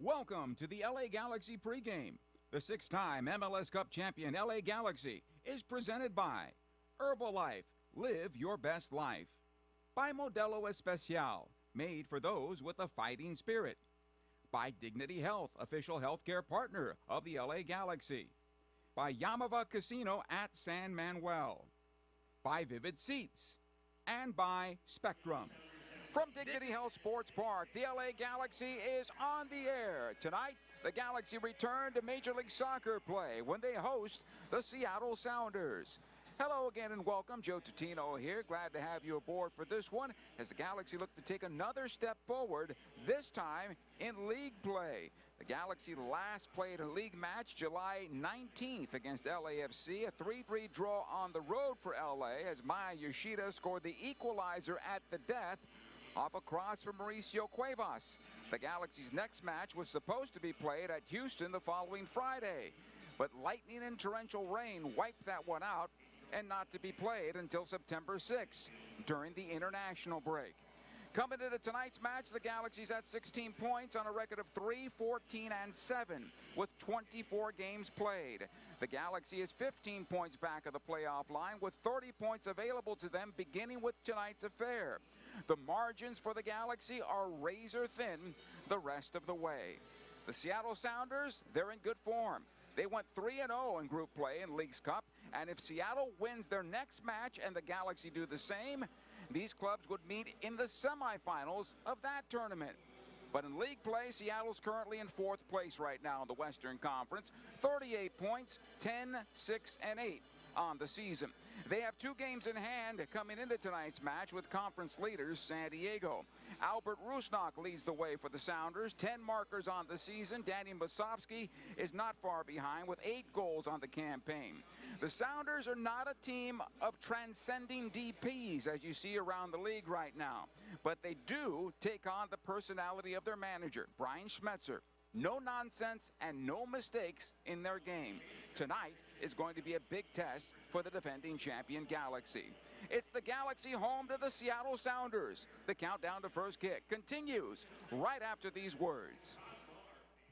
Welcome to the LA Galaxy pregame. The six-time MLS Cup champion LA Galaxy is presented by Herbalife, live your best life. By Modelo Especial, made for those with a fighting spirit. By Dignity Health, official healthcare partner of the LA Galaxy. By Yamava Casino at San Manuel. By Vivid Seats. And by Spectrum. From Dignity Health Sports Park, the LA Galaxy is on the air. Tonight, the Galaxy return to Major League Soccer play when they host the Seattle Sounders. Hello again and welcome. Joe Tutino here. Glad to have you aboard for this one as the Galaxy look to take another step forward, this time in league play. The Galaxy last played a league match July 19th against LAFC, a 3-3 draw on the road for LA as Maya Yoshida scored the equalizer at the death off a cross from Mauricio Cuevas. The Galaxy's next match was supposed to be played at Houston the following Friday, but lightning and torrential rain wiped that one out and not to be played until September 6th during the international break. Coming into tonight's match, the Galaxy's at 16 points on a record of 3-14-7 with 24 games played. The Galaxy is 15 points back of the playoff line with 30 points available to them beginning with tonight's affair. The margins for the Galaxy are razor thin the rest of the way. The Seattle Sounders, they're in good form. They went 3-0 in group play in Leagues Cup, and if Seattle wins their next match and the Galaxy do the same, these clubs would meet in the semifinals of that tournament. But in league play, Seattle's currently in fourth place right now in the Western Conference, 38 points, 10-6-8 on the season. They have two games in hand coming into tonight's match with conference leaders San Diego. Albert Rusnak leads the way for the Sounders, 10 markers on the season. Danny Musovski is not far behind with 8 goals on the campaign. The Sounders are not a team of transcending DPs as you see around the league right now, but they do take on the personality of their manager, Brian Schmetzer. No nonsense and no mistakes in their game. Tonight is going to be a big test for the defending champion Galaxy. It's the Galaxy home to the Seattle Sounders. The countdown to first kick continues right after these words.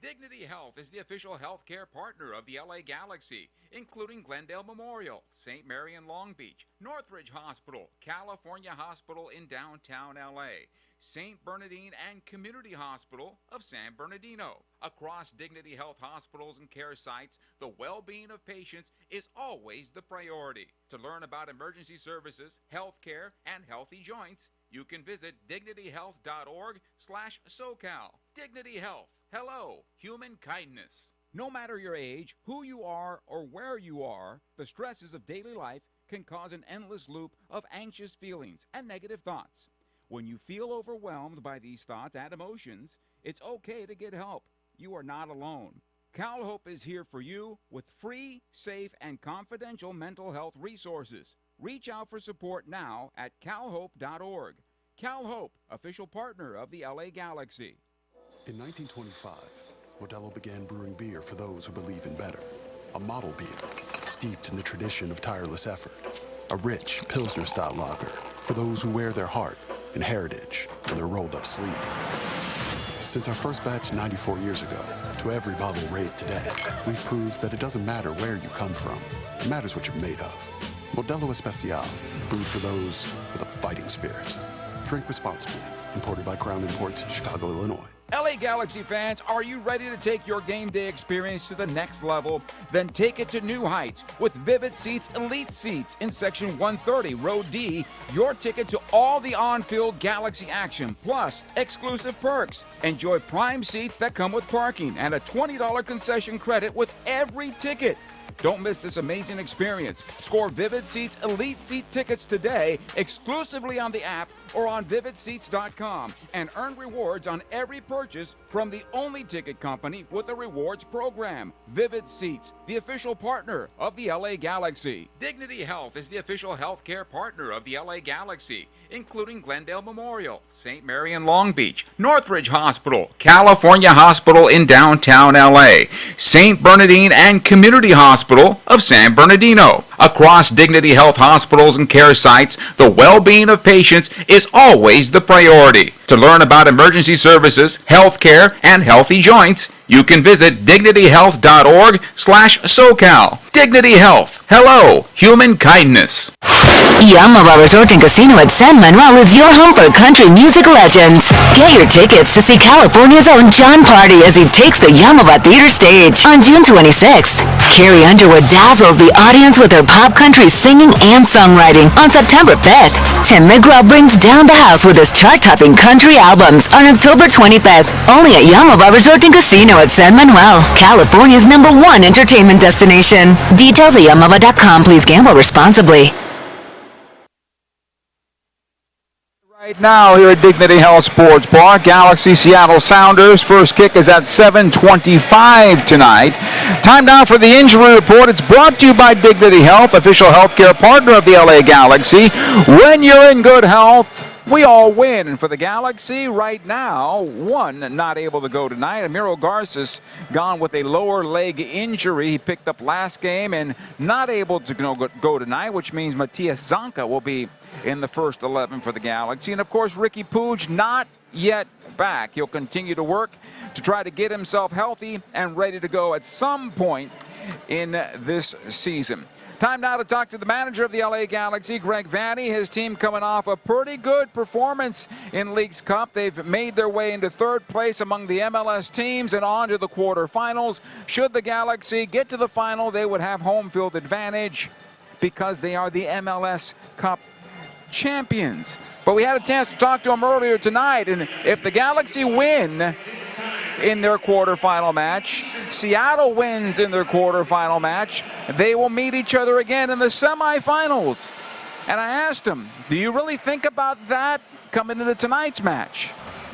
Dignity Health is the official healthcare partner of the LA Galaxy, including Glendale Memorial, St. Mary in Long Beach, Northridge Hospital, California Hospital in downtown LA, St. Bernardine and Community Hospital of San Bernardino. Across Dignity Health hospitals and care sites, the well-being of patients is always the priority. To learn about emergency services, health care, and healthy joints, you can visit dignityhealth.org/SoCal. Dignity Health. Hello, human kindness. No matter your age, who you are, or where you are, the stresses of daily life can cause an endless loop of anxious feelings and negative thoughts. When you feel overwhelmed by these thoughts and emotions, it's okay to get help. You are not alone. CalHope is here for you with free, safe, and confidential mental health resources. Reach out for support now at calhope.org. CalHope, official partner of the LA Galaxy. In 1925, Modelo began brewing beer for those who believe in better. A model beer, steeped in the tradition of tireless effort. A rich Pilsner-style lager for those who wear their heart and heritage in their rolled-up sleeve. Since our first batch 94 years ago, to every bottle raised today, we've proved that it doesn't matter where you come from. It matters what you're made of. Modelo Especial, brewed for those with a fighting spirit. Drink responsibly. Imported by Crown Imports, Chicago, Illinois. LA Galaxy fans, are you ready to take your game day experience to the next level? Then take it to new heights with Vivid Seats Elite Seats in Section 130, Row D. Your ticket to all the on-field Galaxy action, plus exclusive perks. Enjoy prime seats that come with parking and a $20 concession credit with every ticket. Don't miss this amazing experience. Score Vivid Seats Elite Seat tickets today exclusively on the app or on vividseats.com and earn rewards on every purchase from the only ticket company with a rewards program. Vivid Seats, the official partner of the LA Galaxy. Dignity Health is the official healthcare partner of the LA Galaxy, including Glendale Memorial, St. Mary in Long Beach, Northridge Hospital, California Hospital in downtown LA, St. Bernardine and Community Hospital Hospital of San Bernardino. Across Dignity Health hospitals and care sites, the well-being of patients is always the priority. To learn about emergency services, health care, and healthy joints, you can visit dignityhealth.org/SoCal. Dignity Health. Hello, human kindness. Yamava Resort and Casino at San Manuel is your home for country music legends. Get your tickets to see California's own John Party as he takes the Yamava Theater stage on June 26th. Carrie Underwood dazzles the audience with her pop country singing and songwriting on September 5th. Tim McGraw brings down the house with his chart-topping country albums on October 25th, only at Yamava Resort and Casino at San Manuel, California's #1 entertainment destination. Details at yamava.com. Please gamble responsibly. Right now here at Dignity Health Sports Bar, Galaxy Seattle Sounders. First kick is at 7:25 tonight. Time now for the injury report. It's brought to you by Dignity Health, official healthcare partner of the LA Galaxy. When you're in good health, we all win. And for the Galaxy right now, one not able to go tonight. Amiro Garces gone with a lower leg injury. He picked up last game and not able to go tonight, which means Matias Zanka will be in the first 11 for the Galaxy. And of course, Ricky Puig not yet back. He'll continue to work to try to get himself healthy and ready to go at some point in this season. Time now to talk to the manager of the LA Galaxy, Greg Vanney. His team coming off a pretty good performance in Leagues Cup. They've made their way into third place among the MLS teams and on to the quarterfinals. Should the Galaxy get to the final, they would have home field advantage because they are the MLS Cup champions. But we had a chance to talk to him earlier tonight, and if the Galaxy win in their quarterfinal match, Seattle wins in their quarterfinal match, they will meet each other again in the semifinals. And I asked him, do you really think about that coming into tonight's match?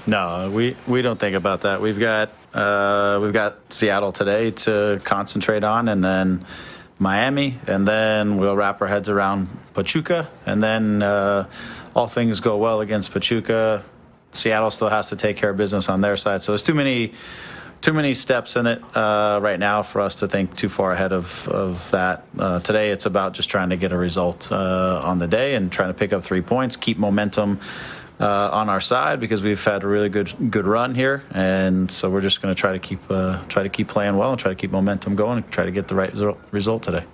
No, we don't think about that. We've got Seattle today to concentrate on, and then Miami, and then we'll wrap our heads around Pachuca, and then all things go well against Pachuca, Seattle still has to take care of business on their side. So there's too many steps in it right now for us to think too far ahead of that. Today it's about just trying to get a result on the day and trying to pick up 3 points, keep momentum on our side because we've had a really good run here, and so we're just going to try to keep playing well and try to keep momentum going and try to get the right result today.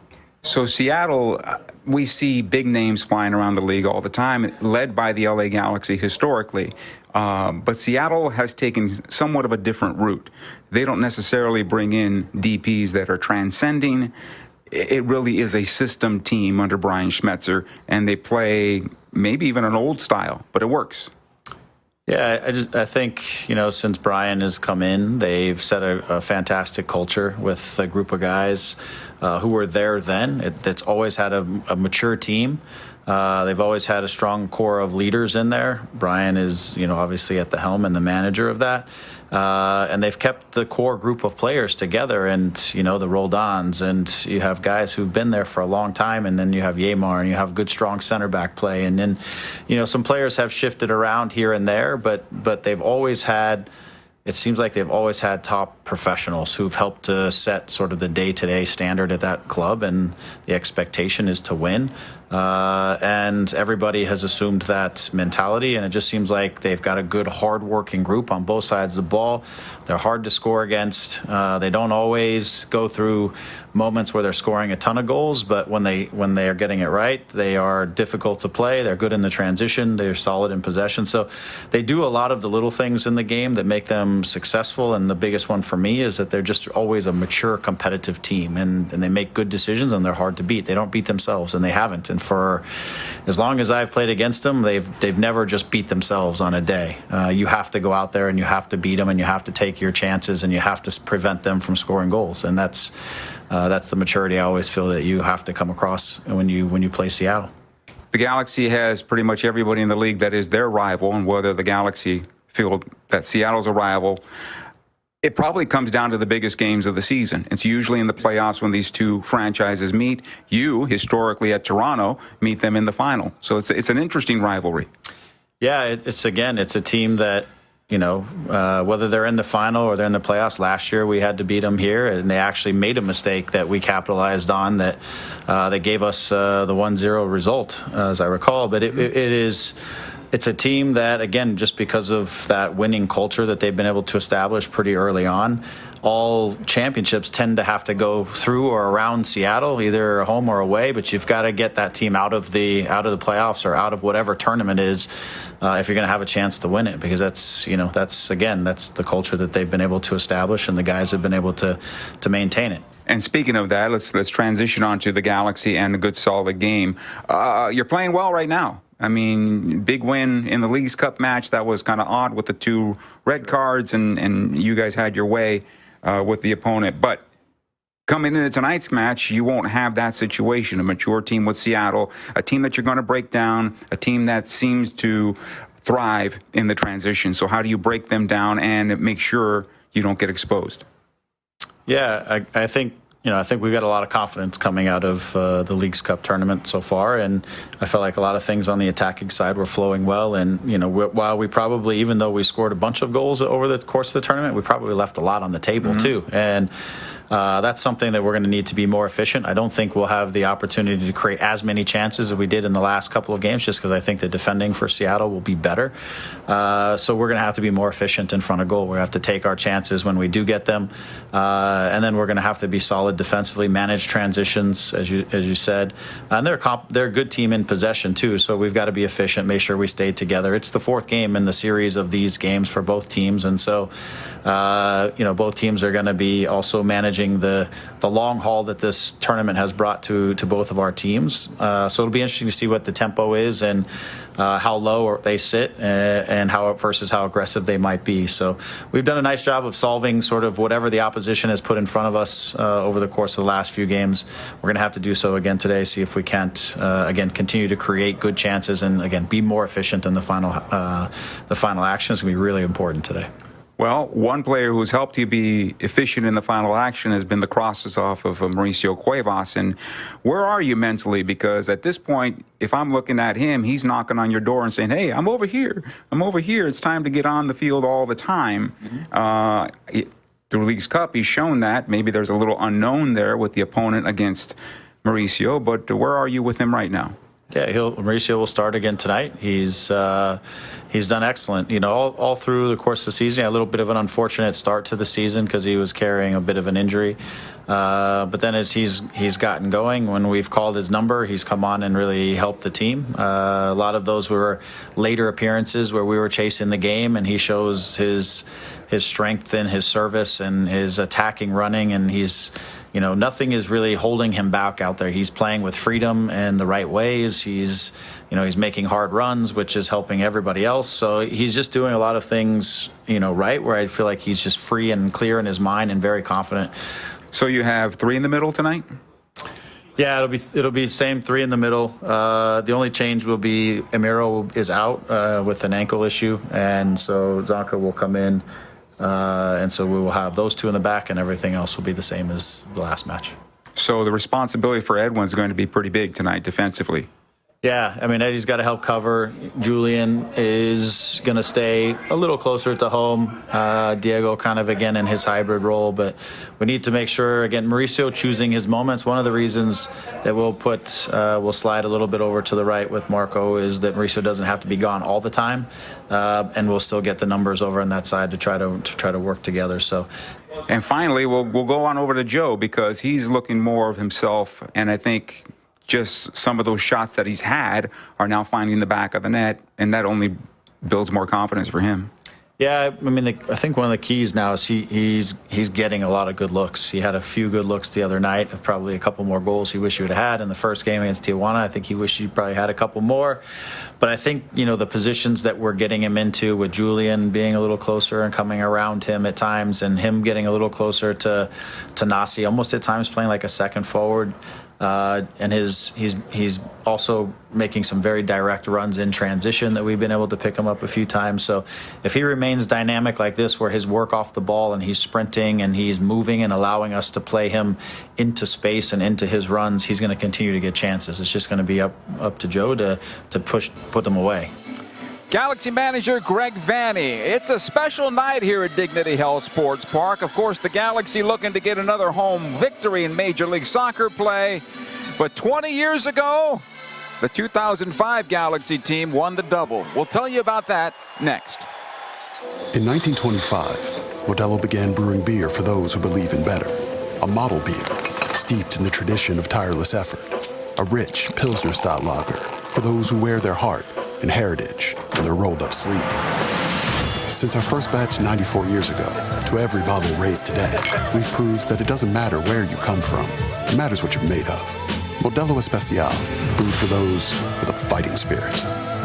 So Seattle, we see big names flying around the league all the time, led by the LA Galaxy historically. But Seattle has taken somewhat of a different route. They don't necessarily bring in DPs that are transcending. It really is a system team under Brian Schmetzer, and they play maybe even an old style, but it works. Yeah, I think, since Brian has come in, they've set a fantastic culture with a group of guys who were there then. It's always had a mature team. They've always had a strong core of leaders in there. Brian is, obviously at the helm and the manager of that. And they've kept the core group of players together, and the Roldans, and you have guys who've been there for a long time, and then you have Yamar, and you have good strong center back play, and then some players have shifted around here and there, but they've always had. It seems like they've always had top professionals who've helped to set sort of the day-to-day standard at that club, and the expectation is to win. And everybody has assumed that mentality, and it just seems like they've got a good, hard-working group on both sides of the ball. They're hard to score against. They don't always go through moments where they're scoring a ton of goals, but when they are getting it right, they are difficult to play. They're good in the transition. They're solid in possession. So they do a lot of the little things in the game that make them successful, and the biggest one for me is that they're just always a mature, competitive team, and they make good decisions, and they're hard to beat. They don't beat themselves, and they haven't. And for as long as I've played against them, they've never just beat themselves on a day. You have to go out there and you have to beat them, and you have to take your chances, and you have to prevent them from scoring goals. And that's the maturity I always feel that you have to come across when you play Seattle. The Galaxy has pretty much everybody in the league that is their rival, and whether the Galaxy feel that Seattle's a rival, it probably comes down to the biggest games of the season. It's usually in the playoffs when these two franchises meet. You, historically at Toronto, meet them in the final. So it's an interesting rivalry. Yeah, it's a team that whether they're in the final or they're in the playoffs. Last year we had to beat them here, and they actually made a mistake that we capitalized on that gave us the 1-0 result, as I recall. But it's a team that, again, just because of that winning culture that they've been able to establish pretty early on, all championships tend to have to go through or around Seattle, either home or away. But you've got to get that team out of the playoffs or out of whatever tournament is if you're going to have a chance to win it, because that's the culture that they've been able to establish, and the guys have been able to maintain it. And speaking of that, let's transition on to the Galaxy and a good solid game. You're playing well right now. I mean, big win in the Leagues Cup match. That was kind of odd with the 2 red cards, and you guys had your way with the opponent. But coming into tonight's match, you won't have that situation. A mature team with Seattle, a team that you're going to break down, a team that seems to thrive in the transition. So how do you break them down and make sure you don't get exposed? Yeah, I think we've got a lot of confidence coming out of the Leagues Cup tournament so far, and I felt like a lot of things on the attacking side were flowing well. And while we probably, even though we scored a bunch of goals over the course of the tournament, we probably left a lot on the table too. And that's something that we're going to need to be more efficient. I don't think we'll have the opportunity to create as many chances as we did in the last couple of games, just because I think the defending for Seattle will be better. So we're going to have to be more efficient in front of goal. We have to take our chances when we do get them, and then we're going to have to be solid defensively, manage transitions, as you said. And they're a good team in possession too. So we've got to be efficient, make sure we stay together. It's the 4th game in the series of these games for both teams, and so both teams are going to be also managing the long haul that this tournament has brought to both of our teams. So it'll be interesting to see what the tempo is and how low they sit and how versus how aggressive they might be. So we've done a nice job of solving sort of whatever the opposition has put in front of us over the course of the last few games. We're going to have to do so again today, see if we can't again continue to create good chances and again be more efficient in the final action. Is going to be really important today. Well, one player who's helped you be efficient in the final action has been the crosses off of Mauricio Cuevas. And where are you mentally? Because at this point, if I'm looking at him, he's knocking on your door and saying, hey, I'm over here. It's time to get on the field all the time. Through Leagues Cup, he's shown that. Maybe there's a little unknown there with the opponent against Mauricio, but where are you with him right now? Yeah, Mauricio will start again tonight. He's done excellent. All through the course of the season, a little bit of an unfortunate start to the season because he was carrying a bit of an injury. But then as he's gotten going, when we've called his number, he's come on and really helped the team. A lot of those were later appearances where we were chasing the game, and he shows his strength in his service and his attacking running, and he's nothing is really holding him back out there. He's playing with freedom and the right ways. He's making hard runs, which is helping everybody else. So he's just doing a lot of things, right, where I feel like he's just free and clear in his mind and very confident. So you have 3 in the middle tonight? Yeah, it'll be same 3 in the middle. The only change will be Emiro is out with an ankle issue, and so Zanka will come in. And so we will have those 2 in the back, and everything else will be the same as the last match. So the responsibility for Edwin is going to be pretty big tonight defensively. Yeah, I mean, Eddie's got to help cover. Julian is going to stay a little closer to home. Diego kind of, again, in his hybrid role. But we need to make sure, again, Mauricio choosing his moments. One of the reasons that we'll slide a little bit over to the right with Marco is that Mauricio doesn't have to be gone all the time. And we'll still get the numbers over on that side to try to work together. So. And finally, we'll go on over to Joe because he's looking more of himself. And I think just some of those shots that he's had are now finding the back of the net, and that only builds more confidence for him. Yeah, I mean, I think one of the keys now is he's getting a lot of good looks. He had a few good looks the other night, probably a couple more goals he wished he would have had in the first game against Tijuana. I think he wished he probably had a couple more. But I think, the positions that we're getting him into with Julian being a little closer and coming around him at times, and him getting a little closer to Nasi, almost at times playing like a second forward. And he's also making some very direct runs in transition that we've been able to pick him up a few times. So if he remains dynamic like this, where his work off the ball and he's sprinting and he's moving and allowing us to play him into space and into his runs, he's going to continue to get chances. It's just going to be up to Joe to put them away. Galaxy manager Greg Vanney. It's a special night here at Dignity Health Sports Park. Of course, the Galaxy looking to get another home victory in Major League Soccer play. But 20 years ago, the 2005 Galaxy team won the double. We'll tell you about that next. In 1925, Modelo began brewing beer for those who believe in better. A model beer, steeped in the tradition of tireless effort. A rich Pilsner-style lager for those who wear their heart and heritage on their rolled-up sleeve. Since our first batch 94 years ago, to every bottle raised today, we've proved that it doesn't matter where you come from. It matters what you're made of. Modelo Especial, brewed for those with a fighting spirit.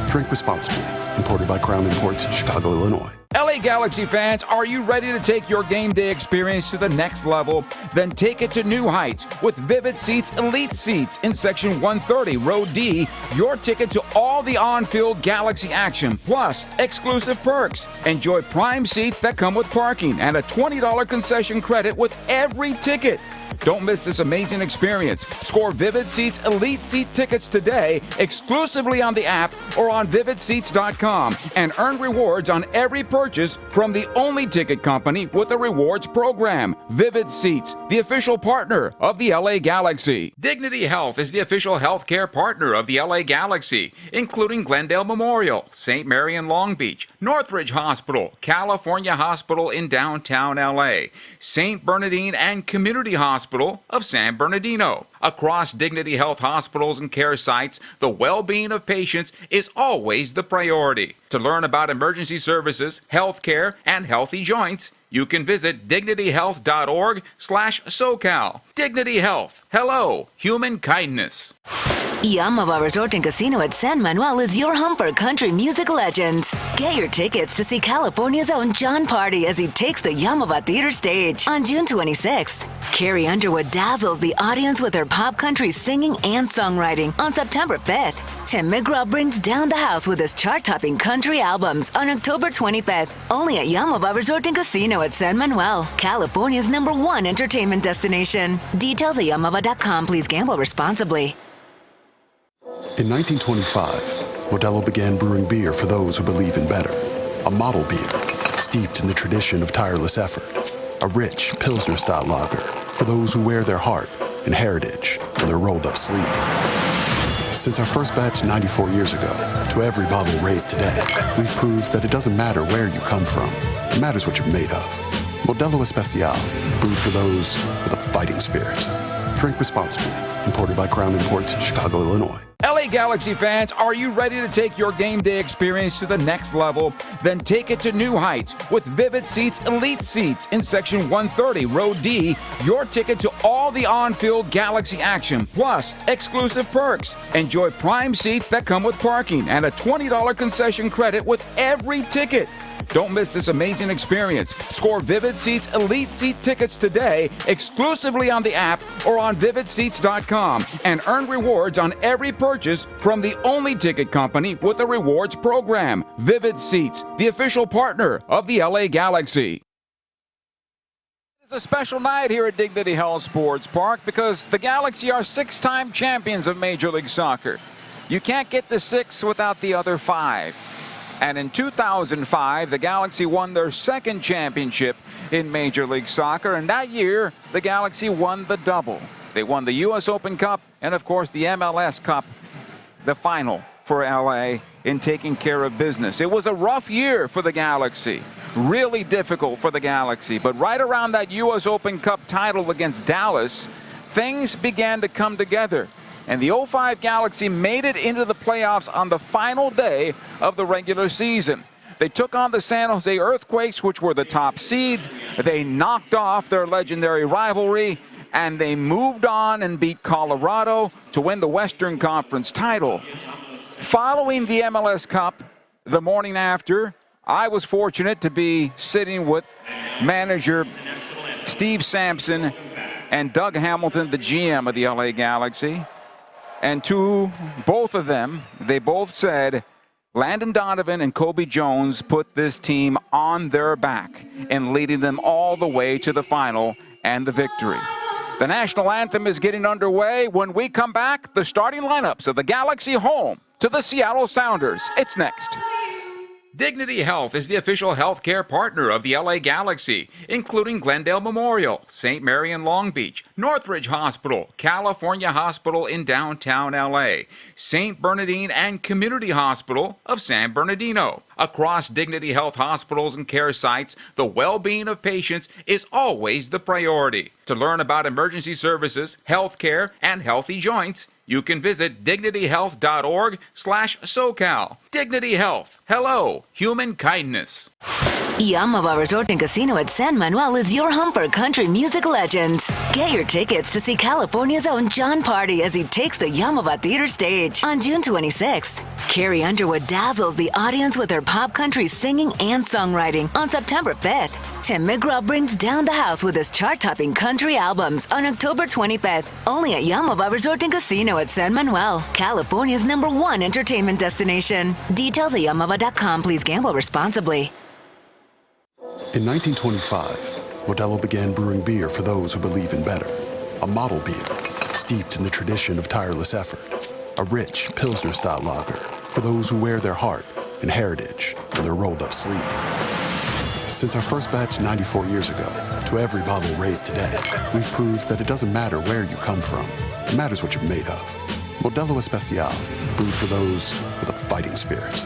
Drink responsibly. Imported by Crown Imports, Chicago, Illinois. LA Galaxy fans, are you ready to take your game day experience to the next level? Then take it to new heights with Vivid Seats Elite Seats in Section 130, Row D. Your ticket to all the on-field Galaxy action, plus exclusive perks. Enjoy prime seats that come with parking and a $20 concession credit with every ticket. Don't miss this amazing experience. Score Vivid Seats Elite Seat tickets today exclusively on the app or on vividseats.com and earn rewards on every purchase from the only ticket company with a rewards program. Vivid Seats, the official partner of the LA Galaxy. Dignity Health is the official healthcare partner of the LA Galaxy, including Glendale Memorial, St. Mary in Long Beach, Northridge Hospital, California Hospital in downtown LA, St. Bernardine and Community Hospital of San Bernardino. Across Dignity Health hospitals and care sites, the well-being of patients is always the priority. To learn about emergency services, health care, and healthy joints, you can visit dignityhealth.org/SoCal. Dignity Health. Hello, human kindness. Yamava Resort and Casino at San Manuel is your home for country music legends. Get your tickets to see California's own John Party as he takes the Yamava Theater stage on June 26th. Carrie Underwood dazzles the audience with her pop country singing and songwriting on September 5th. Tim McGraw brings down the house with his chart-topping country albums on October 25th, only at Yamava Resort and Casino at San Manuel, California's #1 entertainment destination. Details at yamava.com. Please gamble responsibly. In 1925, Modelo began brewing beer for those who believe in better. A model beer, steeped in the tradition of tireless effort. A rich Pilsner-style lager for those who wear their heart and heritage on their rolled-up sleeve. Since our first batch 94 years ago, to every bottle raised today, we've proved that it doesn't matter where you come from. It matters what you're made of. Modelo Especial, brewed for those with a fighting spirit. Drink responsibly. Imported by Crown Imports, Chicago, Illinois. LA Galaxy fans, are you ready to take your game day experience to the next level? Then take it to new heights with Vivid Seats Elite Seats in Section 130, Row D. Your ticket to all the on-field Galaxy action, plus exclusive perks. Enjoy prime seats that come with parking and a $20 concession credit with every ticket. Don't miss this amazing experience. Score Vivid Seats Elite Seat tickets today exclusively on the app or on vividseats.com and earn rewards on every purchase from the only ticket company with a rewards program. Vivid Seats, the official partner of the LA Galaxy. It's a special night here at Dignity Health Sports Park because the Galaxy are 6-time champions of Major League Soccer. You can't get the 6 without the other 5. And in 2005, the Galaxy won their second championship in Major League Soccer. And that year, the Galaxy won the double. They won the U.S. Open Cup and, of course, the MLS Cup, the final for L.A. in taking care of business. It was a rough year for the Galaxy. Really difficult for the Galaxy. But right around that U.S. Open Cup title against Dallas, things began to come together. And the 05 Galaxy made it into the playoffs on the final day of the regular season. They took on the San Jose Earthquakes, which were the top seeds. They knocked off their legendary rivalry, and they moved on and beat Colorado to win the Western Conference title. Following the MLS Cup, the morning after, I was fortunate to be sitting with manager Steve Sampson and Doug Hamilton, the GM of the LA Galaxy. And to both of them, they both said Landon Donovan and Kobe Jones put this team on their back and leading them all the way to the final and the victory. The national anthem is getting underway. When we come back, the starting lineups of the Galaxy home to the Seattle Sounders. It's next. Dignity Health is the official healthcare partner of the LA Galaxy, including Glendale Memorial, St. Mary in Long Beach, Northridge Hospital, California Hospital in downtown LA, St. Bernardine and Community Hospital of San Bernardino. Across Dignity Health hospitals and care sites, the well-being of patients is always the priority. To learn about emergency services, healthcare, and healthy joints, you can visit dignityhealth.org/SoCal. Dignity Health. Hello, human kindness. Yamava Resort and Casino at San Manuel is your home for country music legends. Get your tickets to see California's own John Party as he takes the Yamava Theater stage on June 26th. Carrie Underwood dazzles the audience with her pop country singing and songwriting on September 5th. Tim McGraw brings down the house with his chart-topping country albums on October 25th, only at Yamava Resort and Casino at San Manuel, California's #1 entertainment destination. Details at yamava.com. Please gamble responsibly. In 1925, Modelo began brewing beer for those who believe in better. A model beer, steeped in the tradition of tireless effort. A rich Pilsner-style lager for those who wear their heart and heritage on their rolled-up sleeve. Since our first batch 94 years ago, to every bottle raised today, we've proved that it doesn't matter where you come from. It matters what you're made of. Modelo Especial, brewed for those with a fighting spirit.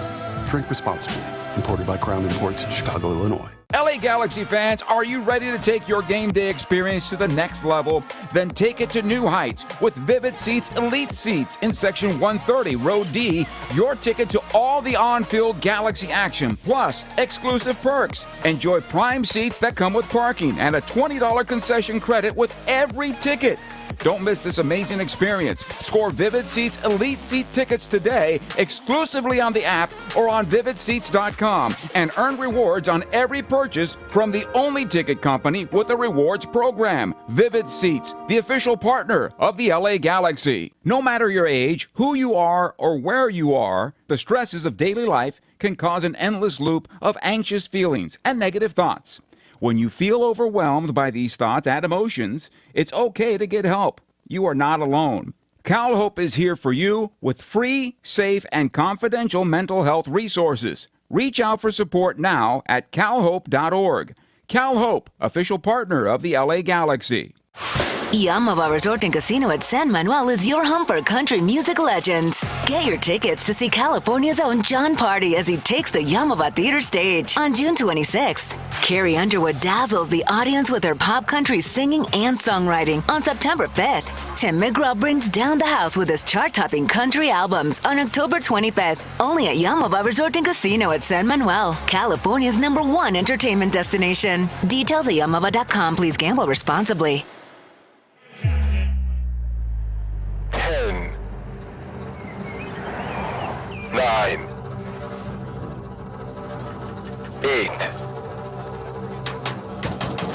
Drink responsibly. Imported by Crown Imports, Chicago, Illinois. LA Galaxy fans, are you ready to take your game day experience to the next level? Then take it to new heights with Vivid Seats Elite Seats in Section 130, Row D. Your ticket to all the on-field Galaxy action, plus exclusive perks. Enjoy prime seats that come with parking and a $20 concession credit with every ticket. Don't miss this amazing experience. Score Vivid Seats Elite Seat tickets today exclusively on the app or on vividseats.com and earn rewards on every purchase from the only ticket company with a rewards program. Vivid Seats, the official partner of the LA Galaxy. No matter your age, who you are, or where you are, the stresses of daily life can cause an endless loop of anxious feelings and negative thoughts. When you feel overwhelmed by these thoughts and emotions, it's okay to get help. You are not alone. CalHope is here for you with free, safe, and confidential mental health resources. Reach out for support now at calhope.org. CalHope, official partner of the LA Galaxy. Yamava Resort and Casino at San Manuel is your home for country music legends. Get your tickets to see California's own John Party as he takes the Yamava Theater stage on June 26th. Carrie Underwood dazzles the audience with her pop country singing and songwriting on September 5th. Tim McGraw brings down the house with his chart-topping country albums on October 25th, only at Yamava Resort and Casino at San Manuel, California's #1 entertainment destination. Details at yamava.com. Please gamble responsibly. 10, 9, 8,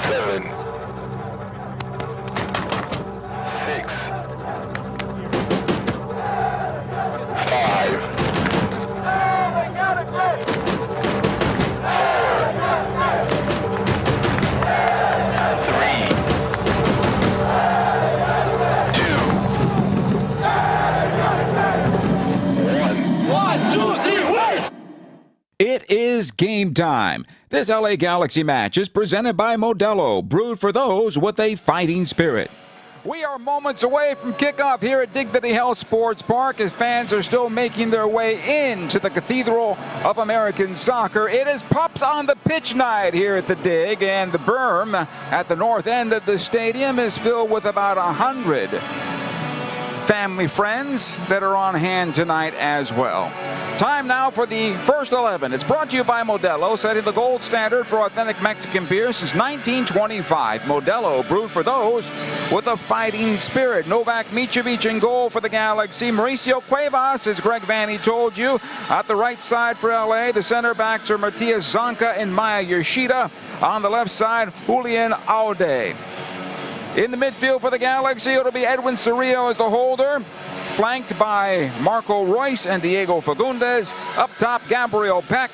7, 6, 5, 3, 2, 1. It is game time. This LA Galaxy match is presented by Modelo, brewed for those with a fighting spirit. We are moments away from kickoff here at Dignity Health Sports Park as fans are still making their way into the Cathedral of American Soccer. It is Pups on the Pitch night here at the Dig, and the berm at the north end of the stadium is filled with about 100 family friends that are on hand tonight as well. Time now for the first 11. It's brought to you by Modelo, setting the gold standard for authentic Mexican beer since 1925. Modelo, brewed for those with a fighting spirit. Novak Mitrovic in goal for the Galaxy. Mauricio Cuevas, as Greg Vanny told you, at the right side for LA. The center backs are Matias Zanca and Maya Yoshida. On the left side, Julian Aude. In the midfield for the Galaxy, it'll be Edwin Cerrillo as the holder, flanked by Marco Royce and Diego Fagundes. Up top, Gabriel Peck,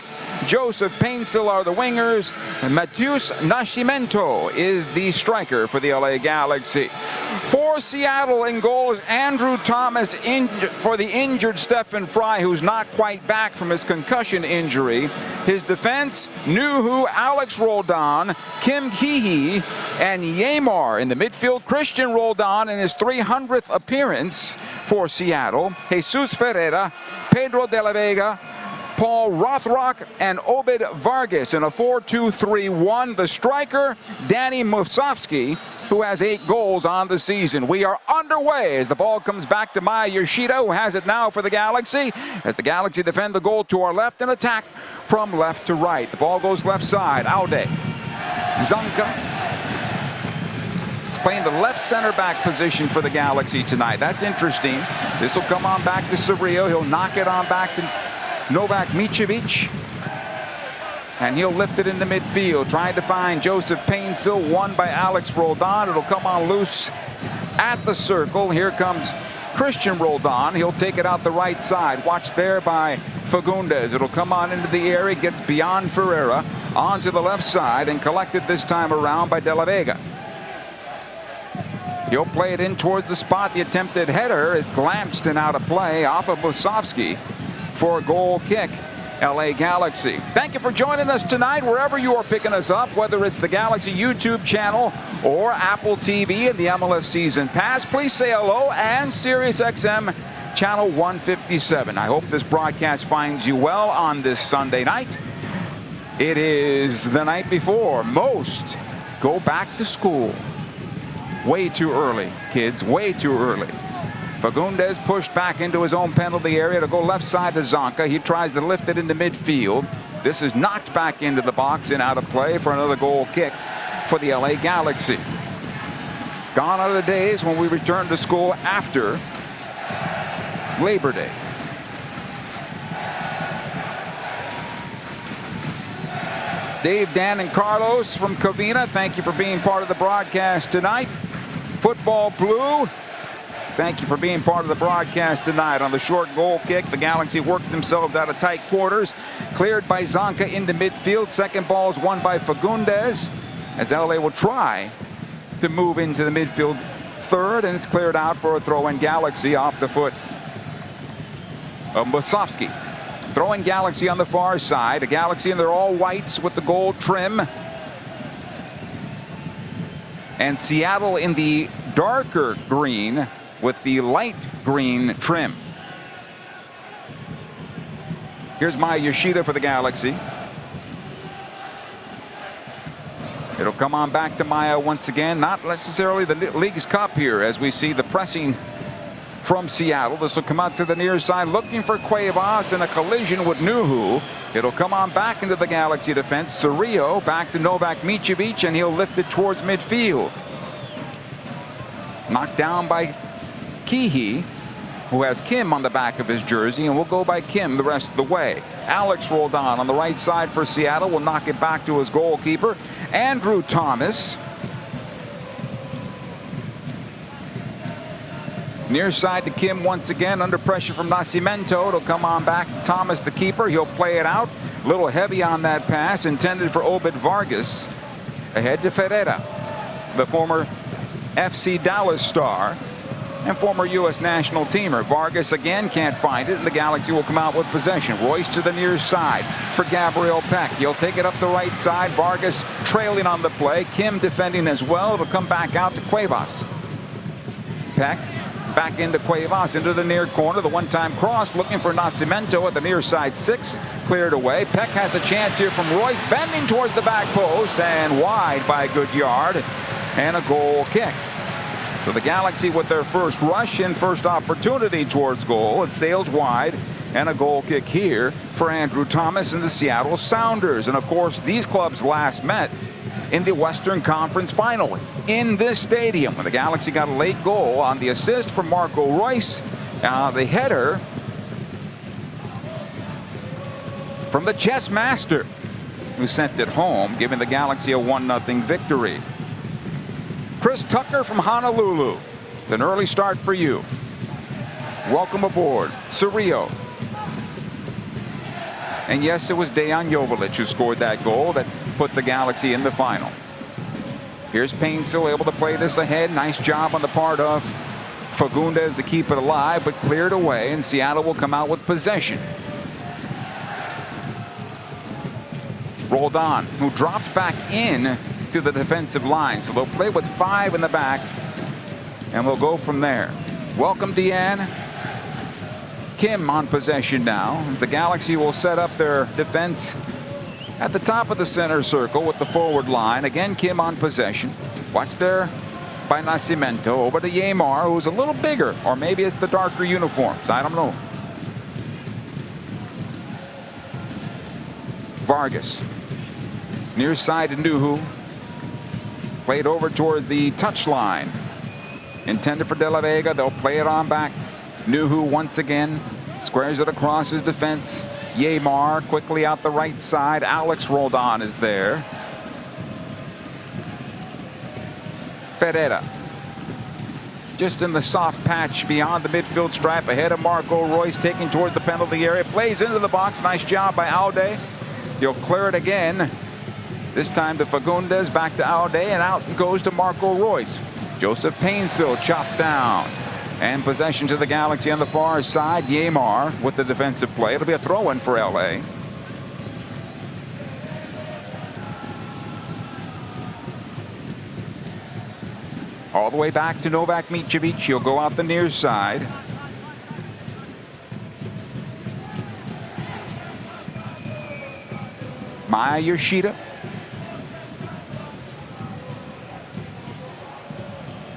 Joseph Painsil are the wingers. Matius Nascimento is the striker for the LA Galaxy. For Seattle in goal is Andrew Thomas for the injured Stephen Fry, who's not quite back from his concussion injury. His defense, Nuhu, Alex Roldan, Kim Kihi, and Yamar. In the midfield, Christian Roldan in his 300th appearance for Seattle. Jesus Ferreira, Pedro de la Vega, Paul Rothrock, and Obed Vargas in a 4-2-3-1. The striker, Danny Musovsky, who has 8 goals on the season. We are underway as the ball comes back to Maya Yoshida, who has it now for the Galaxy, as the Galaxy defend the goal to our left and attack from left to right. The ball goes left side. Aude. Zanka. He's playing the left center back position for the Galaxy tonight. That's interesting. This will come on back to Cerrillo. He'll knock it on back to Novak Micevic, and he'll lift it in the midfield, trying to find Joseph Painsil, won by Alex Roldan. It'll come on loose at the circle. Here comes Christian Roldan. He'll take it out the right side. Watched there by Fagundes. It'll come on into the area, gets beyond Ferreira, onto the left side, and collected this time around by De La Vega. He'll play it in towards the spot. The attempted header is glanced and out of play off of Musovsky for a goal kick. LA Galaxy. Thank you for joining us tonight, wherever you are picking us up, whether it's the Galaxy YouTube channel or Apple TV and the MLS Season Pass. Please say hello, and SiriusXM channel 157. I hope this broadcast finds you well on this Sunday night. It is the night before most go back to school. Way too early, kids, way too early. Fagundes pushed back into his own penalty area to go left side to Zonka. He tries to lift it into midfield. This is knocked back into the box and out of play for another goal kick for the LA Galaxy. Gone are the days when we return to school after Labor Day. Dave, Dan, and Carlos from Covina, thank you for being part of the broadcast tonight. Football Blue, thank you for being part of the broadcast tonight. On the short goal kick, the Galaxy worked themselves out of tight quarters. Cleared by Zonka into midfield. Second ball is won by Fagundes, as LA will try to move into the midfield third, and it's cleared out for a throw-in. Galaxy off the foot of Musovsky. Throwing Galaxy on the far side. A Galaxy in their all whites with the gold trim. And Seattle in the darker green with the light green trim. Here's Maya Yoshida for the Galaxy. It'll come on back to Maya once again. Not necessarily the League's Cup here, as we see the pressing from Seattle. This will come out to the near side, looking for Cuevas, in a collision with Nuhu. It'll come on back into the Galaxy defense. Cerrillo back to Novak Micevic, and he'll lift it towards midfield. Knocked down by Kihi, who has Kim on the back of his jersey, and will go by Kim the rest of the way. Alex Roldan on the right side for Seattle will knock it back to his goalkeeper, Andrew Thomas. Near side to Kim once again, under pressure from Nascimento. It'll come on back to Thomas, the keeper. He'll play it out. A little heavy on that pass, intended for Obed Vargas. Ahead to Ferreira, the former FC Dallas star and former U.S. national teamer. Vargas again can't find it, and the Galaxy will come out with possession. Royce to the near side for Gabriel Peck. He'll take it up the right side. Vargas trailing on the play. Kim defending as well. It'll come back out to Cuevas. Peck back into Cuevas, into the near corner. The one-time cross, looking for Nascimento at the near side 6. Cleared away. Peck has a chance here from Royce, bending towards the back post, and wide by a good yard, and a goal kick. So the Galaxy with their first rush and first opportunity towards goal. It sails wide, and a goal kick here for Andrew Thomas and the Seattle Sounders. And of course, these clubs last met in the Western Conference Final in this stadium, when the Galaxy got a late goal on the assist from Marco Royce. The header from the chess master, who sent it home, giving the Galaxy a 1-0 victory. Chris Tucker from Honolulu. It's an early start for you. Welcome aboard. Cerrillo. And yes, it was Dejan Joveljic who scored that goal that put the Galaxy in the final. Here's Painsil able to play this ahead. Nice job on the part of Fagundes to keep it alive, but cleared away, and Seattle will come out with possession. Roldan, who dropped back in to the defensive line, so they'll play with 5 in the back, and we'll go from there. Welcome, Deanne. Kim on possession now, as the Galaxy will set up their defense at the top of the center circle with the forward line. Again, Kim on possession. Watch there by Nascimento. Over to Yamar, who's a little bigger, or maybe it's the darker uniforms. I don't know. Vargas. Near side to Nuhu. Played over towards the touchline. Intended for De La Vega. They'll play it on back. Nuhu once again squares it across his defense. Yamar quickly out the right side. Alex Roldan is there. Ferreira just in the soft patch beyond the midfield stripe ahead of Marco Royce, taking towards the penalty area. Plays into the box. Nice job by Aude. He'll clear it again. This time to Fagundes, back to Aude, and out goes to Marco Royce. Joseph Painsil chopped down. And possession to the Galaxy on the far side. Yamar with the defensive play. It'll be a throw-in for LA. All the way back to Novak Micevic. He'll go out the near side. Maya Yoshida.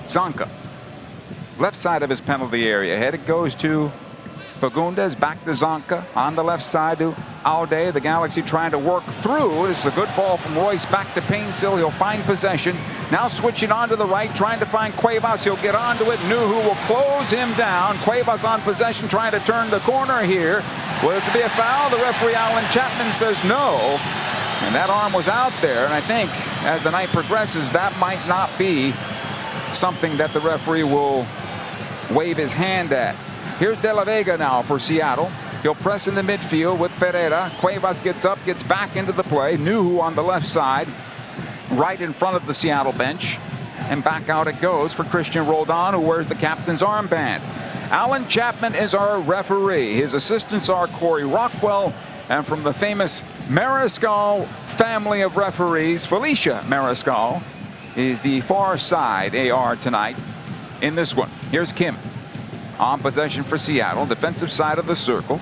Zanka. Left side of his penalty area. Ahead it goes to Fagundes. Back to Zanka. On the left side to Aude. The Galaxy trying to work through. This is a good ball from Royce. Back to Painsil. He'll find possession. Now switching on to the right. Trying to find Cuevas. He'll get onto it. Nuhu will close him down. Cuevas on possession. Trying to turn the corner here. Will it be a foul? The referee Alan Chapman says no. And that arm was out there. And I think as the night progresses, that might not be something that the referee will wave his hand at. Here's De La Vega now for Seattle. He'll press in the midfield with Ferreira. Cuevas gets up, gets back into the play. Nuhu on the left side, right in front of the Seattle bench. And back out it goes for Christian Roldan, who wears the captain's armband. Alan Chapman is our referee. His assistants are Corey Rockwell, and from the famous Mariscal family of referees, Felicia Mariscal is the far side AR tonight in this one. Here's Kim on possession for Seattle, defensive side of the circle.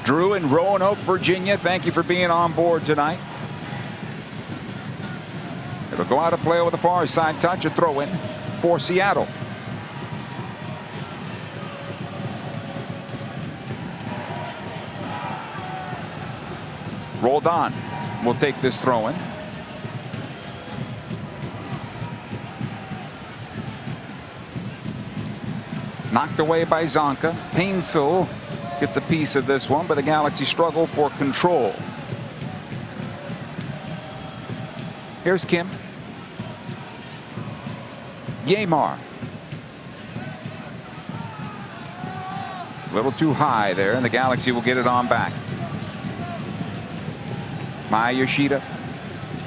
Drew in Roanoke, Virginia, thank you for being on board tonight. It'll go out of play with a far side touch, a throw in for Seattle. Roldan will take this throw in. Knocked away by Zanka. Painsil gets a piece of this one, but the Galaxy struggle for control. Here's Kim. Yamar. A little too high there, and the Galaxy will get it on back. Maya Yoshida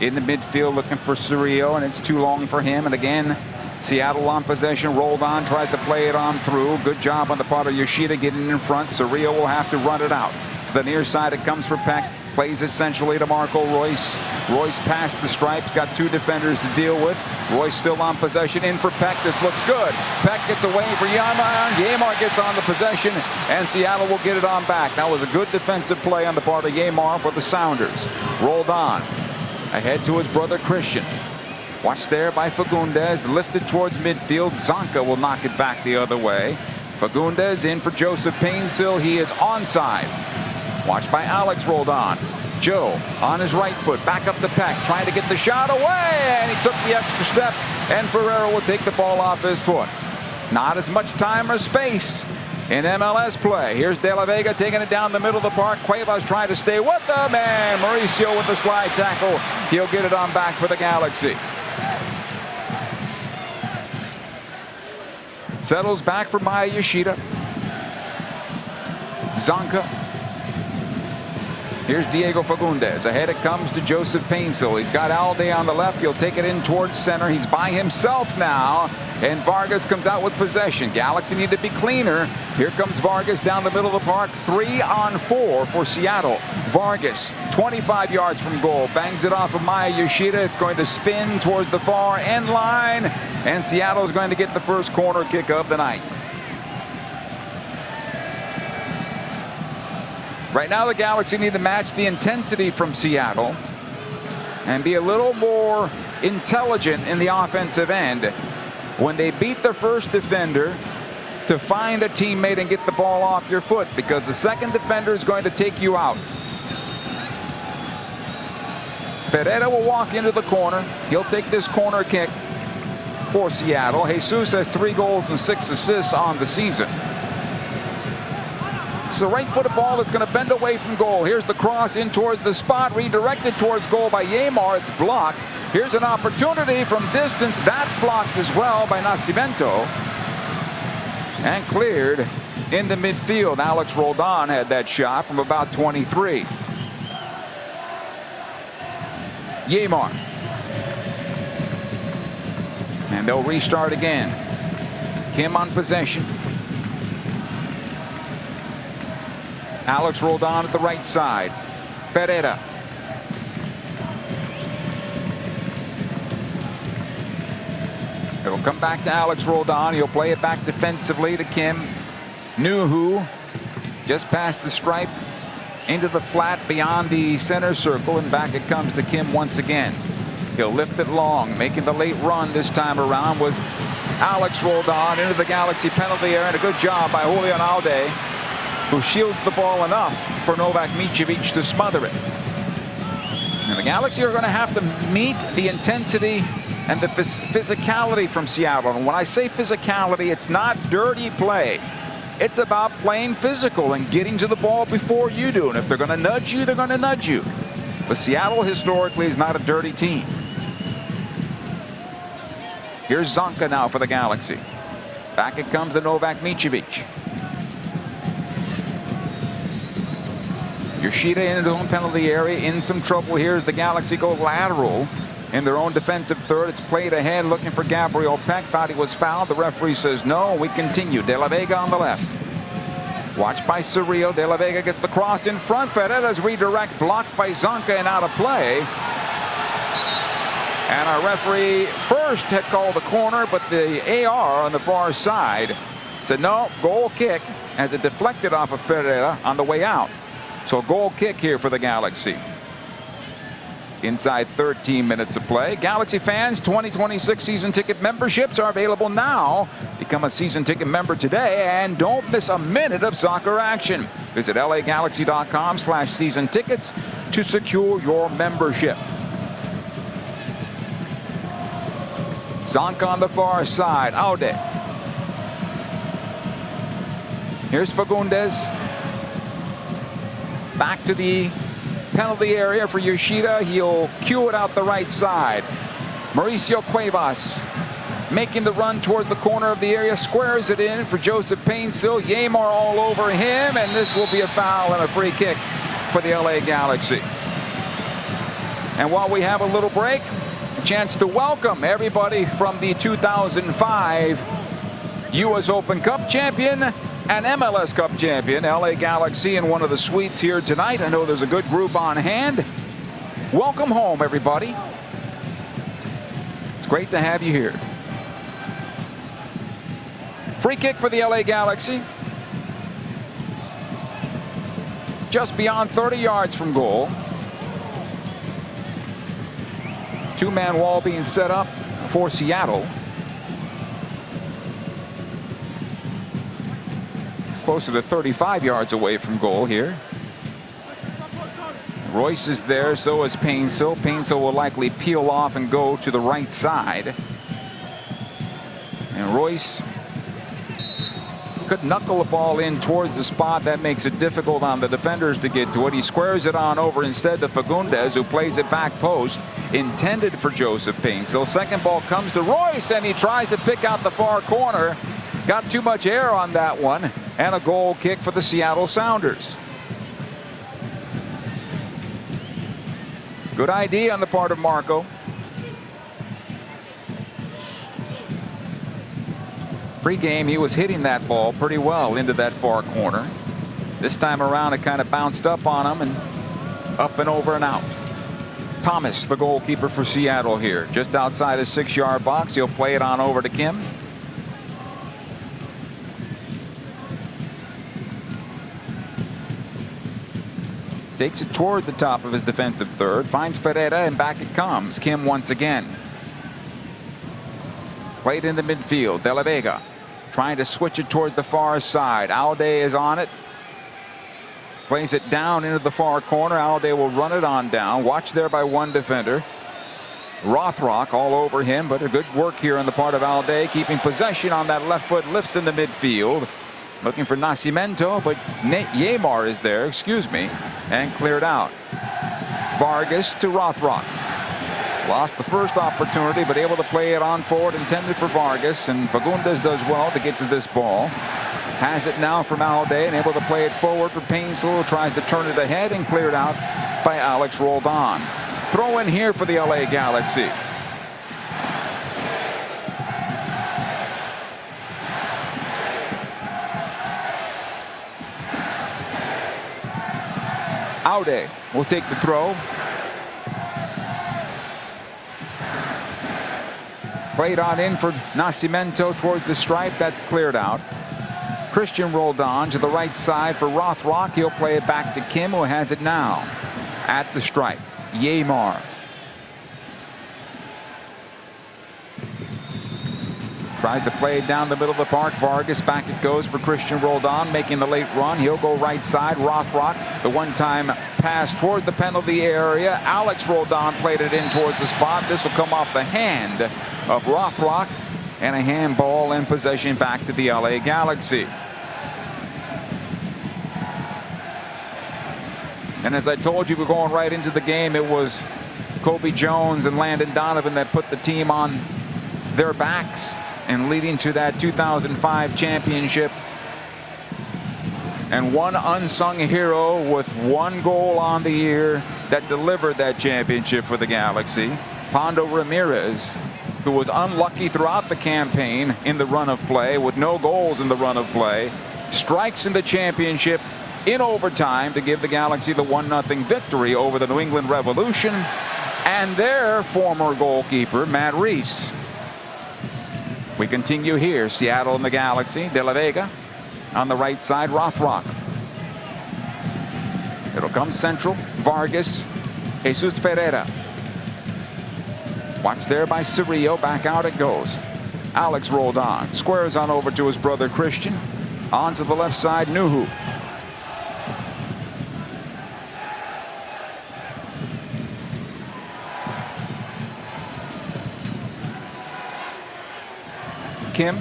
in the midfield looking for Surreal, and it's too long for him. And again, Seattle on possession. Roldan tries to play it on through. Good job on the part of Yoshida getting in front. Surreal will have to run it out. To the near side it comes for Peck. Plays essentially to Marco Royce. Royce past the stripes. Got 2 defenders to deal with. Royce still on possession. In for Peck. This looks good. Peck gets away for Yamar. Yamar gets on the possession, and Seattle will get it on back. That was a good defensive play on the part of Yamar for the Sounders. Roldan ahead to his brother Christian. Watch there by Fagundes. Lifted towards midfield. Zanka will knock it back the other way. Fagundes in for Joseph Painsil. He is onside. Watched by Alex Roldan. Joe on his right foot, back up the Peck, trying to get the shot away, and he took the extra step, and Ferreira will take the ball off his foot. Not as much time or space in MLS play. Here's De La Vega taking it down the middle of the park. Cuevas trying to stay with them, and Mauricio with the slide tackle. He'll get it on back for the Galaxy. Settles back for Maya Yoshida. Zonka. Here's Diego Fagundes. Ahead it comes to Joseph Painsil. He's got Alde on the left. He'll take it in towards center. He's by himself now. And Vargas comes out with possession. Galaxy need to be cleaner. Here comes Vargas down the middle of the park. 3-on-4 for Seattle. Vargas, 25 yards from goal. Bangs it off of Maya Yoshida. It's going to spin towards the far end line. And Seattle is going to get the first corner kick of the night. Right now, the Galaxy need to match the intensity from Seattle and be a little more intelligent in the offensive end. When they beat the first defender, to find a teammate and get the ball off your foot, because the second defender is going to take you out. Ferreira will walk into the corner. He'll take this corner kick for Seattle. Jesus has 3 goals and 6 assists on the season. It's a right-footed ball that's going to bend away from goal. Here's the cross in towards the spot, redirected towards goal by Yamar. It's blocked. Here's an opportunity from distance. That's blocked as well by Nascimento. And cleared into midfield. Alex Roldan had that shot from about 23. Yamar. And they'll restart again. Kim on possession. Alex Roldan at the right side. Ferreira. It'll come back to Alex Roldan. He'll play it back defensively to Kim. Nuhu just past the stripe into the flat beyond the center circle, and back it comes to Kim once again. He'll lift it long. Making the late run this time around was Alex Roldan into the Galaxy penalty area, and a good job by Julian Alde, who shields the ball enough for Novak Micevic to smother it. And the Galaxy are going to have to meet the intensity and the physicality from Seattle. And when I say physicality, it's not dirty play. It's about playing physical and getting to the ball before you do. And if they're going to nudge you, they're going to nudge you. But Seattle historically is not a dirty team. Here's Zonka now for the Galaxy. Back it comes to Novak Micevic. Yoshida in his own penalty area, in some trouble here as the Galaxy go lateral in their own defensive third. It's played ahead, looking for Gabriel Peck. Thought he was fouled. The referee says no. We continue. De La Vega on the left. Watched by Cerrillo. De La Vega gets the cross in front. Ferreira's redirect blocked by Zonka and out of play. And our referee first had called the corner, but the AR on the far side said no, goal kick, as it deflected off of Ferreira on the way out. So goal kick here for the Galaxy. Inside 13 minutes of play. Galaxy fans, 2026 season ticket memberships are available now. Become a season ticket member today and don't miss a minute of soccer action. Visit lagalaxy.com/season tickets to secure your membership. Zonka on the far side. Aude. Here's Fagundes. Back to the penalty area for Yoshida. He'll cue it out the right side. Mauricio Cuevas making the run towards the corner of the area. Squares it in for Joseph Painsil. Yamar all over him, and this will be a foul and a free kick for the LA Galaxy. And while we have a little break, a chance to welcome everybody from the 2005 U.S. Open Cup champion and MLS Cup champion, LA Galaxy, in one of the suites here tonight. I know there's a good group on hand. Welcome home, everybody. It's great to have you here. Free kick for the LA Galaxy. Just beyond 30 yards from goal. Two-man wall being set up for Seattle. Closer to 35 yards away from goal here. Royce is there, so is Painsil. Painsil will likely peel off and go to the right side. And Royce could knuckle the ball in towards the spot. That makes it difficult on the defenders to get to it. He squares it on over instead to Fagundes, who plays it back post, intended for Joseph Painsil. Second ball comes to Royce, and he tries to pick out the far corner. got too much air on that one, and a goal kick for the Seattle Sounders. Good idea on the part of Marco. Pre-game, he was hitting that ball pretty well into that far corner. This time around, it kind of bounced up on him and up and over and out. Thomas, the goalkeeper for Seattle here, just outside his 6-yard box. He'll play it on over to Kim. Takes it towards the top of his defensive third, finds Ferreira, and back it comes. Kim once again. Played in the midfield. De La Vega trying to switch it towards the far side. Alde is on it. Plays it down into the far corner. Alde will run it on down. Watched there by one defender. Rothrock all over him, but a good work here on the part of Alde, keeping possession on that left foot. Lifts in the midfield. Looking for Nascimento, but Yamar is there, and cleared out. Vargas to Rothrock. Lost the first opportunity, but able to play it on forward, intended for Vargas, and Fagundes does well to get to this ball. Has it now from Alde, and able to play it forward for Painslow, who tries to turn it ahead, and cleared out by Alex Roldan. Throw in here for the LA Galaxy. Aude will take the throw. Played on in for Nascimento towards the stripe. That's cleared out. Christian Roldan to the right side for Rothrock. He'll play it back to Kim, who has it now at the stripe. Yamar. Tries to play it down the middle of the park. Vargas, back it goes for Christian Roldan, making the late run. He'll go right side. Rothrock, the one-time pass towards the penalty area. Alex Roldan played it in towards the spot. This will come off the hand of Rothrock, and a handball in possession back to the LA Galaxy. And as I told you, we're going right into the game. It was Kobe Jones and Landon Donovan that put the team on their backs and leading to that 2005 championship. And one unsung hero with one goal on the year that delivered that championship for the Galaxy, Pando Ramirez, who was unlucky throughout the campaign in the run of play with no goals in the run of play, strikes in the championship in overtime to give the Galaxy the 1-0 victory over the New England Revolution and their former goalkeeper, Matt Reese. We continue here. Seattle and the Galaxy. De La Vega on the right side. Rothrock. It'll come central. Vargas. Jesus Ferreira. Watched there by Cerrillo. Back out it goes. Alex Roldan squares on over to his brother Christian. On to the left side. Nuhu. Kim.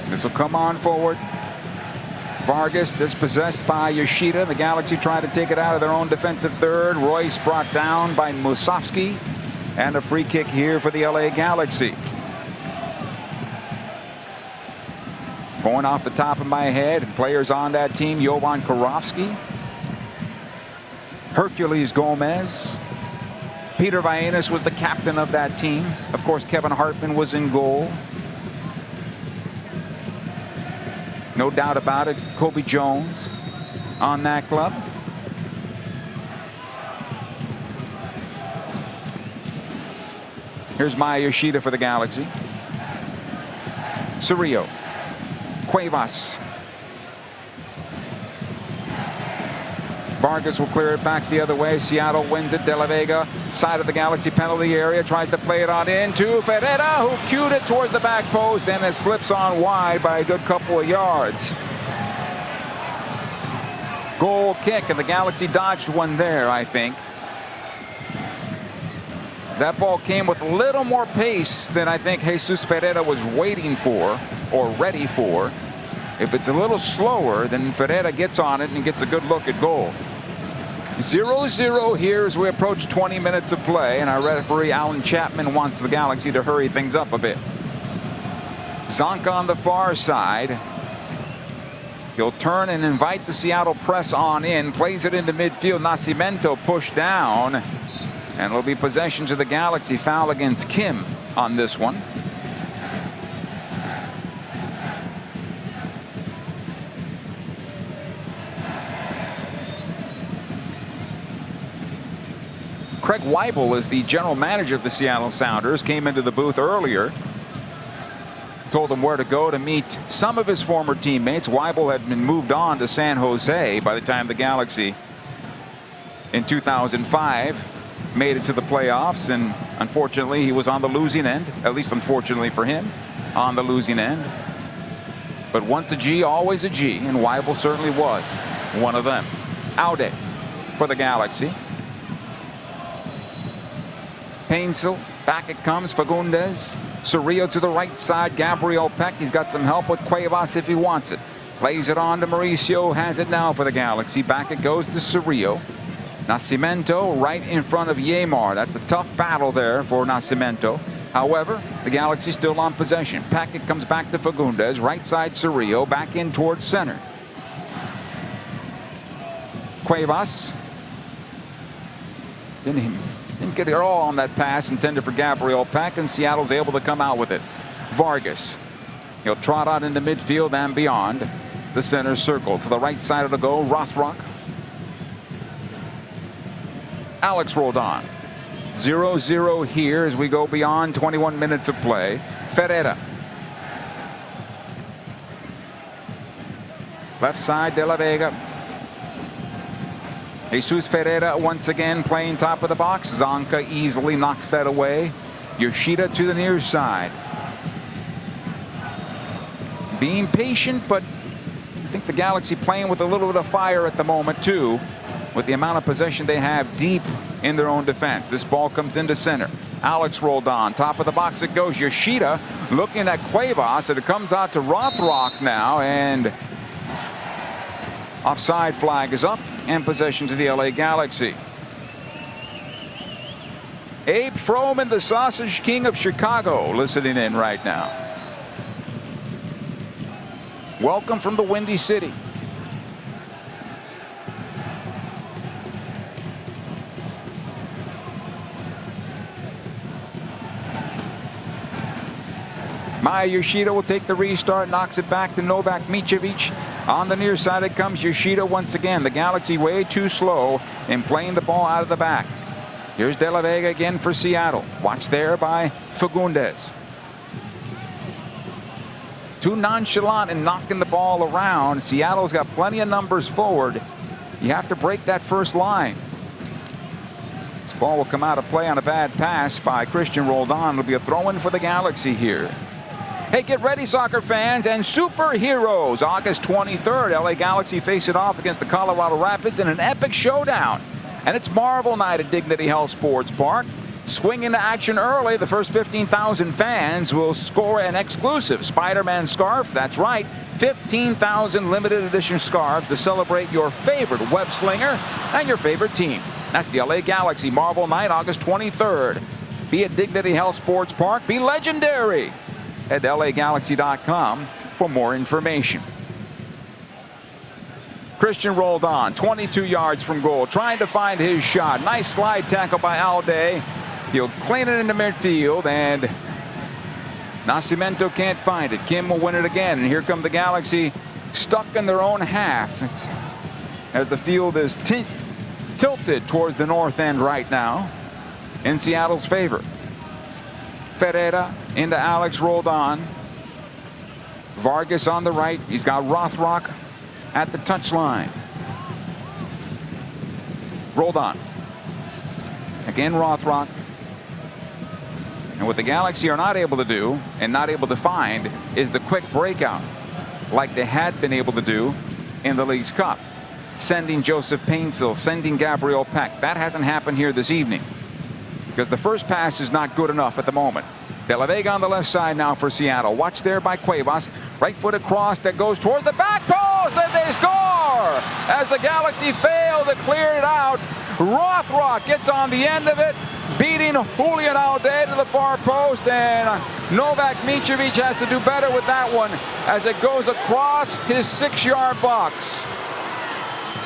This will come on forward. Vargas dispossessed by Yoshida. The Galaxy trying to take it out of their own defensive third. Royce brought down by Musovski. And a free kick here for the LA Galaxy. Going off the top of my head, players on that team: Jovan Karofsky, Hercules Gomez. Peter Vagenas was the captain of that team. Of course, Kevin Hartman was in goal. No doubt about it, Kobe Jones on that club. Here's Maya Yoshida for the Galaxy. Cerrillo. Cuevas. Vargas will clear it back the other way. Seattle wins it. De La Vega, side of the Galaxy penalty area, tries to play it on in to Ferreira, who cued it towards the back post, and it slips on wide by a good couple of yards. Goal kick, and the Galaxy dodged one there, I think. That ball came with a little more pace than I think Jesus Ferreira was waiting for or ready for. If it's a little slower, then Ferreira gets on it and gets a good look at goal. 0-0 here as we approach 20 minutes of play, and our referee Alan Chapman wants the Galaxy to hurry things up a bit. Zonka on the far side. He'll turn and invite the Seattle press on in. Plays it into midfield. Nascimento pushed down. And it'll be possession to the Galaxy. Foul against Kim on this one. Craig Weibel is the general manager of the Seattle Sounders. Came into the booth earlier. Told him where to go to meet some of his former teammates. Weibel had been moved on to San Jose by the time the Galaxy in 2005 made it to the playoffs, and unfortunately he was on the losing end, at least unfortunately for him, on the losing end. But once a G, always a G, and Weibel certainly was one of them. Aude for the Galaxy. Painsil, back it comes, Fagundes. Cerrillo to the right side, Gabriel Peck. He's got some help with Cuevas if he wants it. Plays it on to Mauricio, has it now for the Galaxy. Back it goes to Cerrillo. Nascimento right in front of Yamar. That's a tough battle there for Nascimento. However, the Galaxy still on possession. Packet comes back to Fagundes. Right side Cerrillo, back in towards center. Cuevas. Didn't get it all on that pass intended for Gabriel Peck, and Seattle's able to come out with it. Vargas. He'll trot out into midfield and beyond the center circle. To the right side of the goal, Rothrock. Alex Roldan. 0-0 here as we go beyond 21 minutes of play. Ferreira. Left side, De La Vega. Jesus Ferreira once again playing top of the box. Zonka easily knocks that away. Yoshida to the near side. Being patient, but I think the Galaxy playing with a little bit of fire at the moment too, with the amount of possession they have deep in their own defense. This ball comes into center. Alex Roldan, top of the box it goes. Yoshida looking at Cuevas, and it comes out to Rothrock now, and offside flag is up and possession to the LA Galaxy. Abe Froman, the Sausage King of Chicago, listening in right now. Welcome from the Windy City. Maya Yoshida will take the restart, knocks it back to Novak Micevic. On the near side it comes Yoshida once again. The Galaxy way too slow in playing the ball out of the back. Here's De La Vega again for Seattle. Watched there by Fagundes. Too nonchalant in knocking the ball around. Seattle's got plenty of numbers forward. You have to break that first line. This ball will come out of play on a bad pass by Christian Roldan. It'll be a throw-in for the Galaxy here. Hey, get ready, soccer fans and superheroes. August 23rd, LA Galaxy face it off against the Colorado Rapids in an epic showdown. And it's Marvel Night at Dignity Health Sports Park. Swing into action early. The first 15,000 fans will score an exclusive Spider-Man scarf. That's right, 15,000 limited edition scarves to celebrate your favorite web slinger and your favorite team. That's the LA Galaxy Marvel Night, August 23rd. Be at Dignity Health Sports Park. Be legendary. At LAGalaxy.com for more information. Christian Roldan, 22 yards from goal, trying to find his shot. Nice slide tackle by Aude. He'll clean it into midfield, and Nascimento can't find it. Kim will win it again, and here come the Galaxy stuck in their own half. As the field is tilted towards the north end right now in Seattle's favor. Ferreira into Alex Roldan. Vargas on the right. He's got Rothrock at the touchline. Roldan. Again, Rothrock. And what the Galaxy are not able to do and not able to find is the quick breakout like they had been able to do in the League's Cup. Sending Joseph Painsil, sending Gabriel Peck. That hasn't happened here this evening, because the first pass is not good enough at the moment. De La Vega on the left side now for Seattle. Watch there by Cuevas. Right foot across that goes towards the back post. Then they score as the Galaxy fail to clear it out. Rothrock gets on the end of it. beating Julian Alday to the far post, and Novak Mitrovic has to do better with that one as it goes across his 6-yard box.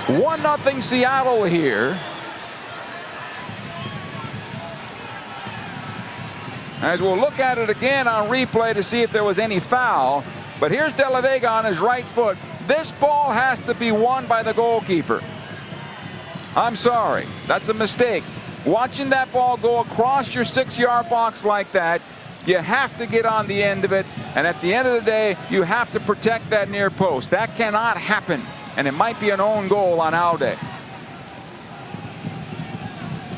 1-0 Seattle here. As we'll look at it again on replay to see if there was any foul. But here's De La Vega on his right foot. This ball has to be won by the goalkeeper. I'm sorry, that's a mistake. Watching that ball go across your 6-yard box like that, you have to get on the end of it. And at the end of the day, you have to protect that near post. That cannot happen. And it might be an own goal on Alday.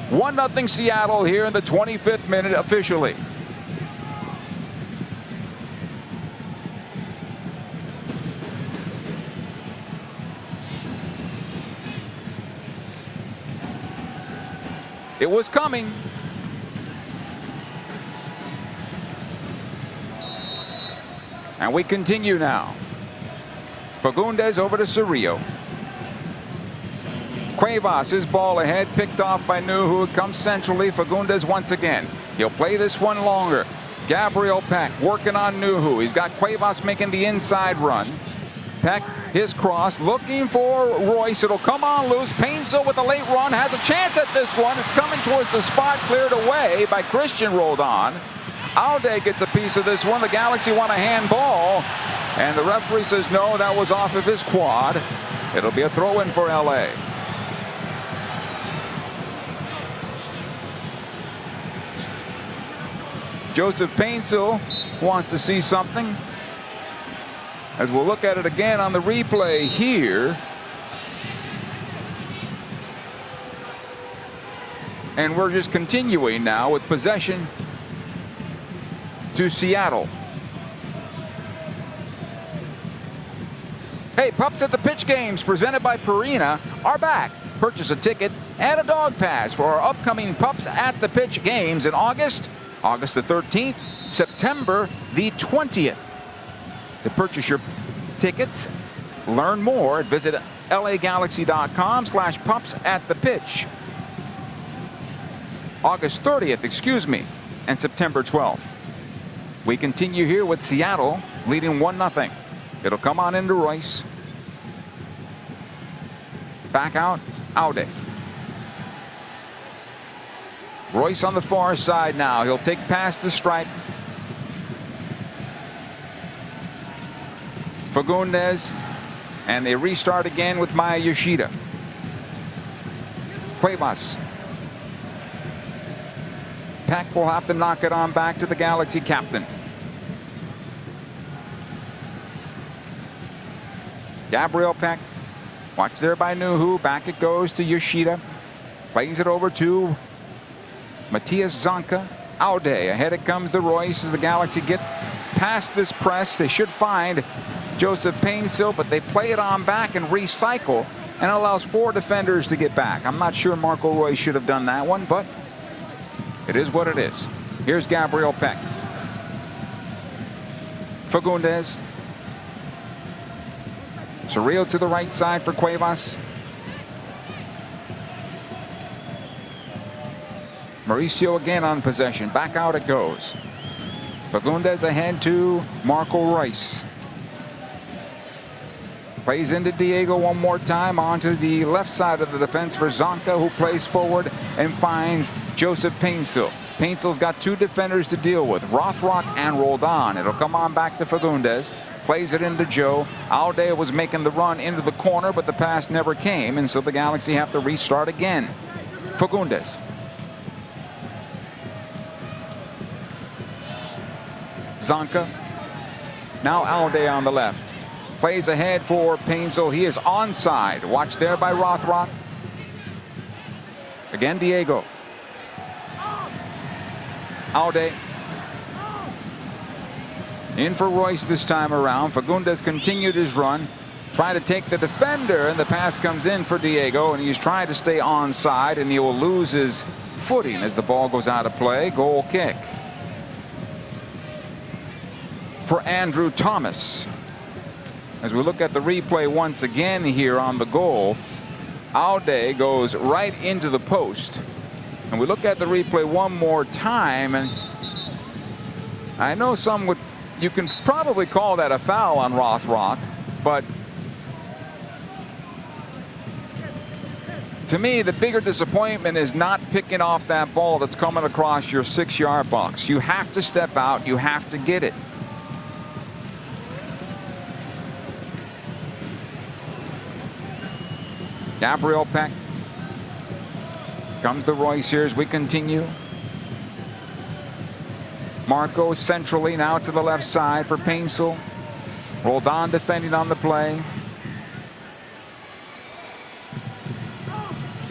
1-0 Seattle here in the 25th minute officially. It was coming. And we continue now. Fagundes over to Cerrillo. Cuevas, his ball ahead, picked off by Nuhu. It comes centrally. Fagundes once again. He'll play this one longer. Gabriel Peck working on Nuhu. He's got Cuevas making the inside run. Peck, his cross, looking for Royce. It'll come on loose. Painsil with a late run has a chance at this one. It's coming towards the spot, cleared away by Christian Roldan. Alday gets a piece of this one. The Galaxy want a handball, and the referee says no, that was off of his quad. It'll be a throw-in for LA. Joseph Painsil wants to see something. As we'll look at it again on the replay here. And we're just continuing now with possession to Seattle. Hey, Pups at the Pitch games presented by Purina are back. Purchase a ticket and a dog pass for our upcoming Pups at the Pitch games in August the 13th, September the 20th. To purchase your tickets, learn more, visit lagalaxy.com/pups-at-the-pitch. August 30th, and September 12th. We continue here with Seattle leading 1-0. It'll come on into Royce. Back out, Alday. Royce on the far side now. He'll take past the stripe. Fagundes, and they restart again with Maya Yoshida. Cuevas. Peck will have to knock it on back to the Galaxy captain. Gabriel Peck. Watch there by Nuhu. Back it goes to Yoshida. Plays it over to Matthias Zanka. Alday. Ahead it comes to Royce as the Galaxy get past this press. They should find Joseph Painsil, but they play it on back and recycle, and it allows 4 defenders to get back. I'm not sure Marco Royce should have done that one, but it is what it is. Here's Gabriel Peck. Fagundes. Cerrillo to the right side for Cuevas. Mauricio again on possession. Back out it goes. Fagundes ahead to Marco Royce. Plays into Diego one more time onto the left side of the defense for Zonka, who plays forward and finds Joseph Painsil. Painsil's got 2 defenders to deal with, Rothrock and Roldan. It'll come on back to Fagundes. Plays it into Joe. Alday was making the run into the corner, but the pass never came, and so the Galaxy have to restart again. Fagundes. Zonka. Now Alday on the left. Plays ahead for Painsil. He is onside. Watch there by Rothrock. Again, Diego. Alday. In for Royce this time around. Fagundes continued his run. Trying to take the defender, and the pass comes in for Diego, and he's trying to stay onside, and he will lose his footing as the ball goes out of play. Goal kick for Andrew Thomas. As we look at the replay once again here on the goal, Alday goes right into the post And we look at the replay one more time, and I know you can probably call that a foul on Rothrock, but to me, the bigger disappointment is not picking off that ball that's coming across your 6-yard box. You have to step out. You have to get it. Gabriel Peck. Comes the Royce here as we continue. Marco centrally now to the left side for Painsel. Roldan defending on the play.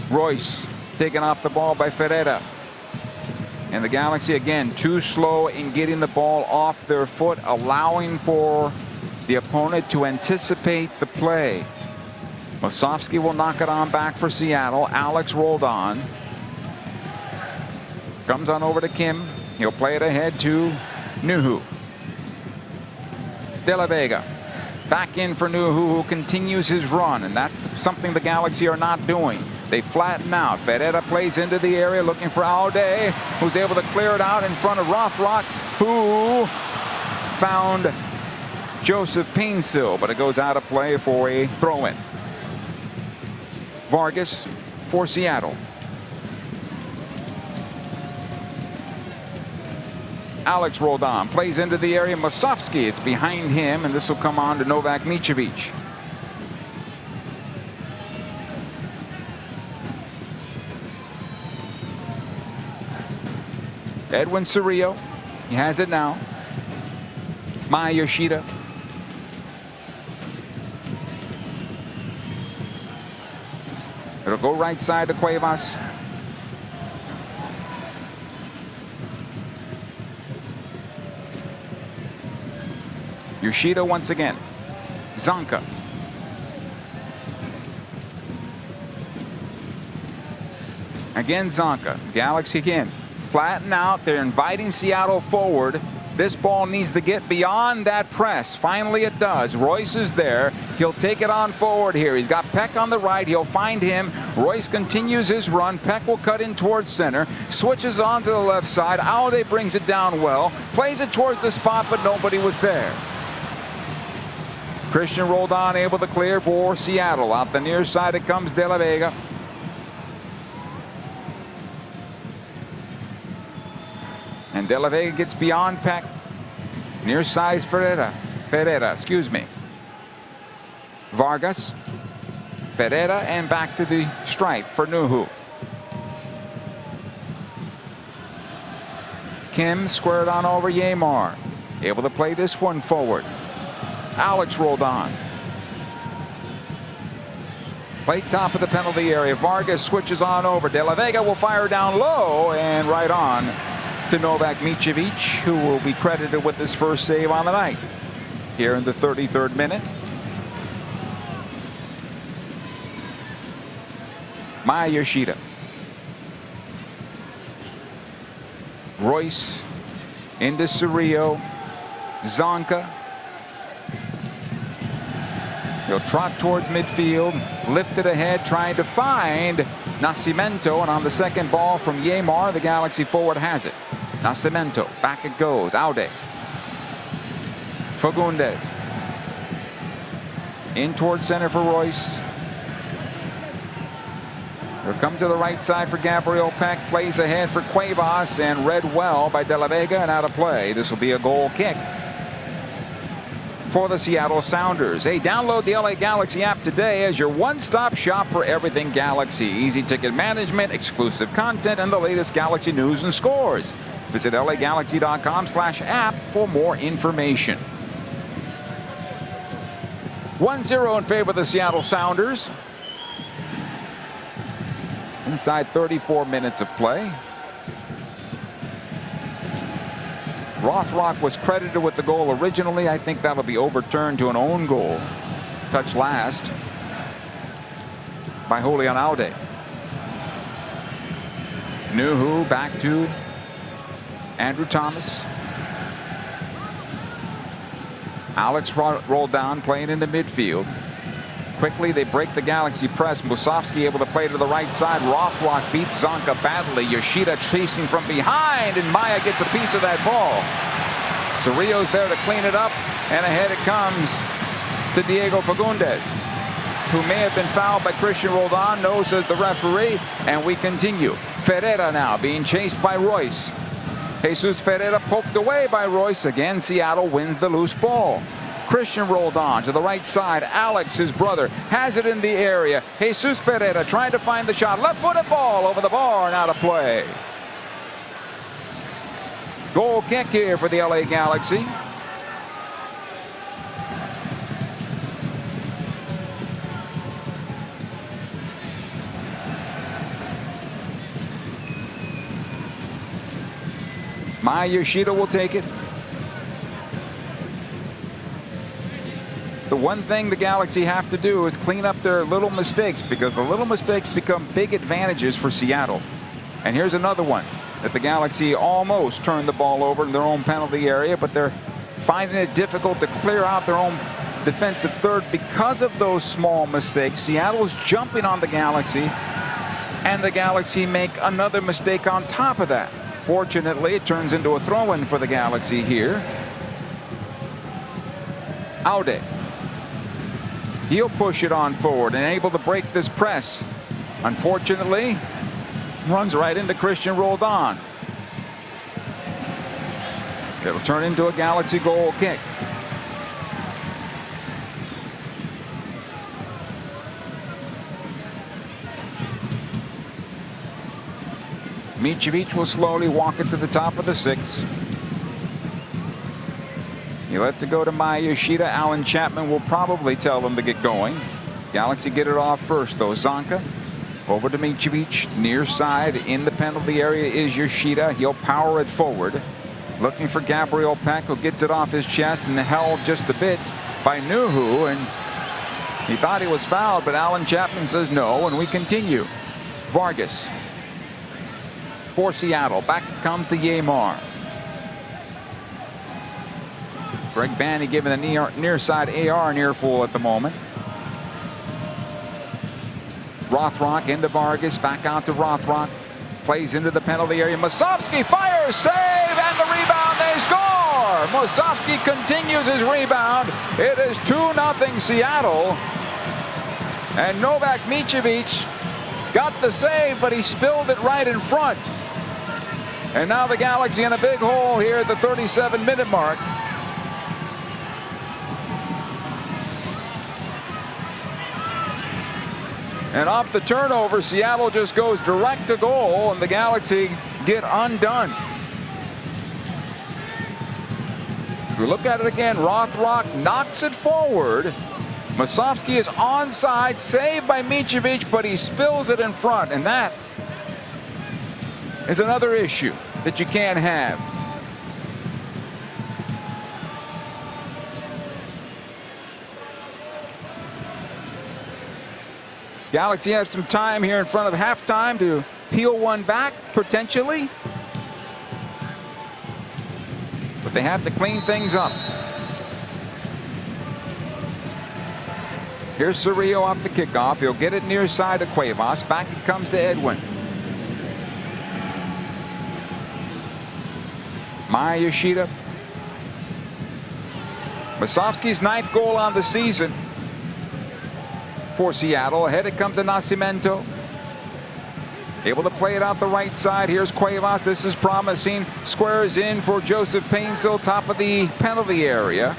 Royce taken off the ball by Ferreira. And the Galaxy again too slow in getting the ball off their foot, allowing for the opponent to anticipate the play. Mosovsky will knock it on back for Seattle. Alex Roldan comes on over to Kim. He'll play it ahead to Nuhu. De La Vega back in for Nuhu, who continues his run, and that's something the Galaxy are not doing. They flatten out. Ferreira plays into the area looking for Aude, who's able to clear it out in front of Rothrock, who found Joseph Painsil, but it goes out of play for a throw-in. Vargas for Seattle. Alex Roldan plays into the area. Mosovsky, it's behind him, and this will come on to Novak Micevic. Edwin Cerrillo, he has it now. Maya Yoshida. It'll go right side to Cuevas. Yoshida once again. Zonka. Again Zonka. Galaxy again. Flatten out. They're inviting Seattle forward. This ball needs to get beyond that press. Finally it does. Royce is there. He'll take it on forward here. He's got Peck on the right. He'll find him. Royce continues his run. Peck will cut in towards center. Switches on to the left side. Aude brings it down well. Plays it towards the spot, but nobody was there. Christian Roldan able to clear for Seattle. Out the near side it comes De La Vega. And De La Vega gets beyond Peck. Near side Ferreira, excuse me. Vargas. Ferreira and back to the stripe for Nuhu. Kim squared on over Yamar. Able to play this one forward. Alex Roldan. Play top of the penalty area. Vargas switches on over. De La Vega will fire down low and right on to Novak Micevic, who will be credited with his first save on the night. Here in the 33rd minute. Maya Yoshida. Royce into Cerrillo. Zonka. He'll trot towards midfield, lift it ahead, trying to find Nascimento, and on the second ball from Yamar, the Galaxy forward has it. Nascimento, back it goes. Aude. Fagundes. In towards center for Royce. He'll come to the right side for Gabriel Peck. Plays ahead for Cuevas and read well by De La Vega and out of play. This will be a goal kick for the Seattle Sounders. Hey, download the LA Galaxy app today as your one-stop shop for everything Galaxy. Easy ticket management, exclusive content, and the latest Galaxy news and scores. Visit lagalaxy.com/app for more information. 1-0 in favor of the Seattle Sounders. Inside 34 minutes of play. Rothrock was credited with the goal originally. I think that'll be overturned to an own goal. Touch last by Julian Aude. Nuhu back to Andrew Thomas. Alex Roldan playing into midfield. quickly they break the Galaxy press. Musovski able to play to the right side. Rothrock beats Zonka badly. Yoshida chasing from behind, and Maya gets a piece of that ball. Cerrillo's there to clean it up, and ahead it comes to Diego Fagundes, who may have been fouled by Christian Roldan. No, says the referee, and we continue. Ferreira now being chased by Royce. Jesus Ferreira poked away by Royce. Again, Seattle wins the loose ball. Christian Roldan to the right side. Alex, his brother, has it in the area. Jesus Ferreira trying to find the shot. Left-footed ball over the bar and out of play. Goal kick here for the LA Galaxy. Maya Yoshida will take it. It's the one thing the Galaxy have to do is clean up their little mistakes, because the little mistakes become big advantages for Seattle. And here's another one that the Galaxy almost turned the ball over in their own penalty area, but they're finding it difficult to clear out their own defensive third because of those small mistakes. Seattle's jumping on the Galaxy, and the Galaxy make another mistake on top of that. Fortunately, it turns into a throw-in for the Galaxy here. Aude. He'll push it on forward and able to break this press. Unfortunately, runs right into Christian Roldan. It'll turn into a Galaxy goal kick. Micevic will slowly walk it to the top of the 6. He lets it go to Maya Yoshida. Alan Chapman will probably tell them to get going. Galaxy get it off first, though. Zonka over to Micevic. Near side in the penalty area is Yoshida. He'll power it forward. Looking for Gabriel Peck, who gets it off his chest and held just a bit by Nuhu. And he thought he was fouled, but Alan Chapman says no, and we continue. Vargas for Seattle. Back comes the Yamar. Greg Vanny giving the near side AR an earful at the moment. Rothrock into Vargas. Back out to Rothrock. Plays into the penalty area. Musovski fires. Save and the rebound. They score. Musovski continues his rebound. It is 2-0 Seattle. And Novak Micevic got the save, but he spilled it right in front. And now the Galaxy in a big hole here at the 37-minute mark. And off the turnover, Seattle just goes direct to goal, and the Galaxy get undone. If we look at it again, Rothrock knocks it forward. Musovski is onside, saved by Micevic, but he spills it in front, and that is another issue that you can't have. Galaxy have some time here in front of halftime to peel one back, potentially. But they have to clean things up. Here's Cerrillo off the kickoff. He'll get it near side to Cuevas. Back it comes to Edwin. Maya Yoshida. Musovski's 9th goal on the season for Seattle. Ahead it comes to Nascimento. Able to play it out the right side. Here's Cuevas. This is promising. Squares in for Joseph Painsil. Top of the penalty area.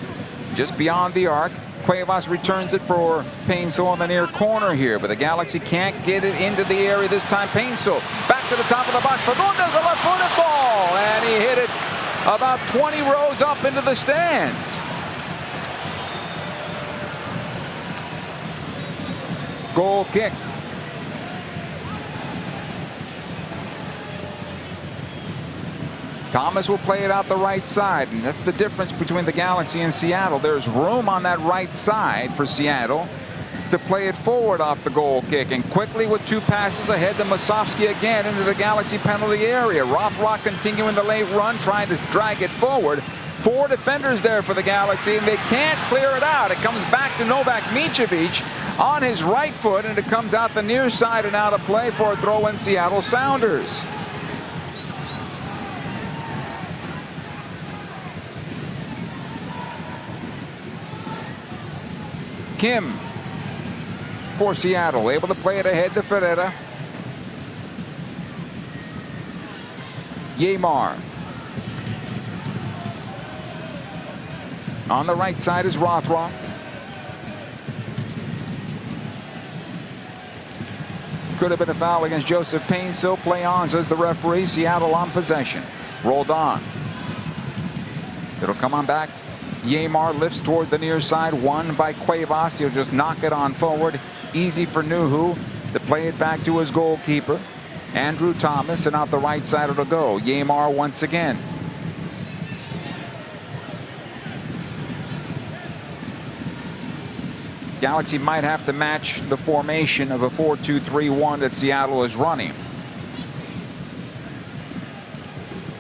Just beyond the arc. Cuevas returns it for Painsil on the near corner here, but the Galaxy can't get it into the area this time. Painsil back to the top of the box. Fagundes, a left-footed ball, and he hit it about 20 rows up into the stands. Goal kick. Thomas will play it out the right side, and that's the difference between the Galaxy and Seattle. There's room on that right side for Seattle to play it forward off the goal kick, and quickly with 2 passes ahead to Musovski again into the Galaxy penalty area. Rothrock continuing the late run, trying to drag it forward. 4 defenders there for the Galaxy, and they can't clear it out. It comes back to Novak Micevic on his right foot, and it comes out the near side and out of play for a throw in Seattle Sounders. Kim for Seattle, able to play it ahead to Ferreira. Yamar. On the right side is Rothrock. This could have been a foul against Joseph Payne. So play on, says the referee. Seattle on possession. Rolled on. It'll come on back. Yamar lifts towards the near side. Won by Cuevas. He'll just knock it on forward. Easy for Nuhu to play it back to his goalkeeper, Andrew Thomas, and out the right side it'll go. Yamar once again. Galaxy might have to match the formation of a 4-2-3-1 that Seattle is running.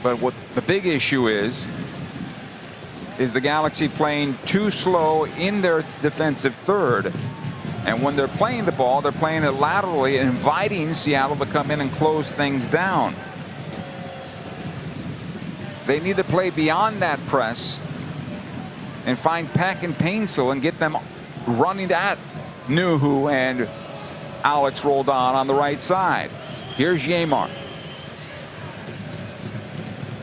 But what the big issue is the Galaxy playing too slow in their defensive third. And when they're playing the ball, they're playing it laterally and inviting Seattle to come in and close things down. They need to play beyond that press and find Peck and Painsil and get them running at Nuhu and Alex Roldan on the right side. Here's Yamar.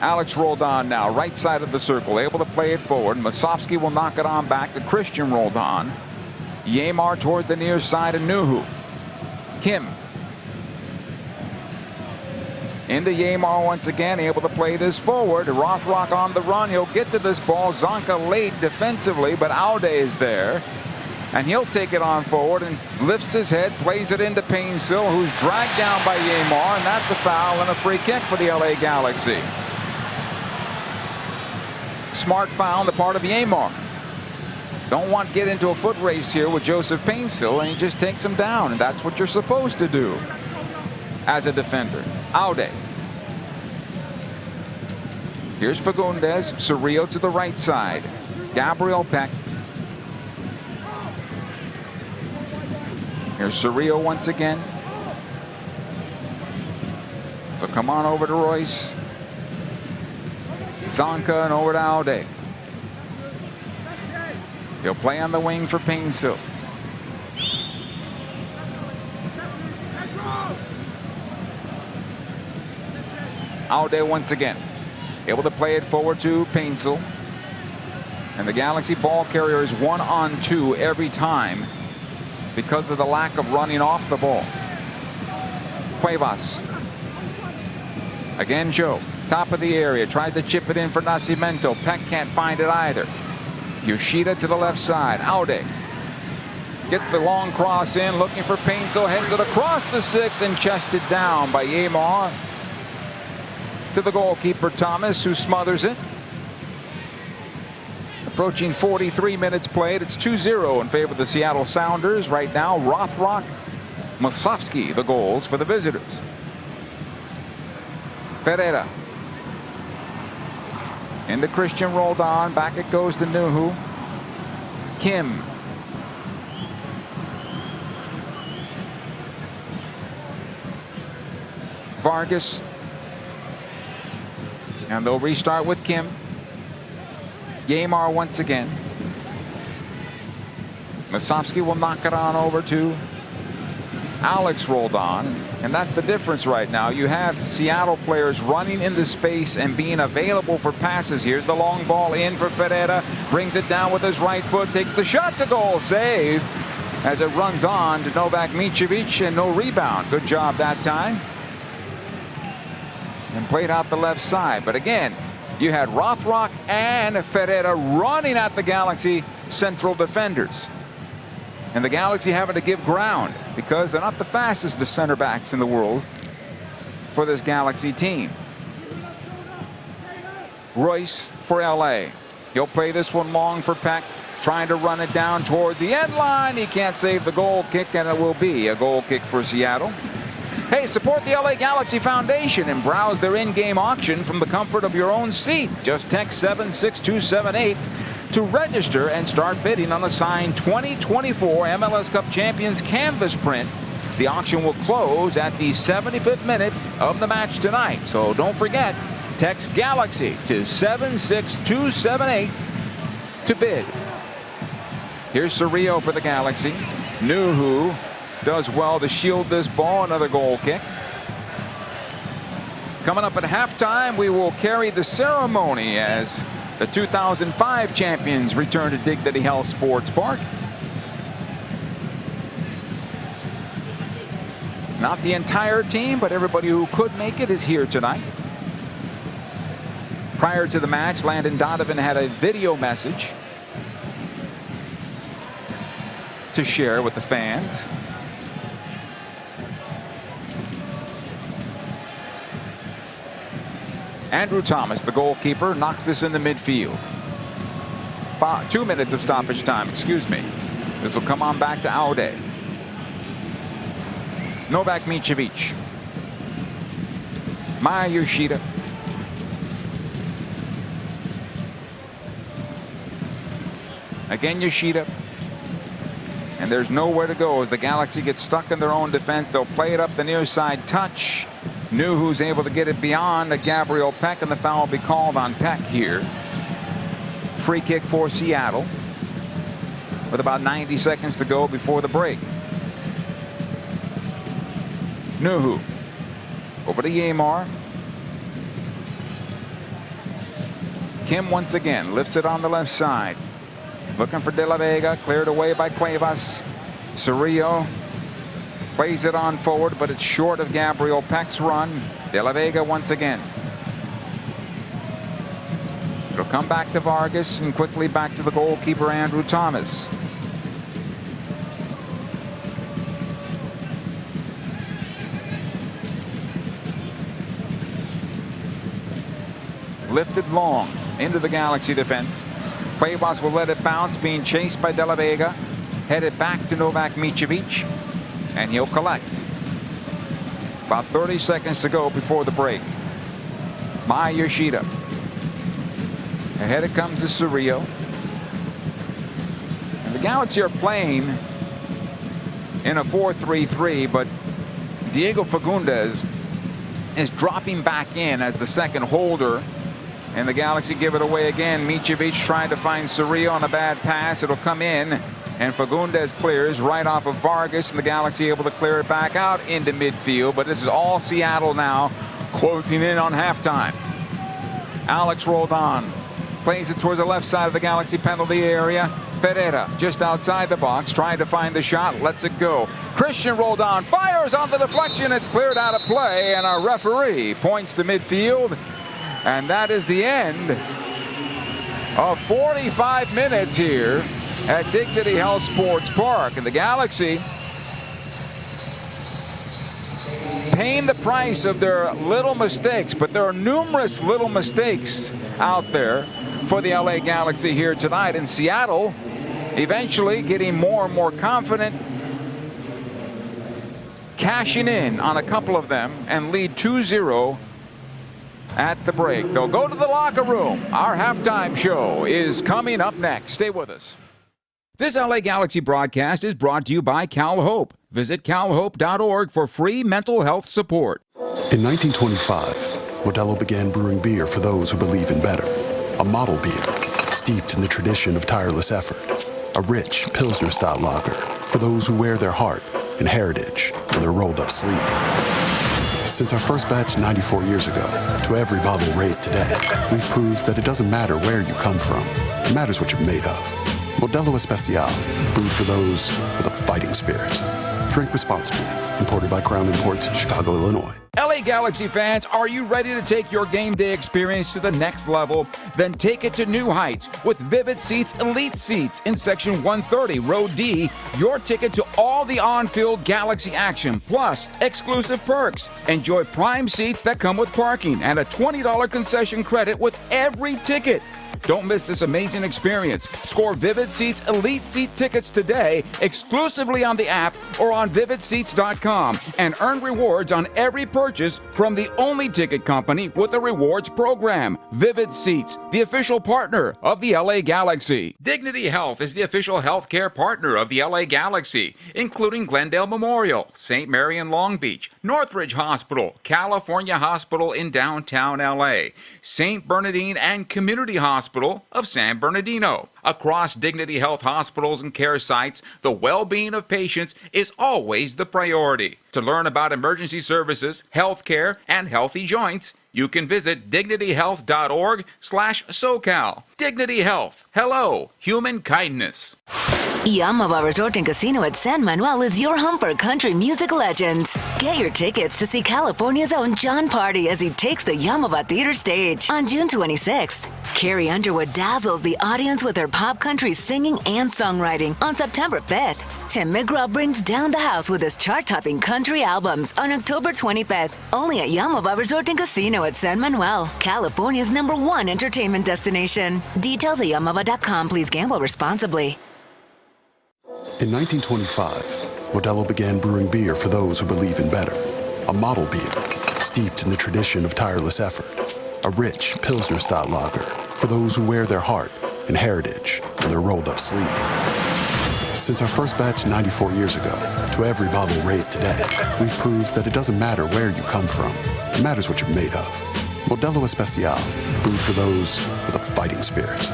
Alex Roldan now, right side of the circle, able to play it forward. Masovsky will knock it on back to Christian Roldan. Yamar towards the near side of Nuhu. Kim. Into Yamar once again, able to play this forward. Rothrock on the run. He'll get to this ball. Zonka late defensively, but Aude is there. And he'll take it on forward and lifts his head, plays it into Painsil, who's dragged down by Yamar, and that's a foul and a free kick for the LA Galaxy. Smart foul on the part of Yamar. Don't want to get into a foot race here with Joseph Painsil, and he just takes him down, and that's what you're supposed to do as a defender. Aude. Here's Fagundes. Cerrillo to the right side. Gabriel Peck. Here's Cerrillo once again. So come on over to Royce. Zonka and over to Aude. He'll play on the wing for Painsil. Aude once again. Able to play it forward to Painsil. And the Galaxy ball carrier is 1-on-2 every time because of the lack of running off the ball. Cuevas. Again, Joe. Top of the area. Tries to chip it in for Nascimento. Peck can't find it either. Yoshida to the left side. Aude gets the long cross in, looking for Painsil, heads it across the 6 and chested down by Yamar to the goalkeeper Thomas, who smothers it. Approaching 43 minutes played. It's 2-0 in favor of the Seattle Sounders. Right now, Rothrock, Masovsky, the goals for the visitors. Ferreira. Into Christian Roldan. Back it goes to Nuhu. Kim. Vargas. And they'll restart with Kim. Yamar once again. Masovsky will knock it on over to Alex Roldan. And that's the difference right now. You have Seattle players running into space and being available for passes. Here's the long ball in for Ferreira. Brings it down with his right foot. Takes the shot to goal. Save as it runs on to Novak Micevic, and no rebound. Good job that time. And played out the left side. But again, you had Rothrock and Ferreira running at the Galaxy central defenders. And the Galaxy having to give ground because they're not the fastest of center backs in the world for this Galaxy team. Royce for LA. He'll play this one long for Peck, trying to run it down toward the end line. He can't save the goal kick, and it will be a goal kick for Seattle. Hey, support the LA Galaxy Foundation and browse their in-game auction from the comfort of your own seat. Just text 76278 to register and start bidding on the signed 2024 MLS Cup Champions canvas print. The auction will close at the 75th minute of the match tonight. So don't forget, text Galaxy to 76278 to bid. Here's Cerrillo for the Galaxy. Nuhu does well to shield this ball. Another goal kick. Coming up at halftime, we will carry the ceremony as the 2005 champions return to Dignity Health Sports Park. Not the entire team, but everybody who could make it is here tonight. Prior to the match, Landon Donovan had a video message to share with the fans. Andrew Thomas, the goalkeeper, knocks this in the midfield. 2 minutes of stoppage time, excuse me. This will come on back to Aude. Novak Micevic. Maya Yoshida. Again Yoshida. And there's nowhere to go as the Galaxy gets stuck in their own defense. They'll play it up the near side touch. Nuhu's able to get it beyond Gabriel Peck, and the foul will be called on Peck here. Free kick for Seattle with about 90 seconds to go before the break. Nuhu over to Yamar. Kim once again lifts it on the left side. Looking for De La Vega, cleared away by Cuevas. Cerrillo plays it on forward, but it's short of Gabriel Peck's run. De La Vega once again. It'll come back to Vargas and quickly back to the goalkeeper, Andrew Thomas. Lifted long into the Galaxy defense. Cuevas will let it bounce, being chased by De La Vega. Headed back to Novak Micevic, and he'll collect. About 30 seconds to go before the break. Maya Yoshida. Ahead it comes to Cerrillo. And the Galaxy are playing in a 4-3-3, but Diego Fagundes is dropping back in as the second holder. And the Galaxy give it away again. Micevic trying to find Cerrillo on a bad pass. It'll come in, and Fagundes clears right off of Vargas, and the Galaxy able to clear it back out into midfield. But this is all Seattle now, closing in on halftime. Alex Roldan plays it towards the left side of the Galaxy penalty area. Pereira just outside the box, trying to find the shot, lets it go. Christian Roldan fires on the deflection. It's cleared out of play, and our referee points to midfield. And that is the end of 45 minutes here at Dignity Health Sports Park. And the Galaxy paying the price of their little mistakes, but there are numerous little mistakes out there for the LA Galaxy here tonight. In Seattle, eventually getting more and more confident, cashing in on a couple of them, and lead 2-0 at the break. They'll go to the locker room. Our halftime show is coming up next. Stay with us. This LA Galaxy broadcast is brought to you by Cal Hope. Visit calhope.org for free mental health support. In 1925, Modelo began brewing beer for those who believe in better. A model beer steeped in the tradition of tireless effort. A rich Pilsner-style lager for those who wear their heart and heritage on their rolled-up sleeve. Since our first batch 94 years ago, to every bottle raised today, we've proved that it doesn't matter where you come from. It matters what you're made of. Modelo Especial, brewed for those with a fighting spirit. Drink responsibly. Imported by Crown Imports, Chicago, Illinois. LA Galaxy fans, are you ready to take your game day experience to the next level? Then take it to new heights with Vivid Seats Elite Seats in Section 130, Row D. Your ticket to all the on-field Galaxy action, plus exclusive perks. Enjoy prime seats that come with parking and a $20 concession credit with every ticket. Don't miss this amazing experience. Score Vivid Seats Elite Seat tickets today exclusively on the app or on vividseats.com and earn rewards on every purchase from the only ticket company with a rewards program. Vivid Seats, the official partner of the LA Galaxy. Dignity Health is the official healthcare partner of the LA Galaxy, including Glendale Memorial, St. Mary in Long Beach, Northridge Hospital, California Hospital in downtown LA, St. Bernardine and Community Hospital of San Bernardino. Across Dignity Health hospitals and care sites, the well-being of patients is always the priority. To learn about emergency services, health care, and healthy joints, you can visit dignityhealth.org/SoCal. Dignity Health. Hello, human kindness. Yamava Resort and Casino at San Manuel is your home for country music legends. Get your tickets to see California's own John Party as he takes the Yamava Theater stage on June 26th. Carrie Underwood dazzles the audience with her pop country singing and songwriting on September 5th. Tim McGraw brings down the house with his chart-topping country albums on October 25th, only at Yamava Resort and Casino at San Manuel, California's #1 entertainment destination. Details at yamava.com. Please gamble responsibly. In 1925, Modelo began brewing beer for those who believe in better. A model beer, steeped in the tradition of tireless effort. A rich Pilsner-style lager for those who wear their heart and heritage on their rolled-up sleeve. Since our first batch 94 years ago, to every bottle raised today, we've proved that it doesn't matter where you come from. It matters what you're made of. Modelo Especial, brewed for those with a fighting spirit.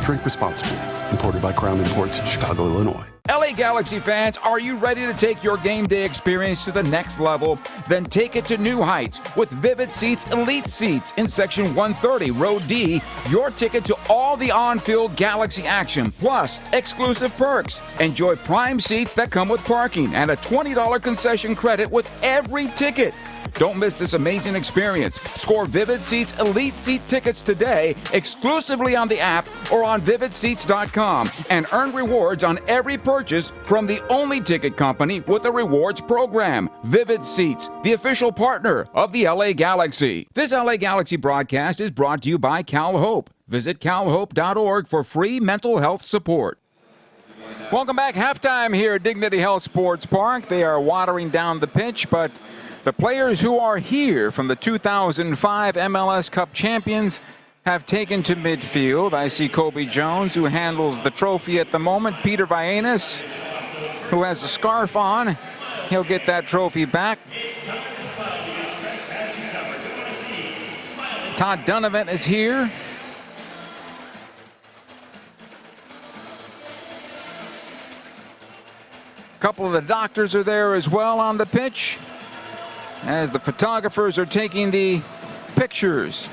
Drink responsibly. Imported by Crown Imports, Chicago, Illinois. LA Galaxy fans, are you ready to take your game day experience to the next level? Then take it to new heights with Vivid Seats Elite Seats in Section 130, Row D. Your ticket to all the on-field Galaxy action, plus exclusive perks. Enjoy prime seats that come with parking and a $20 concession credit with every ticket. Don't miss this amazing experience. Score Vivid Seats Elite Seat tickets today exclusively on the app or on vividseats.com and earn rewards on every purchase from the only ticket company with a rewards program. Vivid Seats, the official partner of the LA Galaxy. This LA Galaxy broadcast is brought to you by CalHope. Visit calhope.org for free mental health support. Welcome back. Halftime here at Dignity Health Sports Park. They are watering down the pitch, but the players who are here from the 2005 MLS Cup champions have taken to midfield. I see Kobe Jones, who handles the trophy at the moment. Peter Vaenas, who has a scarf on. He'll get that trophy back. Todd Donovan is here. A couple of the doctors are there as well on the pitch, as the photographers are taking the pictures.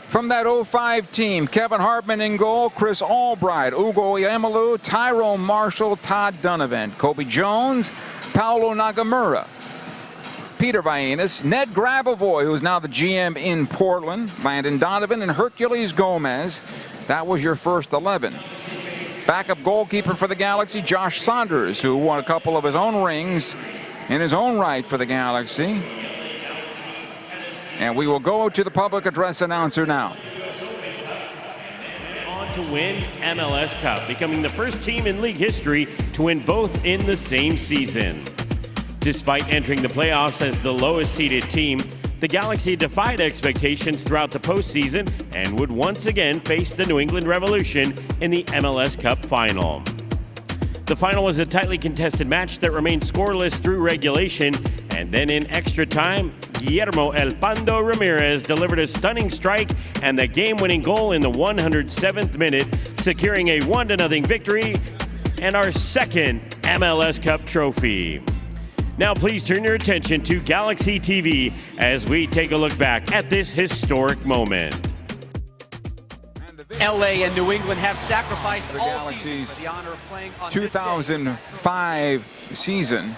From that 05 team, Kevin Hartman in goal, Chris Albright, Ugo Iamalu, Tyrone Marshall, Todd Donovan, Kobe Jones, Paulo Nagamura, Peter Vaenas, Ned Grabavoy, who is now the GM in Portland, Landon Donovan, and Hercules Gomez. That was your first 11. Backup goalkeeper for the Galaxy, Josh Saunders, who won a couple of his own rings in his own right for the Galaxy. And we will go to the public address announcer now. On to win MLS Cup, becoming the first team in league history to win both in the same season. Despite entering the playoffs as the lowest seeded team, the Galaxy defied expectations throughout the postseason and would once again face the New England Revolution in the MLS Cup final. The final was a tightly contested match that remained scoreless through regulation, and then in extra time, Guillermo El Pando Ramirez delivered a stunning strike and the game-winning goal in the 107th minute, securing a 1-0 victory and our second MLS Cup trophy. Now please turn your attention to Galaxy TV as we take a look back at this historic moment. LA and New England have sacrificed the all Galaxy's season for the honor of playing on 2005 season.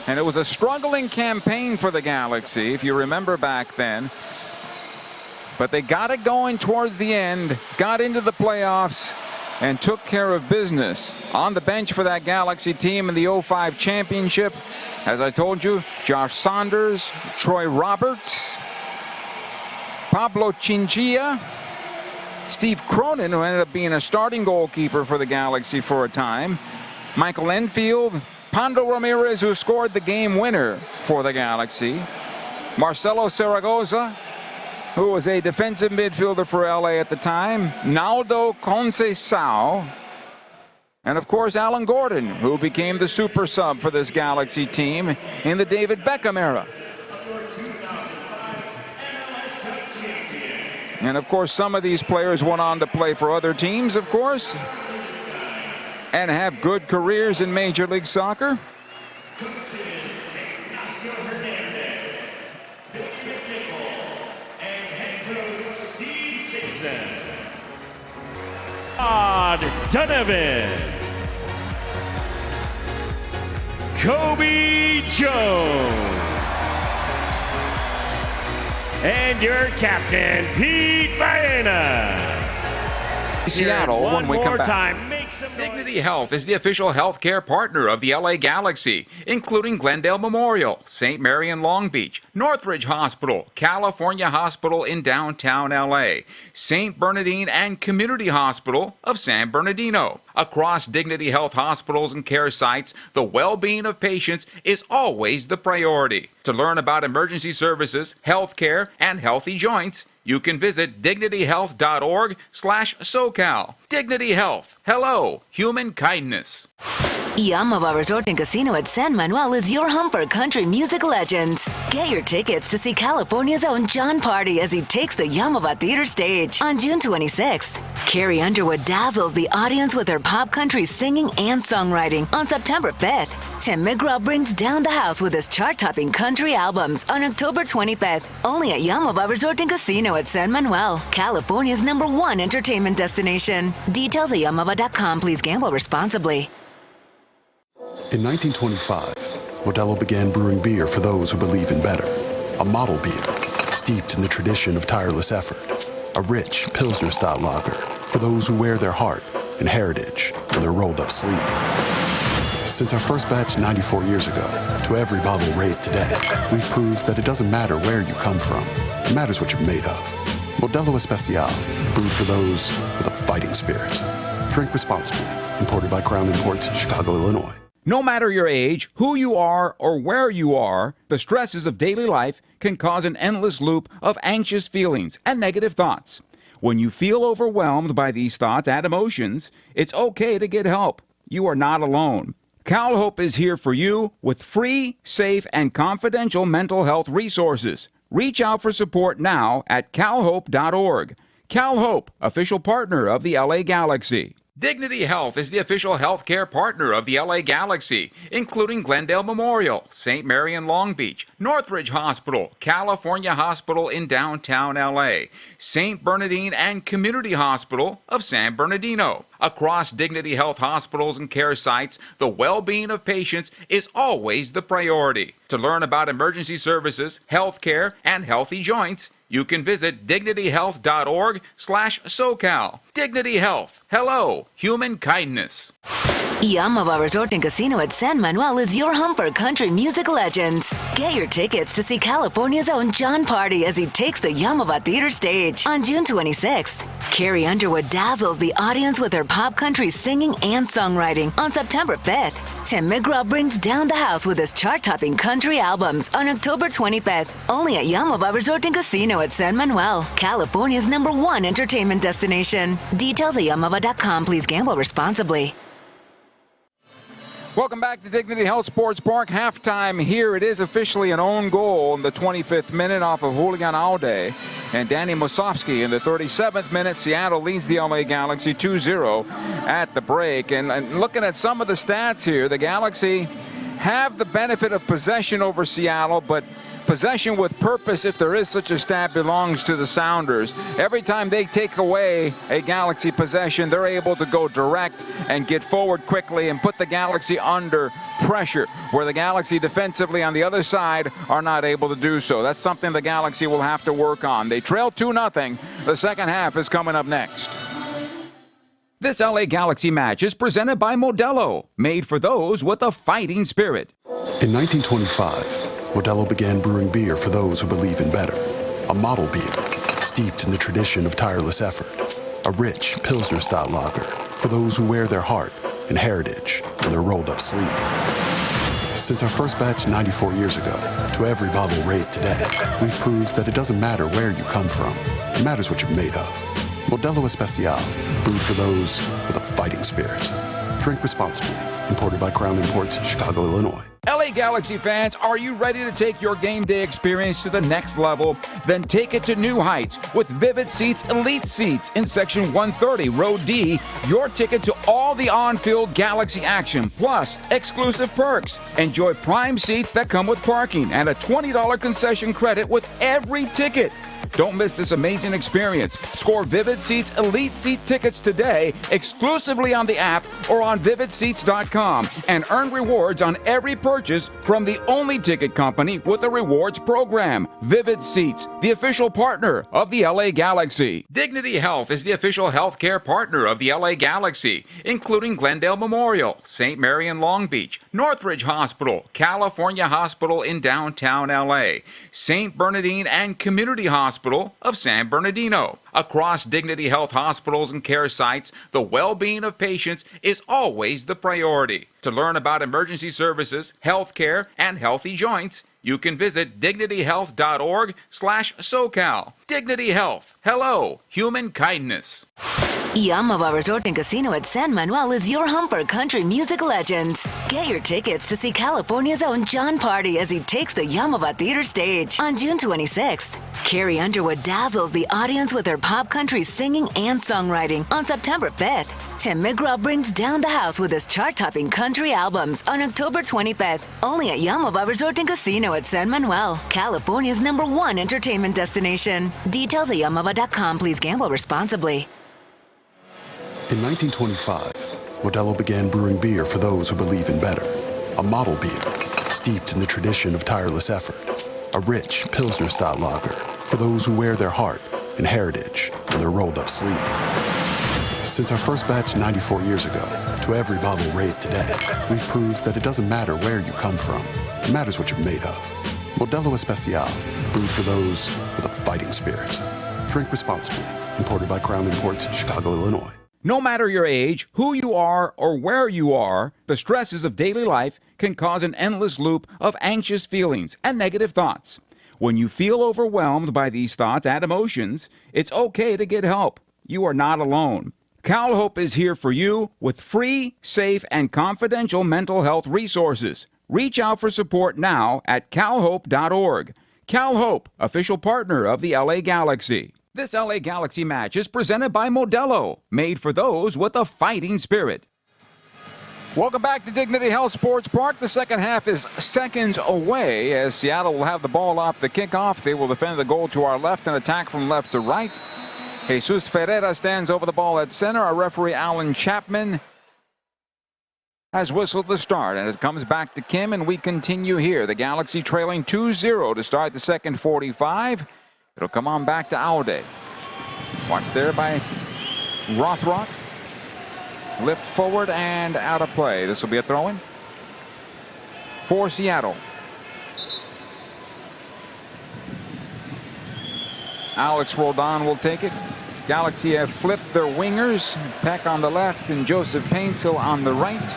And it was a struggling campaign for the Galaxy, if you remember back then. But they got it going towards the end, got into the playoffs, and took care of business. On the bench for that Galaxy team in the 05 championship, as I told you, Josh Saunders, Troy Roberts, Pablo Chinchilla, Steve Cronin, who ended up being a starting goalkeeper for the Galaxy for a time. Michael Enfield, Pando Ramirez, who scored the game winner for the Galaxy. Marcelo Zaragoza, who was a defensive midfielder for LA at the time. Naldo Conceição. And of course, Alan Gordon, who became the super sub for this Galaxy team in the David Beckham era. And of course, some of these players went on to play for other teams, of course, and have good careers in Major League Soccer. Donovan, Kobe Jones, and your captain, Pete Baena. Seattle when we come back. Dignity Health is the official healthcare partner of the LA Galaxy, including Glendale Memorial, St. Mary in Long Beach, Northridge Hospital, California Hospital in downtown LA, St. Bernardine and Community Hospital of San Bernardino. Across Dignity Health hospitals and care sites, the well-being of patients is always the priority. To learn about emergency services, healthcare, and healthy joints, you can visit dignityhealth.org/SoCal. Dignity Health. Hello, human kindness. Yamava Resort and Casino at San Manuel is your home for country music legends. Get your tickets to see California's own John Party as he takes the Yamava Theater stage on June 26th. Carrie Underwood dazzles the audience with her pop country singing and songwriting on September 5th. Tim McGraw brings down the house with his chart-topping country albums on October 25th, only at Yamava Resort and Casino at San Manuel, California's #1 entertainment destination. Details at yamava.com. Please gamble responsibly. In 1925, Modelo began brewing beer for those who believe in better. A model beer, steeped in the tradition of tireless effort. A rich Pilsner-style lager for those who wear their heart and heritage on their rolled-up sleeve. Since our first batch 94 years ago, to every bottle raised today, we've proved that it doesn't matter where you come from. It matters what you're made of. Modelo Especial, brewed for those with a fighting spirit. Drink responsibly. Imported by Crown Imports, Chicago, Illinois. No matter your age, who you are, or where you are, the stresses of daily life can cause an endless loop of anxious feelings and negative thoughts. When you feel overwhelmed by these thoughts and emotions, it's okay to get help. You are not alone. CalHope is here for you with free, safe, and confidential mental health resources. Reach out for support now at calhope.org. CalHope, official partner of the LA Galaxy. Dignity Health is the official healthcare partner of the LA Galaxy, including Glendale Memorial, St. Mary in Long Beach, Northridge Hospital, California Hospital in downtown LA, St. Bernardine and Community Hospital of San Bernardino. Across Dignity Health hospitals and care sites, the well-being of patients is always the priority. To learn about emergency services, healthcare, and healthy joints, you can visit dignityhealth.org/SoCal. Dignity Health. Hello, human kindness. Yamava Resort and Casino at San Manuel is your home for country music legends. Get your tickets to see California's own John Party as he takes the Yamava Theater stage on June 26th. Carrie Underwood dazzles the audience with her pop country singing and songwriting on September 5th. Tim McGraw brings down the house with his chart-topping country albums on October 25th, only at Yamava Resort and Casino at San Manuel, California's #1 entertainment destination. Details at yamava.com. Please gamble responsibly. Welcome back to Dignity Health Sports Park. Halftime here. It is officially an own goal in the 25th minute off of Julian Aude and Danny Mosovsky in the 37th minute. Seattle leads the LA Galaxy 2-0 at the break. And looking at some of the stats here, the Galaxy have the benefit of possession over Seattle, but possession with purpose, if there is such a stat, belongs to the Sounders. Every time they take away a Galaxy possession, they're able to go direct and get forward quickly and put the Galaxy under pressure, where the Galaxy defensively on the other side are not able to do so. That's something the Galaxy will have to work on. They trail 2-0. The second half is coming up next. This LA Galaxy match is presented by Modelo, made for those with a fighting spirit. In 1925, Modelo began brewing beer for those who believe in better. A model beer, steeped in the tradition of tireless effort. a rich Pilsner-style lager for those who wear their heart and heritage on their rolled-up sleeve. Since our first batch 94 years ago to every bottle raised today, we've proved that it doesn't matter where you come from. It matters what you're made of. Modelo Especial, brewed for those with a fighting spirit. Drink responsibly. Imported by Crown Imports, Chicago, Illinois. LA Galaxy fans, are you ready to take your game day experience to the next level? Then take it to new heights with Vivid Seats Elite Seats in Section 130, Row D. Your ticket to all the on-field Galaxy action, plus exclusive perks. Enjoy prime seats that come with parking and a $20 concession credit with every ticket. Don't miss this amazing experience. Score Vivid Seats Elite Seat tickets today exclusively on the app or on vividseats.com and earn rewards on every purchase from the only ticket company with a rewards program. Vivid Seats, the official partner of the LA Galaxy. Dignity Health is the official healthcare partner of the LA Galaxy, including Glendale Memorial, St. Mary in Long Beach, Northridge Hospital, California Hospital in downtown LA, St. Bernardine and Community Hospital of San Bernardino. Across Dignity Health hospitals and care sites, the well-being of patients is always the priority. To learn about emergency services, health care, and healthy joints, you can visit dignityhealth.org/SoCal. Dignity Health. Hello, human kindness. Yamava Resort and Casino at San Manuel is your home for country music legends. Get your tickets to see California's own John Party as he takes the Yamava Theater stage on June 26th. Carrie Underwood dazzles the audience with her pop country singing and songwriting on September 5th. Tim McGraw brings down the house with his chart-topping country albums on October 25th, only at Yamava Resort and Casino at San Manuel, California's #1 entertainment destination. Details at yamava.com. Please gamble responsibly. In 1925, Modelo began brewing beer for those who believe in better. A model beer, steeped in the tradition of tireless effort. A rich Pilsner-style lager for those who wear their heart and heritage on their rolled-up sleeve. Since our first batch 94 years ago to every bottle raised today, we've proved that it doesn't matter where you come from. It matters what you're made of. Modelo Especial, brewed for those with a fighting spirit. Drink responsibly. Imported by Crown Imports, Chicago, Illinois. No matter your age, who you are, or where you are, the stresses of daily life can cause an endless loop of anxious feelings and negative thoughts. When you feel overwhelmed by these thoughts and emotions, it's okay to get help. You are not alone. CalHope is here for you with free, safe, and confidential mental health resources. Reach out for support now at calhope.org. CalHope, official partner of the LA Galaxy. This LA Galaxy match is presented by Modelo, made for those with a fighting spirit. Welcome back to Dignity Health Sports Park. The second half is seconds away as Seattle will have the ball off the kickoff. They will defend the goal to our left and attack from left to right. Jesus Ferreira stands over the ball at center. Our referee, Alan Chapman, has whistled the start, and it comes back to Kim, and we continue here. The Galaxy trailing 2-0 to start the second 45. It'll come on back to Aude. Watch there by Rothrock. Lift forward and out of play. This will be a throw-in for Seattle. Alex Roldan will take it. Galaxy have flipped their wingers. Peck on the left and Joseph Painsil on the right.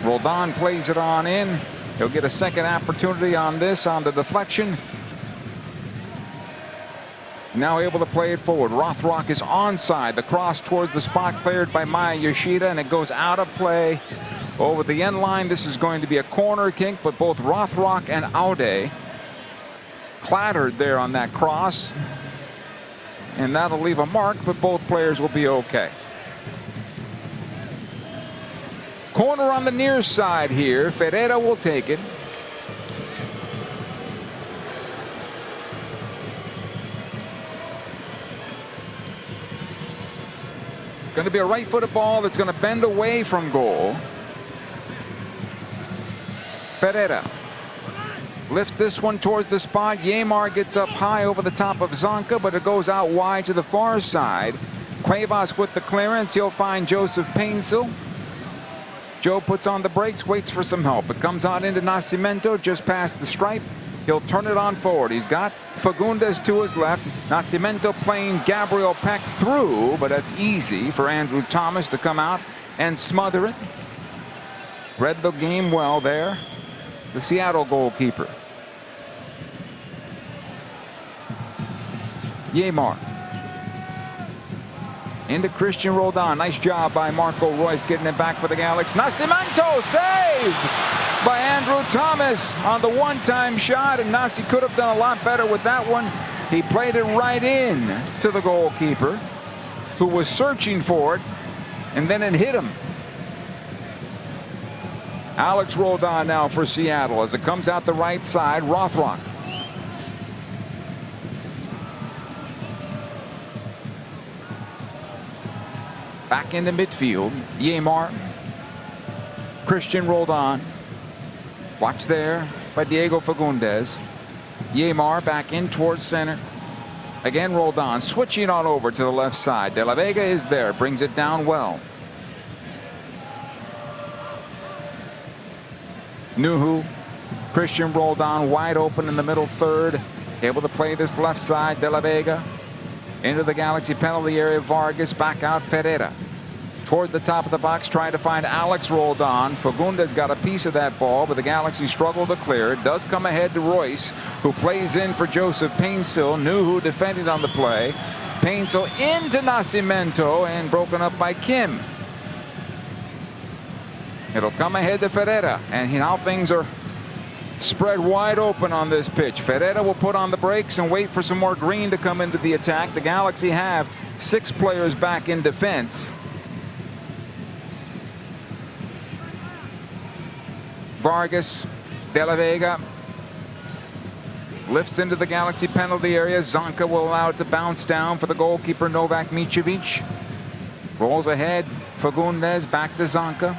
Roldan plays it on in. He'll get a second opportunity on this, on the deflection. Now able to play it forward. Rothrock is onside. The cross towards the spot cleared by Maya Yoshida, and it goes out of play over the end line. This is going to be a corner kick, but both Rothrock and Aude clattered there on that cross, and that'll leave a mark, but both players will be okay. Corner on the near side here. Ferreira will take it. Going to be a right-footed ball that's going to bend away from goal. Ferreira lifts this one towards the spot. Yamar gets up high over the top of Zonka, but it goes out wide to the far side. Cuevas with the clearance. He'll find Joseph Painsil. Joe puts on the brakes, waits for some help. It comes out into Nascimento just past the stripe. He'll turn it on forward. He's got Fagundes to his left. Nascimento playing Gabriel Peck through, but that's easy for Andrew Thomas to come out and smother it. Read the game well there, the Seattle goalkeeper. Yamar. Into Christian Roldan. Nice job by Marco Royce getting it back for the Galaxy. Nascimento save by Andrew Thomas on the one-time shot, and Nasi could have done a lot better with that one. He played it right in to the goalkeeper, who was searching for it, and then it hit him. Alex Roldan now for Seattle as it comes out the right side. Rothrock. Back into midfield. Yamar. Christian Roldan. Watch there by Diego Fagundes. Yamar back in towards center. Again Roldan switching on over to the left side. De La Vega is there. Brings it down well. Nuhu. Christian Roldan wide open in the middle third. Able to play this left side. De La Vega. Into the Galaxy penalty area. Vargas back out. Ferreira. Toward the top of the box, trying to find Alex Roldan. Fagundes got a piece of that ball, but the Galaxy struggled to clear it. Does come ahead to Royce, who plays in for Joseph Painsil. Nuhu defended on the play. Painsil into Nascimento and broken up by Kim. It'll come ahead to Ferreira, and now things are spread wide open on this pitch. Ferreira will put on the brakes and wait for some more green to come into the attack. The Galaxy have 6 players back in defense. Vargas, De La Vega lifts into the Galaxy penalty area. Zonka will allow it to bounce down for the goalkeeper Novak Micevic. Rolls ahead. Fagundes back to Zonka.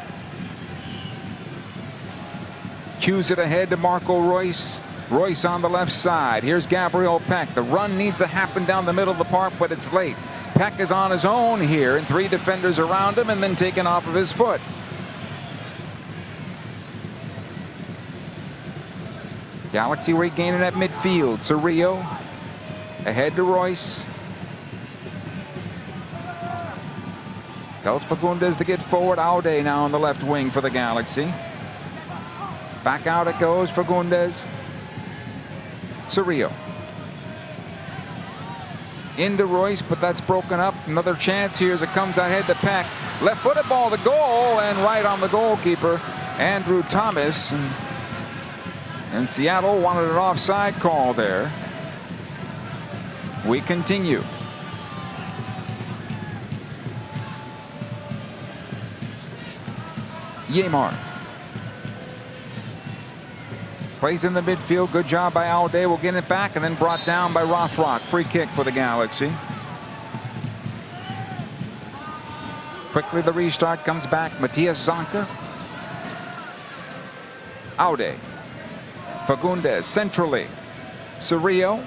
Cues it ahead to Marco Royce. Royce on the left side. Here's Gabriel Peck. The run needs to happen down the middle of the park, but it's late. Peck is on his own here, and 3 defenders around him, and then taken off of his foot. Galaxy regaining at midfield. Cerrillo ahead to Royce. Tells Fagundes to get forward. Aude now on the left wing for the Galaxy. Back out it goes. Fagundes. Cerrillo. Into Royce, but that's broken up. Another chance here as it comes ahead to Peck. Left-footed ball to goal, and right on the goalkeeper, Andrew Thomas. And Seattle wanted an offside call there. We continue. Yamar. Plays in the midfield. Good job by Aude. Will get it back and then brought down by Rothrock. Free kick for the Galaxy. Quickly the restart comes back. Matias Zonka. Aude. Fagundes centrally. Cerrillo.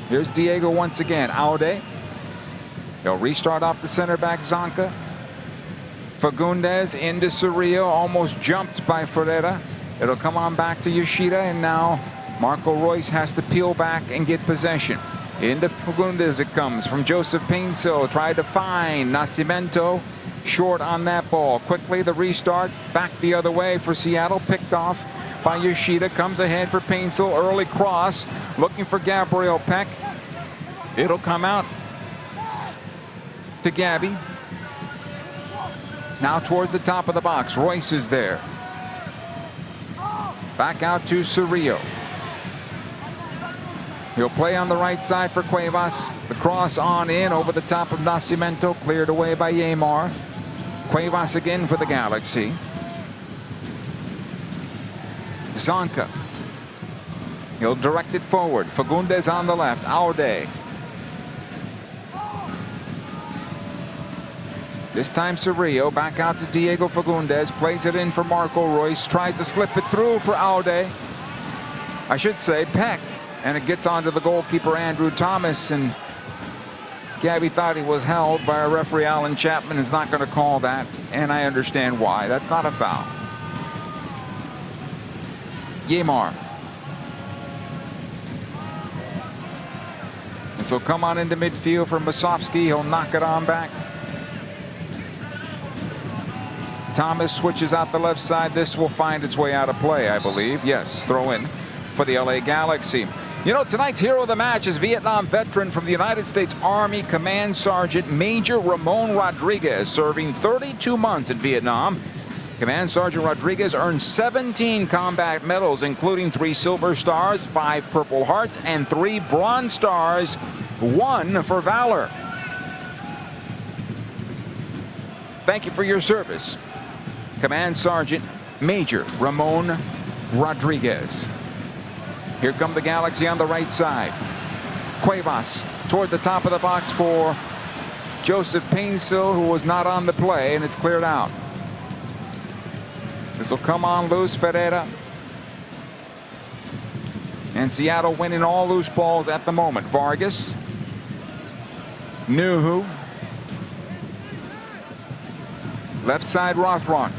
Here's Diego once again. Aude. He'll restart off the center back Zonka. Fagundes into Cerrillo. Almost jumped by Ferreira. It'll come on back to Yoshida, and now Marco Royce has to peel back and get possession. Into Fagundes it comes from Joseph Painsil. Tried to find Nascimento. Short on that ball. Quickly the restart back the other way for Seattle. Picked off by Yoshida. Comes ahead for Painsil. Early cross. Looking for Gabriel Peck. It'll come out to Gabby. Now towards the top of the box. Royce is there. Back out to Cerrillo. He'll play on the right side for Cuevas. The cross on in over the top of Nascimento. Cleared away by Yamar. Cuevas again for the Galaxy. Zonka. He'll direct it forward. Fagundes on the left. Aude. This time Cerrillo back out to Diego Fagundes. Plays it in for Marco Royce. Tries to slip it through for Aude. I should say Peck. And it gets onto the goalkeeper Andrew Thomas, and Gabby thought he was held by a referee. Alan Chapman is not going to call that, and I understand why. That's not a foul. Yamar. And so come on into midfield for Musovski. He'll knock it on back. Thomas switches out the left side. This will find its way out of play, I believe. Yes, throw in for the LA Galaxy. You know, tonight's hero of the match is Vietnam veteran from the United States Army, Command Sergeant Major Ramon Rodriguez, serving 32 months in Vietnam. Command Sergeant Rodriguez earned 17 combat medals, including 3 Silver Stars, 5 Purple Hearts, and 3 Bronze Stars, 1 for valor. Thank you for your service, Command Sergeant Major Ramon Rodriguez. Here come the Galaxy on the right side. Cuevas toward the top of the box for Joseph Painsil, who was not on the play, and it's cleared out. This will come on loose. Ferreira. And Seattle winning all loose balls at the moment. Vargas. Nuhu. Left side Rothrock.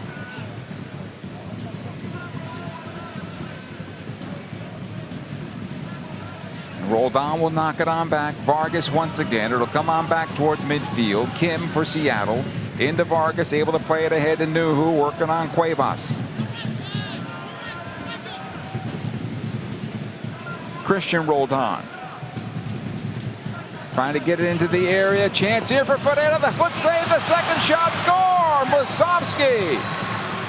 Roldan will knock it on back. Vargas once again. It'll come on back towards midfield. Kim for Seattle. Into Vargas, able to play it ahead to Nuhu, working on Cuevas. Christian Roldan. Trying to get it into the area. Chance here for Ferreira. The foot save. The second shot. Score. Musovski.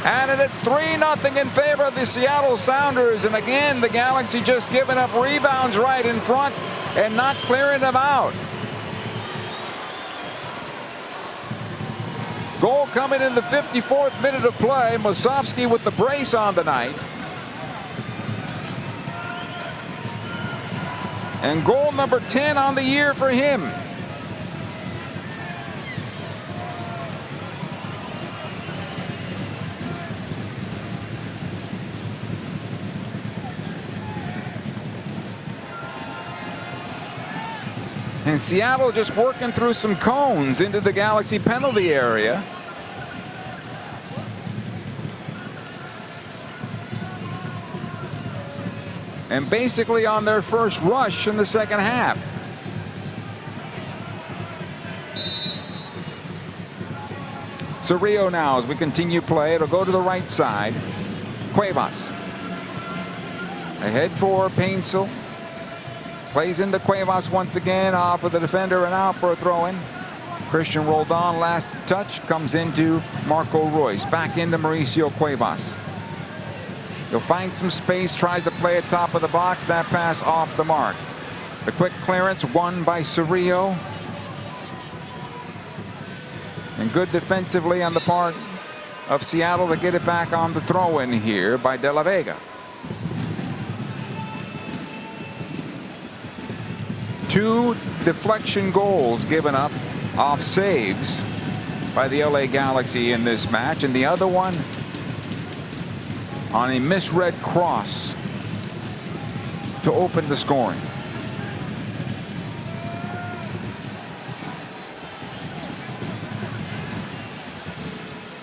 And it's 3-0 in favor of the Seattle Sounders. And again, the Galaxy just giving up rebounds right in front and not clearing them out. Goal coming in the 54th minute of play. Musovski with the brace on the night. And goal number 10 on the year for him. And Seattle just working through some cones into the Galaxy penalty area. And basically on their first rush in the second half. Cerrillo now as we continue play. It'll go to the right side. Cuevas. Ahead for Painsil. Plays into Cuevas once again, off of the defender and out for a throw-in. Christian Roldan, last touch, comes into Marco Royce. Back into Mauricio Cuevas. He'll find some space, tries to play at top of the box. That pass off the mark. The quick clearance won by Cerrillo. And good defensively on the part of Seattle to get it back on the throw-in here by De La Vega. 2 deflection goals given up off saves by the LA Galaxy in this match, and the other one on a misread cross to open the scoring.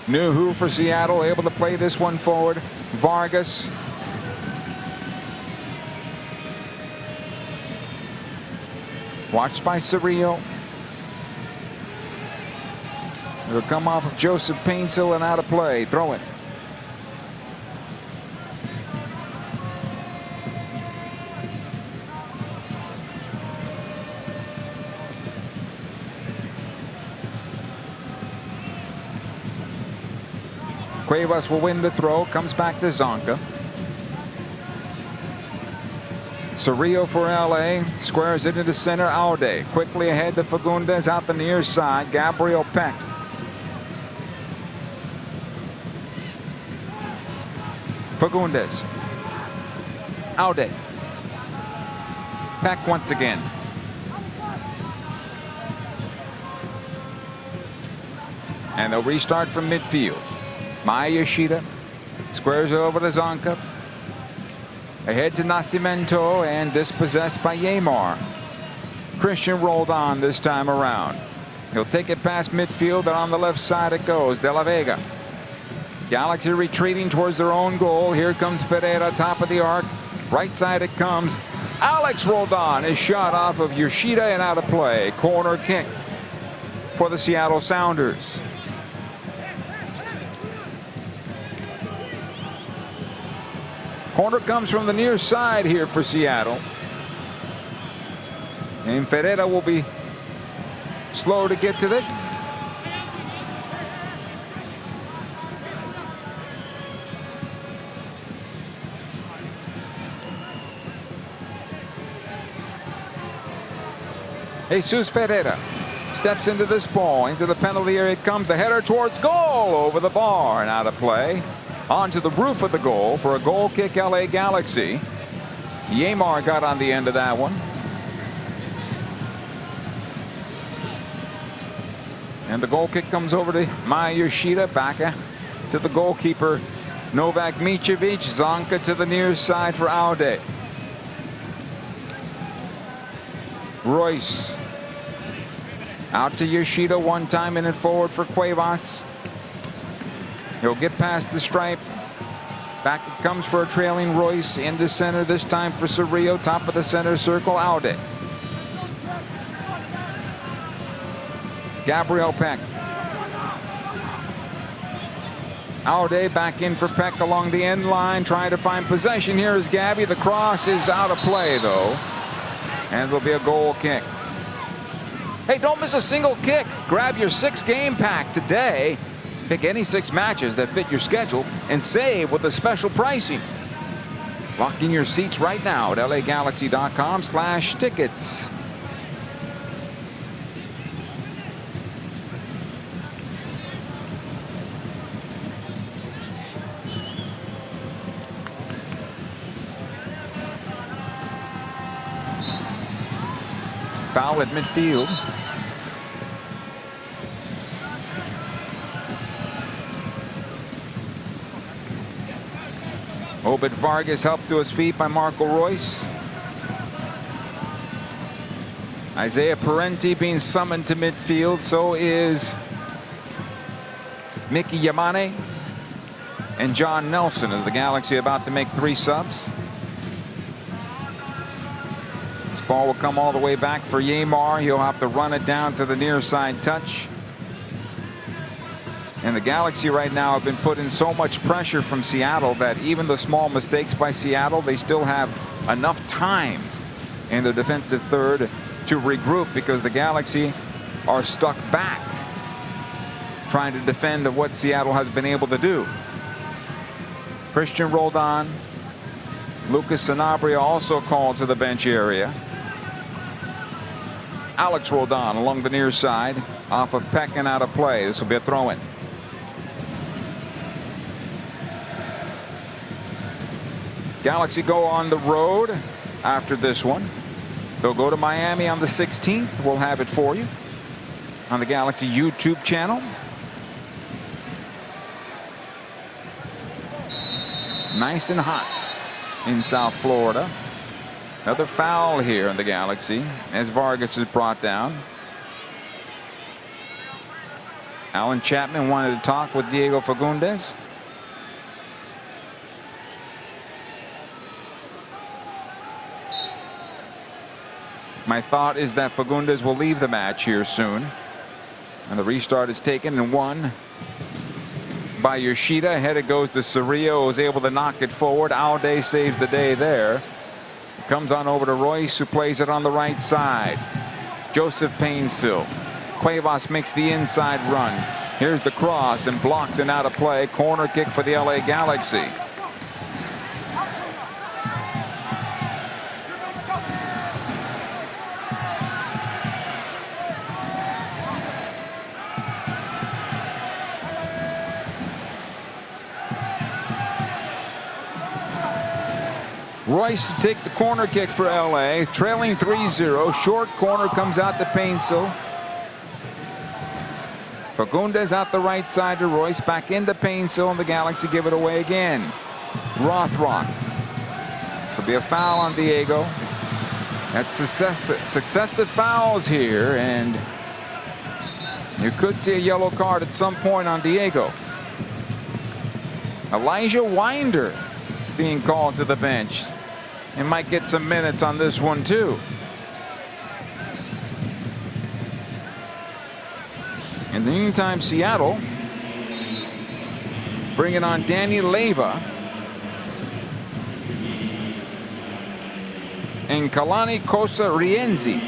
Nuhu for Seattle, able to play this one forward. Vargas. Watched by Cerrillo. It'll come off of Joseph Painsil and out of play. Throw it. Cuevas will win the throw. Comes back to Zonka. Cerrillo for LA. Squares it into center. Aude quickly ahead to Fagundes out the near side. Gabriel Peck. Fagundes. Aude. Peck once again. And they'll restart from midfield. Maya Yoshida squares it over to Zonka. Ahead to Nascimento and dispossessed by Yamar. Christian Roldan this time around. He'll take it past midfield and on the left side it goes. De La Vega. Galaxy retreating towards their own goal. Here comes Ferreira, top of the arc. Right side it comes. Alex Roldan is shot off of Yoshida and out of play. Corner kick for the Seattle Sounders. Corner comes from the near side here for Seattle. And Ferreira will be slow to get to it. Jesus Ferreira steps into this ball, into the penalty area it comes. The header towards goal, over the bar and out of play. Onto the roof of the goal for a goal kick, LA Galaxy. Yamar got on the end of that one. And the goal kick comes over to Maya Yoshida, back to the goalkeeper Novak Micevic. Zonka to the near side for Aude. Royce out to Yoshida, one time in it forward for Cuevas. He'll get past the stripe. Back it comes for a trailing Royce into center, this time for Cerrillo, top of the center circle. Aude. Gabriel Peck. Aude back in for Peck along the end line, trying to find possession. Here is Gabby. The cross is out of play, though. And it'll be a goal kick. Hey, don't miss a single kick. Grab your 6-game pack today. Pick any 6 matches that fit your schedule and save with the special pricing. Lock in your seats right now at lagalaxy.com/tickets. Foul at midfield. Obed Vargas helped to his feet by Marco Royce. Isaiah Parenti being summoned to midfield. So is Mickey Yamane and John Nelson, as the Galaxy about to make 3 subs. This ball will come all the way back for Yamar. He'll have to run it down to the near side touch. And the Galaxy right now have been put in so much pressure from Seattle that even the small mistakes by Seattle, they still have enough time in the defensive third to regroup, because the Galaxy are stuck back trying to defend what Seattle has been able to do. Christian Roldan, Lucas Sanabria also called to the bench area. Alex Roldan along the near side, off of Peck and out of play. This will be a throw-in. Galaxy go on the road after this one. They'll go to Miami on the 16th. We'll have it for you on the Galaxy YouTube channel. Nice and hot in South Florida. Another foul here in the Galaxy as Vargas is brought down. Alan Chapman wanted to talk with Diego Fagundes. My thought is that Fagundes will leave the match here soon. And the restart is taken and won by Yoshida. Ahead it goes to Cerrillo, who was able to knock it forward. Aude saves the day there. It comes on over to Royce, who plays it on the right side. Joseph Painsil. Cuevas makes the inside run. Here's the cross and blocked and out of play. Corner kick for the LA Galaxy. Royce to take the corner kick for LA, trailing 3-0. Short corner comes out to Painsil. Fagundes out the right side to Royce, back into Painsil, and the Galaxy give it away again. Rothrock. This will be a foul on Diego. That's successive fouls here, and you could see a yellow card at some point on Diego. Elijah Winder being called to the bench. He might get some minutes on this one too. In the meantime, Seattle bringing on Danny Leyva and Kalani Kosa-Rienzi.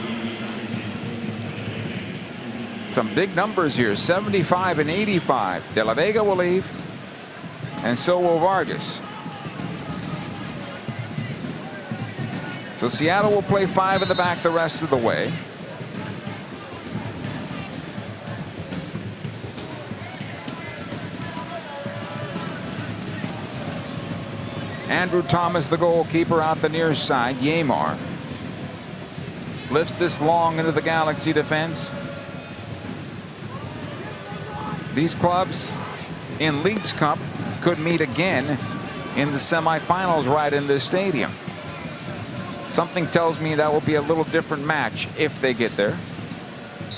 Some big numbers here, 75 and 85. De La Vega will leave, and so will Vargas. So Seattle will play 5 in the back the rest of the way. Andrew Thomas, the goalkeeper, out the near side. Yamar lifts this long into the Galaxy defense. These clubs in Leagues Cup could meet again in the semifinals right in this stadium. Something tells me that will be a little different match if they get there.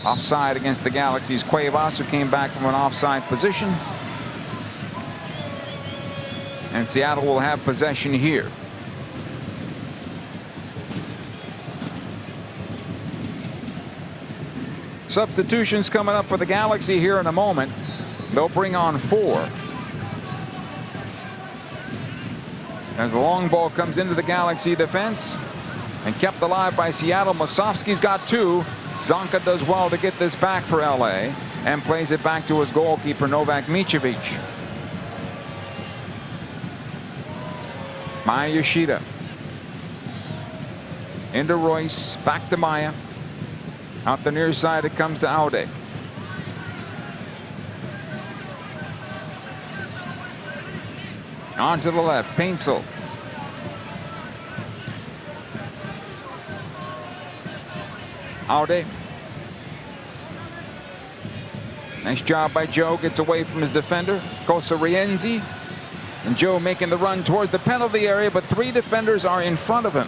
Offside against the Galaxy's Cuevas, who came back from an offside position. And Seattle will have possession here. Substitutions coming up for the Galaxy here in a moment. They'll bring on 4. As the long ball comes into the Galaxy defense and kept alive by Seattle. Musovski's got 2. Zonka does well to get this back for LA and plays it back to his goalkeeper Novak Micevic. Maya Yoshida into Royce, back to Maya. Out the near side it comes to Aude. On to the left, Paintsel. Aude. Nice job by Joe, gets away from his defender. Kosa-Rienzi. And Joe making the run towards the penalty area, but 3 defenders are in front of him.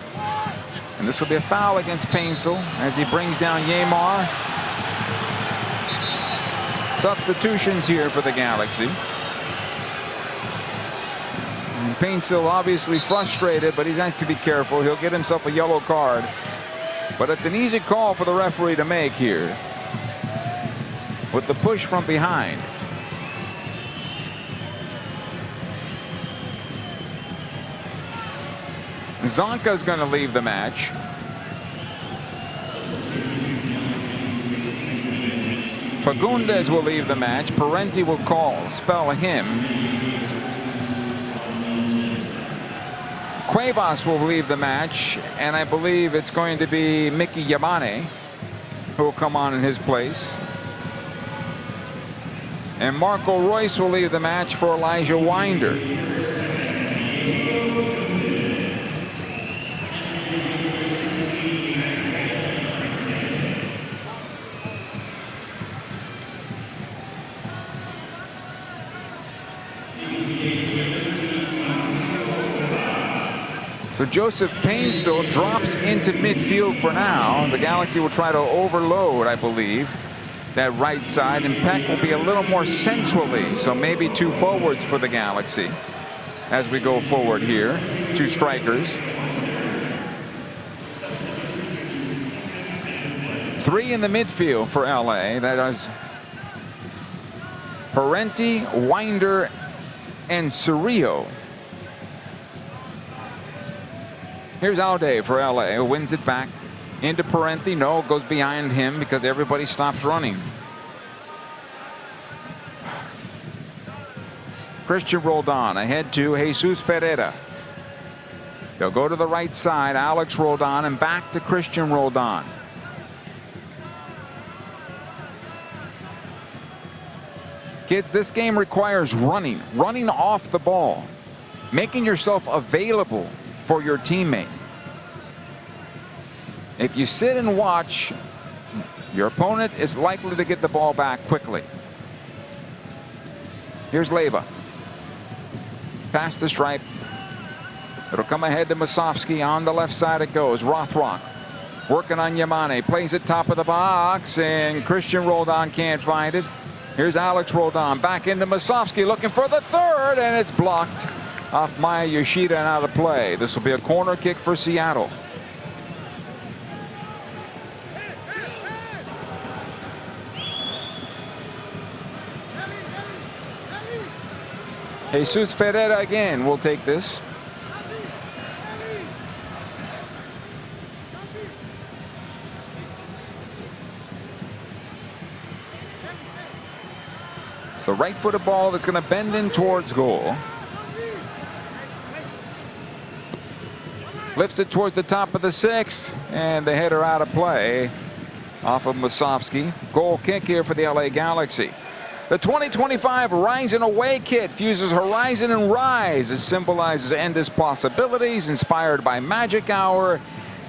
And this will be a foul against Paintsel as he brings down Yamar. Substitutions here for the Galaxy. And Paintsel obviously frustrated, but he has to be careful. He'll get himself a yellow card. But it's an easy call for the referee to make here with the push from behind. Zonka's going to leave the match. Fagundes will leave the match. Parenti will spell him. Cuevas will leave the match, and I believe it's going to be Mickey Yamane who will come on in his place. And Marco Royce will leave the match for Elijah Winder. So Joseph Paintsel drops into midfield for now. The Galaxy will try to overload, I believe, that right side, and Peck will be a little more centrally, so maybe 2 forwards for the Galaxy as we go forward here. 2 strikers. 3 in the midfield for LA. That is Parenti, Winder, and Cerrillo. Here's Aude for LA, who wins it back into Parenti. No, goes behind him because everybody stops running. Christian Roldan ahead to Jesus Ferreira. They'll go to the right side, Alex Roldan, and back to Christian Roldan. Kids, this game requires running off the ball, making yourself available for your teammate. If you sit and watch, your opponent is likely to get the ball back quickly. Here's Leyva. Past the stripe. It'll come ahead to Musovski. On the left side it goes. Rothrock working on Yamane. Plays it top of the box, and Christian Roldan can't find it. Here's Alex Roldan back into Musovsky looking for the third, and it's blocked off Maya Yoshida and out of play. This will be a corner kick for Seattle. Jesus Ferreira again will take this. It's a right-footed ball that's going to bend in towards goal. Lifts it towards the top of the 6, and the header out of play off of Musovsky. Goal kick here for the LA Galaxy. The 2025 Rise and Away kit fuses Horizon and Rise. It symbolizes endless possibilities inspired by Magic Hour.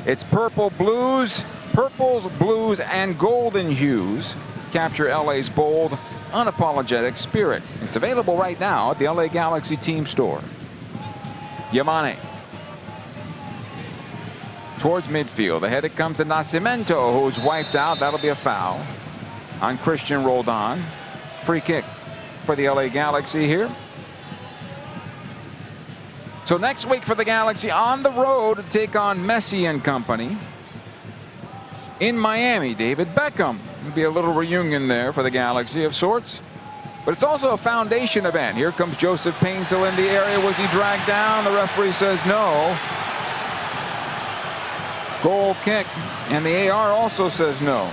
It's purples, blues, and golden hues. Capture LA's bold, unapologetic spirit. It's available right now at the LA Galaxy team store. Yamane. Towards midfield. Ahead it comes to Nascimento, who's wiped out. That'll be a foul on Christian Roldan. Free kick for the LA Galaxy here. So next week for the Galaxy on the road to take on Messi and company in Miami. David Beckham. It'll be a little reunion there for the Galaxy of sorts. But it's also a foundation event. Here comes Joseph Painsil in the area. Was he dragged down? The referee says no. Goal kick. And the AR also says no.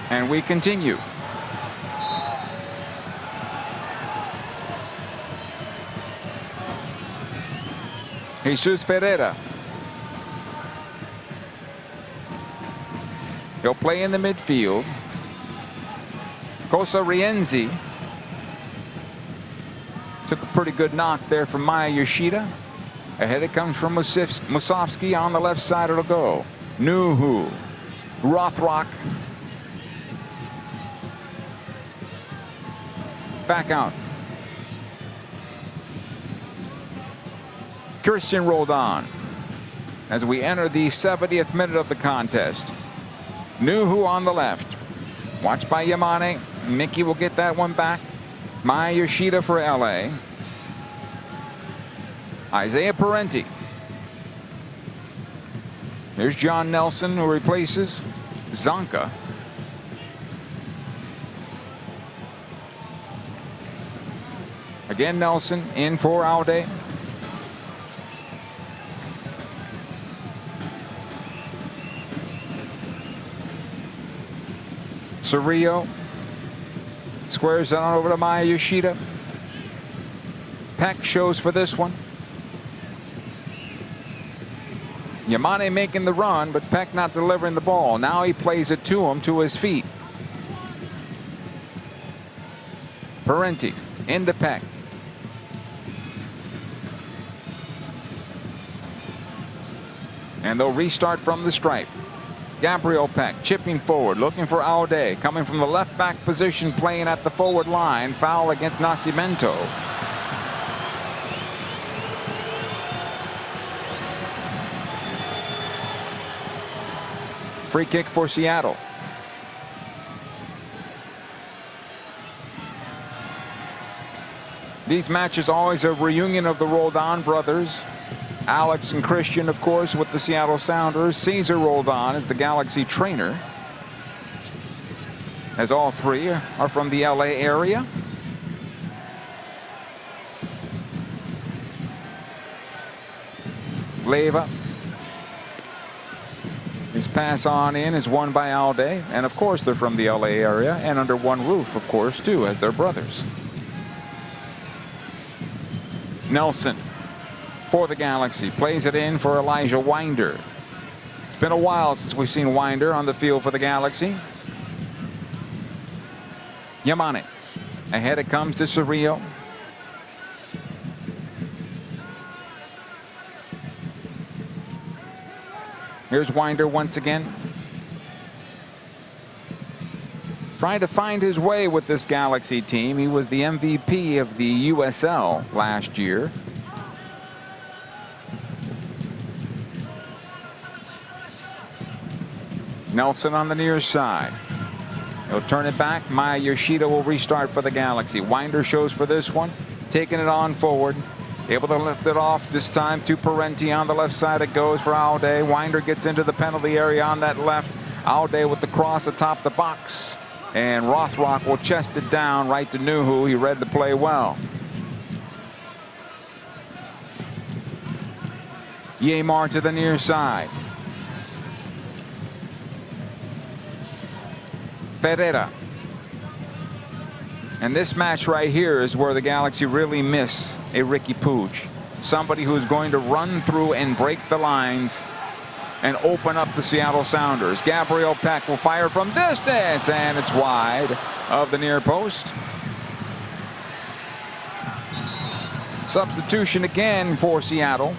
And we continue. Jesus Ferreira. He'll play in the midfield. Kosa Rienzi took a pretty good knock there from Maya Yoshida. Ahead it comes from Musovsky. On the left side it'll go. Nuhu. Rothrock. Back out. Christian Roldan as we enter the 70th minute of the contest. Nuhu on the left. Watched by Yamane. Mickey will get that one back. Maya Yoshida for LA. Isaiah Parenti. Here's John Nelson, who replaces Zonka. Again, Nelson in for Aude. Cerrillo squares it on over to Maya Yoshida. Peck shows for this one. Yamane making the run, but Peck not delivering the ball. Now he plays it to him, to his feet. Parenti into Peck. And they'll restart from the stripe. Gabriel Peck chipping forward, looking for Aude, coming from the left back position, playing at the forward line. Foul against Nascimento. Free kick for Seattle. These matches always a reunion of the Roldan brothers. Alex and Christian, of course, with the Seattle Sounders. Cesar Roldan is the Galaxy trainer, as all three are from the LA area. Leyva. His pass on in is won by Aude. And, of course, they're from the LA area and under one roof, of course, too, as their brothers. Nelson for the Galaxy. Plays it in for Elijah Winder. It's been a while since we've seen Winder on the field for the Galaxy. Yamane. Ahead it comes to Cerrillo. Here's Winder once again. Trying to find his way with this Galaxy team. He was the MVP of the USL last year. Nelson on the near side. He'll turn it back. Maya Yoshida will restart for the Galaxy. Winder shows for this one. Taking it on forward. Able to lift it off this time to Parenti on the left side. It goes for Aude. Winder gets into the penalty area on that left. Aude with the cross atop the box. And Rothrock will chest it down right to Nuhu. He read the play well. Yamar to the near side. Ferreira. And this match right here is where the Galaxy really miss a Ricky Pooch. Somebody who's going to run through and break the lines and open up the Seattle Sounders. Gabriel Peck will fire from distance, and it's wide of the near post. Substitution again for Seattle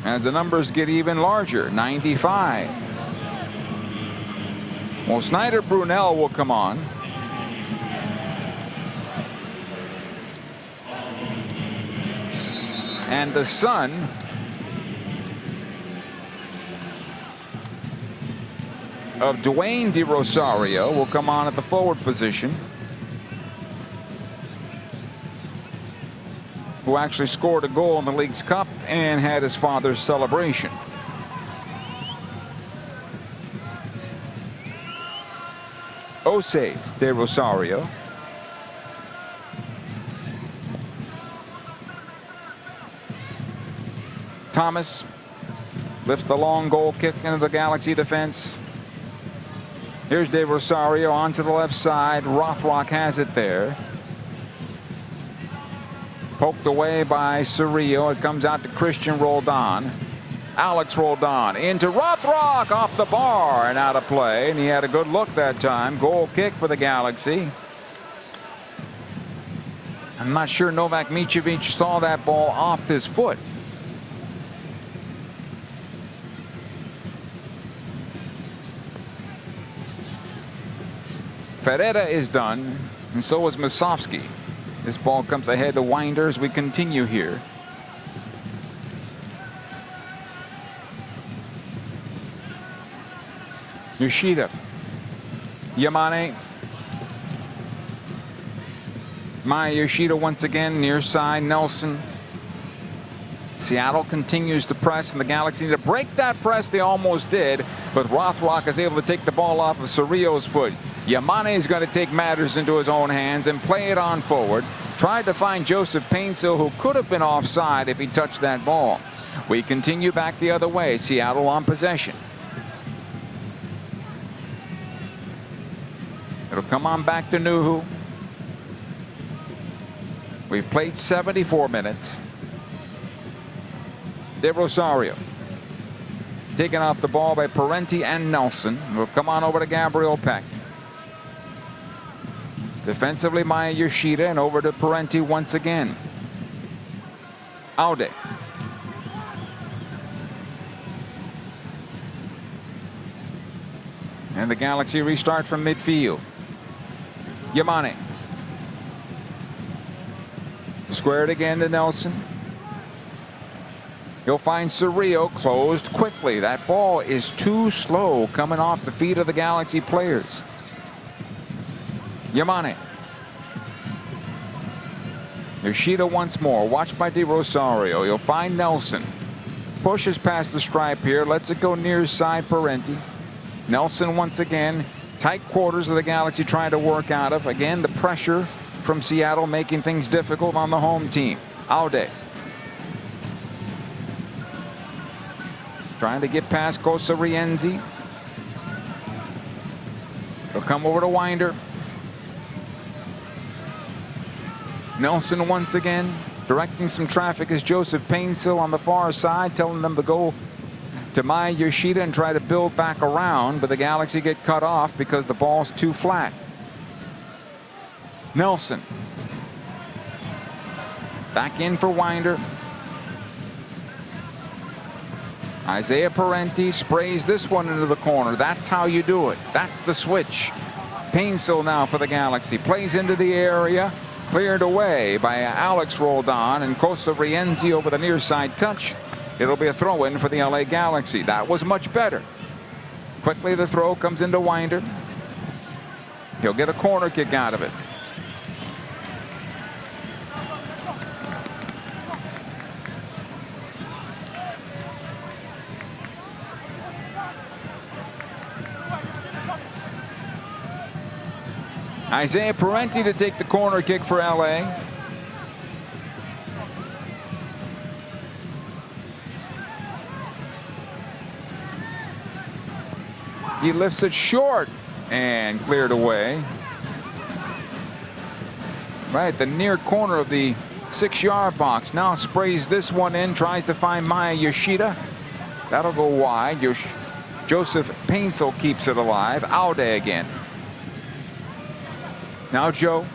as the numbers get even larger. 95. Well, Snyder Brunel will come on. And the son of Dwayne De Rosario will come on at the forward position, who actually scored a goal in the League's Cup and had his father's celebration. Oseis De Rosario. Thomas lifts the long goal kick into the Galaxy defense. Here's De Rosario onto the left side. Rothrock has it there. Poked away by Cerrillo. It comes out to Christian Roldan. Alex Roldan into Rothrock, off the bar and out of play. And he had a good look that time. Goal kick for the Galaxy. I'm not sure Novak Micevic saw that ball off his foot. Ferreira is done, and so is Masovsky. This ball comes ahead to Winder as we continue here. Yoshida. Yamane. Maya Yoshida once again near side. Nelson. Seattle continues to press, and the Galaxy need to break that press. They almost did, but Rothrock is able to take the ball off of Cerrillo's foot. Yamane is going to take matters into his own hands and play it on forward. Tried to find Joseph Painsil, who could have been offside if he touched that ball. We continue back the other way. Seattle on possession. It'll come on back to Nuhu. We've played 74 minutes. De Rosario. Taken off the ball by Parenti and Nelson. Will come on over to Gabriel Peck. Defensively, Maya Yoshida, and over to Parenti once again. Aude. And the Galaxy restart from midfield. Yamane. Squared again to Nelson. You'll find Cerrillo closed quickly. That ball is too slow coming off the feet of the Galaxy players. Yamane. Yoshida once more. Watched by De Rosario. You'll find Nelson. Pushes past the stripe here. Lets it go near side Parenti. Nelson once again. Tight quarters of the Galaxy trying to work out of. Again, the pressure from Seattle making things difficult on the home team. Aude. Trying to get past Kosa Rienzi. He'll come over to Winder. Nelson once again directing some traffic is Joseph Painsil on the far side, telling them to go to Maya Yoshida and try to build back around, but the Galaxy get cut off because the ball's too flat. Nelson. Back in for Winder. Isaiah Parenti sprays this one into the corner. That's how you do it. That's the switch. Painsil now for the Galaxy. Plays into the area. Cleared away by Alex Roldan and Kosa Rienzi over the near side touch. It'll be a throw-in for the LA Galaxy. That was much better. Quickly the throw comes into Winder. He'll get a corner kick out of it. Isaiah Parenti to take the corner kick for LA. He lifts it short and cleared away. Right at the near corner of the 6-yard box. Now sprays this one in, tries to find Maya Yoshida. That'll go wide. Joseph Painsel keeps it alive. Aude again. Now Joe.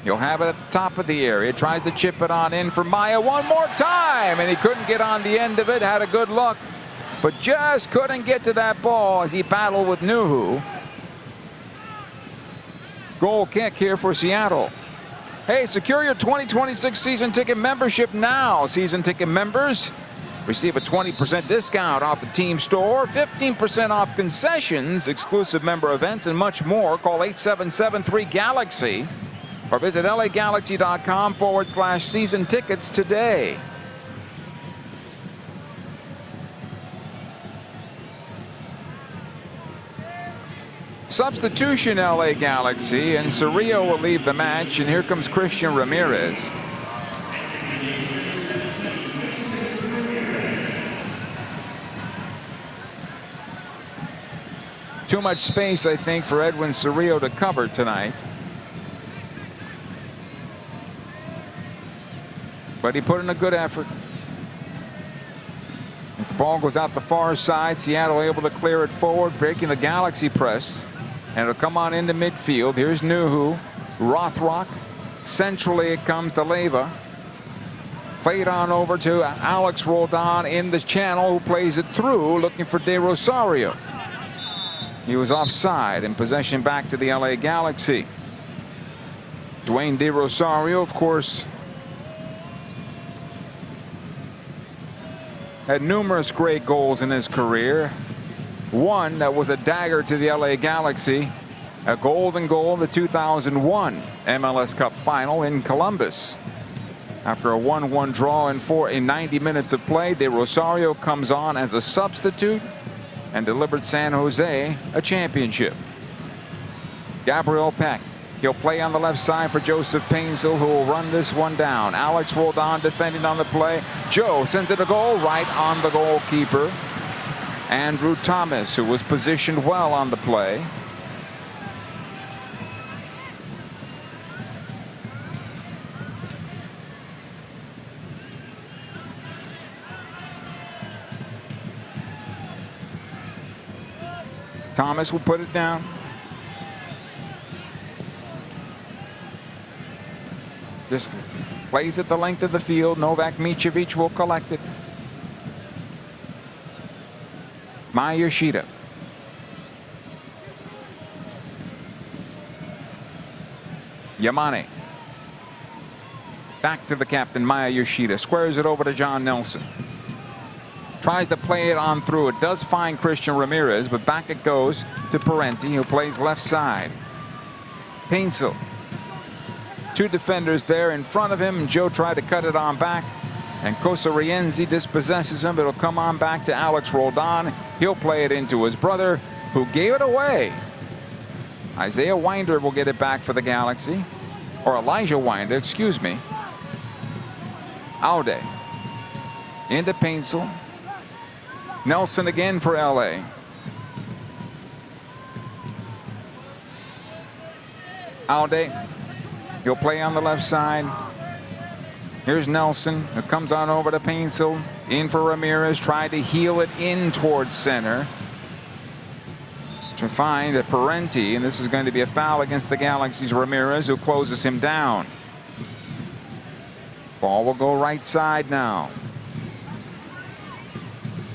He'll have it at the top of the area. Tries to chip it on in for Maya one more time. And he couldn't get on the end of it. Had a good look. But just couldn't get to that ball as he battled with Nuhu. Goal kick here for Seattle. Hey, secure your 2026 season ticket membership now. Season ticket members receive a 20% discount off the team store, 15% off concessions, exclusive member events, and much more. Call 877-3-GALAXY or visit lagalaxy.com/season tickets today. Substitution LA Galaxy, and Cerrillo will leave the match, and here comes Christian Ramirez. Too much space, I think, for Edwin Cerrillo to cover tonight. But he put in a good effort. As the ball goes out the far side, Seattle able to clear it forward, breaking the Galaxy press. And it'll come on into midfield. Here's Nuhu, Rothrock. Centrally it comes to Leyva. Played on over to Alex Roldan in the channel, who plays it through, looking for De Rosario. He was offside, and possession back to the LA Galaxy. Dwayne De Rosario, of course, had numerous great goals in his career. One that was a dagger to the LA Galaxy, a golden goal in the 2001 MLS Cup final in Columbus. After a 1-1 draw in 90 minutes of play, De Rosario comes on as a substitute and delivered San Jose a championship. Gabriel Peck. He'll play on the left side for Joseph Painsel, who will run this one down. Alex Roldan defending on the play. Joe sends it a goal right on the goalkeeper. Andrew Thomas, who was positioned well on the play. Thomas will put it down. Just plays at the length of the field. Novak Micevic will collect it. Maya Yoshida. Yamane. Back to the captain, Maya Yoshida. Squares it over to John Nelson. Tries to play it on through. It does find Christian Ramirez, but back it goes to Parenti, who plays left side. Painsel. Two defenders there in front of him, and Joe tried to cut it on back. And Kosarienzi dispossesses him. It'll come on back to Alex Roldan. He'll play it into his brother, who gave it away. Isaiah Winder will get it back for the Galaxy. Or Elijah Winder, excuse me. Aude. Into Painsel. Nelson again for LA. Aude. He'll play on the left side. Here's Nelson, who comes on over to Painsel. In for Ramirez. Tried to heel it in towards center. To find a Parenti, and this is going to be a foul against the Galaxy's Ramirez, who closes him down. Ball will go right side now.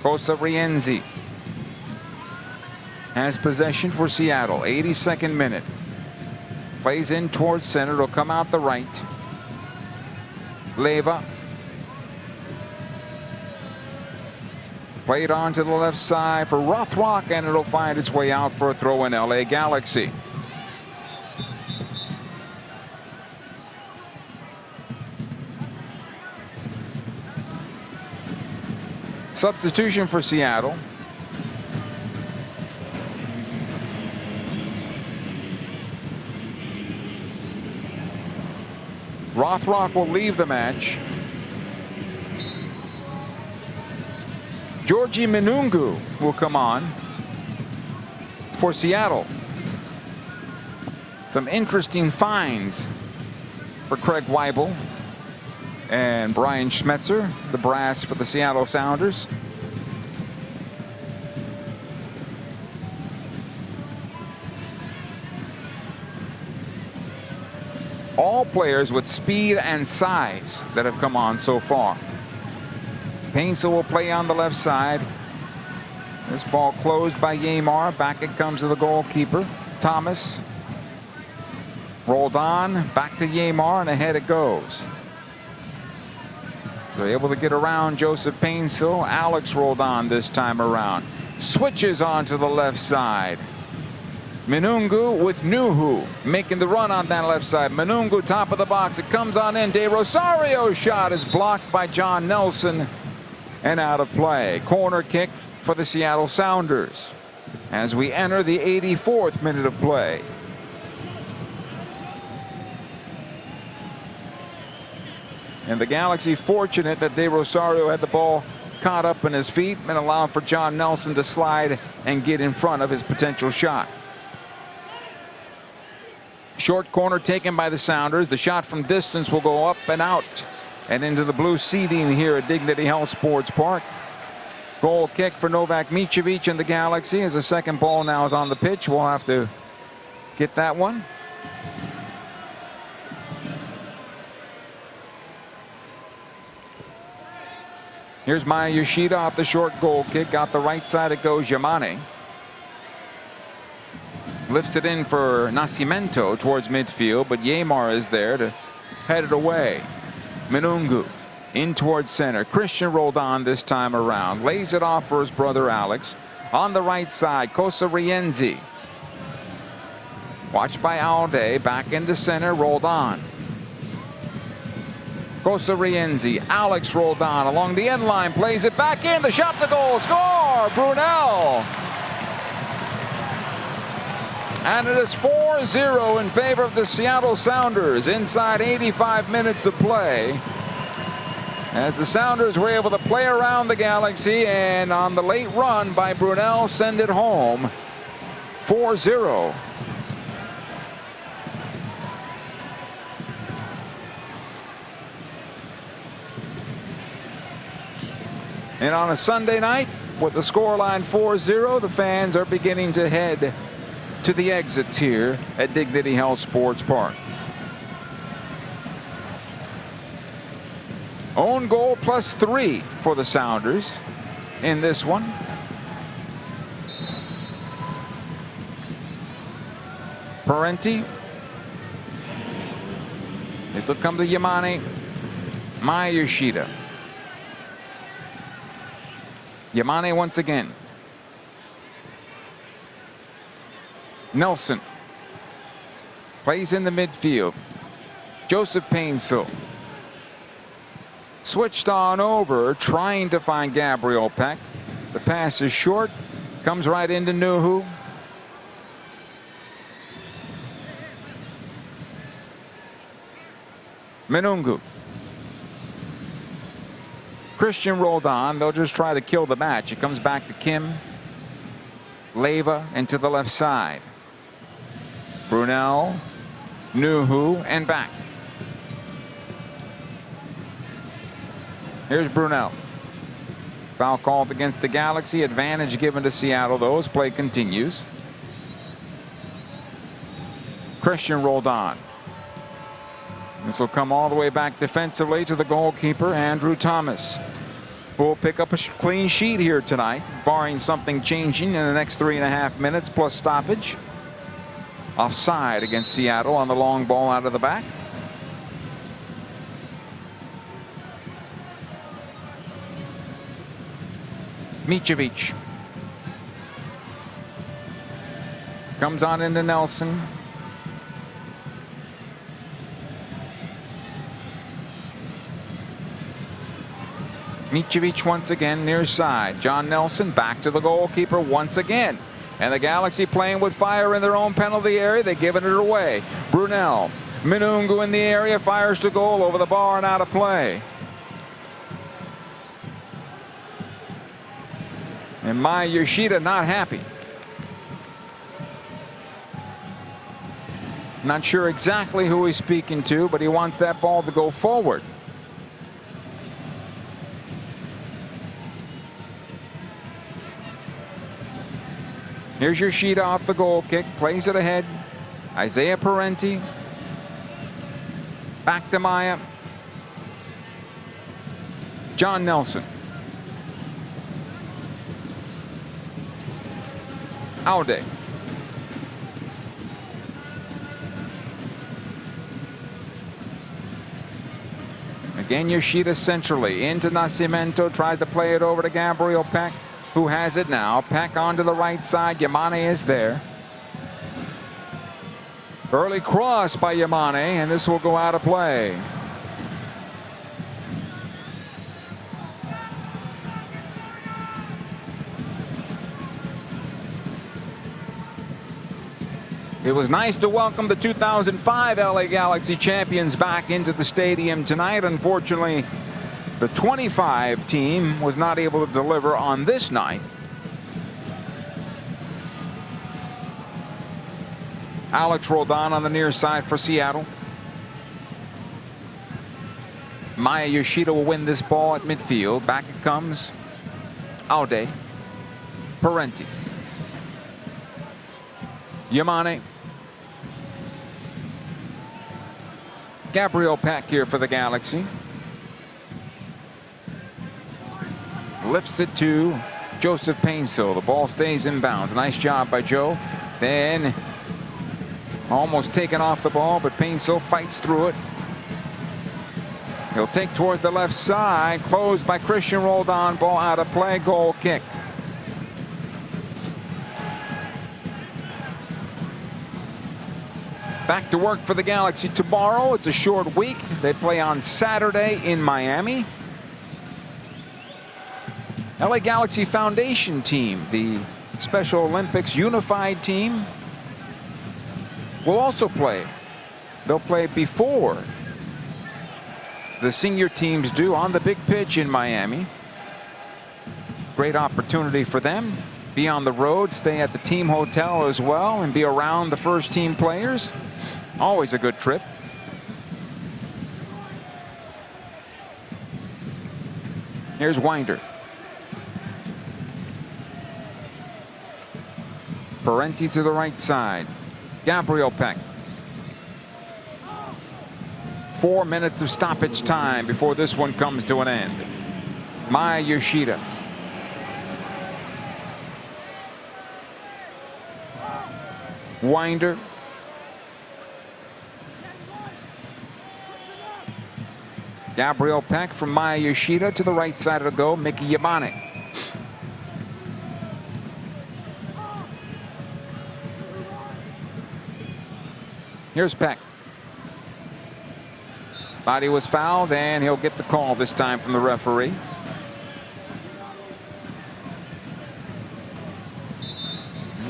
Kosarienzi has possession for Seattle. 82nd minute. Plays in towards center. It'll come out the right. Leyva. Played on to the left side for Rothrock, and it'll find its way out for a throw in LA Galaxy. Substitution for Seattle. Rothrock will leave the match. Georgie Minungu will come on for Seattle. Some interesting finds for Craig Weibel and Brian Schmetzer, the brass for the Seattle Sounders. All players with speed and size that have come on so far. Painsil will play on the left side. This ball closed by Yamar. Back it comes to the goalkeeper. Thomas rolled on. Back to Yamar, and ahead it goes. They're able to get around Joseph Painsil. Alex rolled on this time around. Switches onto the left side. Minungu with Nuhu making the run on that left side. Minungu top of the box. It comes on in. De Rosario's shot is blocked by John Nelson and out of play. Corner kick for the Seattle Sounders as we enter the 84th minute of play. And the Galaxy fortunate that De Rosario had the ball caught up in his feet and allowed for John Nelson to slide and get in front of his potential shot. Short corner taken by the Sounders. The shot from distance will go up and out and into the blue seating here at Dignity Health Sports Park. Goal kick for Novak Micevic and the Galaxy as the second ball now is on the pitch. We'll have to get that one. Here's Maya Yoshida off the short goal kick. Out the right side it goes Yamane. Lifts it in for Nascimento towards midfield, but Yamar is there to head it away. Minungu in towards center. Christian rolled on this time around. Lays it off for his brother Alex. On the right side, Kosa Rienzi. Watched by Alde. Back into center. Rolled on. Kosa Rienzi. Alex rolled on along the end line. Plays it back in. The shot to goal. Score! Brunel! And it is 4-0 in favor of the Seattle Sounders inside 85 minutes of play. As the Sounders were able to play around the Galaxy and on the late run by Brunel send it home 4-0. And on a Sunday night with the scoreline 4-0, the fans are beginning to head to the exits here at Dignity Health Sports Park. Own goal +3 for the Sounders in this one. Parenti. This will come to Yamane. Maya Yoshida. Yamane once again. Nelson plays in the midfield. Joseph Painsil switched on over, trying to find Gabriel Peck. The pass is short, comes right into Nuhu. Minungu. Christian rolled on. They'll just try to kill the match. It comes back to Kim. Leva into the left side. Brunel, Nuhu, and back. Here's Brunel. Foul called against the Galaxy. Advantage given to Seattle, though, as play continues. Christian rolled on. This will come all the way back defensively to the goalkeeper, Andrew Thomas, who will pick up a clean sheet here tonight, barring something changing in the next 3.5 minutes plus stoppage. Offside against Seattle on the long ball out of the back. Micevic. Comes on into Nelson. Micevic once again near side. John Nelson back to the goalkeeper once again. And the Galaxy playing with fire in their own penalty area. They're giving it away. Brunel. Minungu in the area. Fires to goal over the bar and out of play. And Maya Yoshida not happy. Not sure exactly who he's speaking to, but he wants that ball to go forward. Here's Yoshida off the goal kick, plays it ahead. Isaiah Parenti. Back to Maya. John Nelson. Aude. Again, Yoshida centrally into Nascimento, tries to play it over to Gabriel Peck, who has it now. Peck onto the right side. Yamane is there. Early cross by Yamane, and this will go out of play. It was nice to welcome the 2005 LA Galaxy champions back into the stadium tonight. Unfortunately, the 25 team was not able to deliver on this night. Alex Roldan on the near side for Seattle. Maya Yoshida will win this ball at midfield. Back it comes. Aude. Parenti. Yamane. Gabriel Peck here for the Galaxy. Lifts it to Joseph Painsil. The ball stays in bounds. Nice job by Joe. Then almost taken off the ball, but Painsil fights through it. He'll take towards the left side. Closed by Christian Roldan. Ball out of play. Goal kick. Back to work for the Galaxy tomorrow. It's a short week. They play on Saturday in Miami. LA Galaxy Foundation team, the Special Olympics unified team, will also play. They'll play before the senior teams do on the big pitch in Miami. Great opportunity for them. Be on the road, stay at the team hotel as well, and be around the first team players. Always a good trip. Here's Winder. Parenti to the right side. Gabriel Peck. 4 minutes of stoppage time before this one comes to an end. Maya Yoshida. Winder. Gabriel Peck from Maya Yoshida to the right side of the goal. Mickey Yamane. Here's Peck. Body was fouled, and he'll get the call this time from the referee.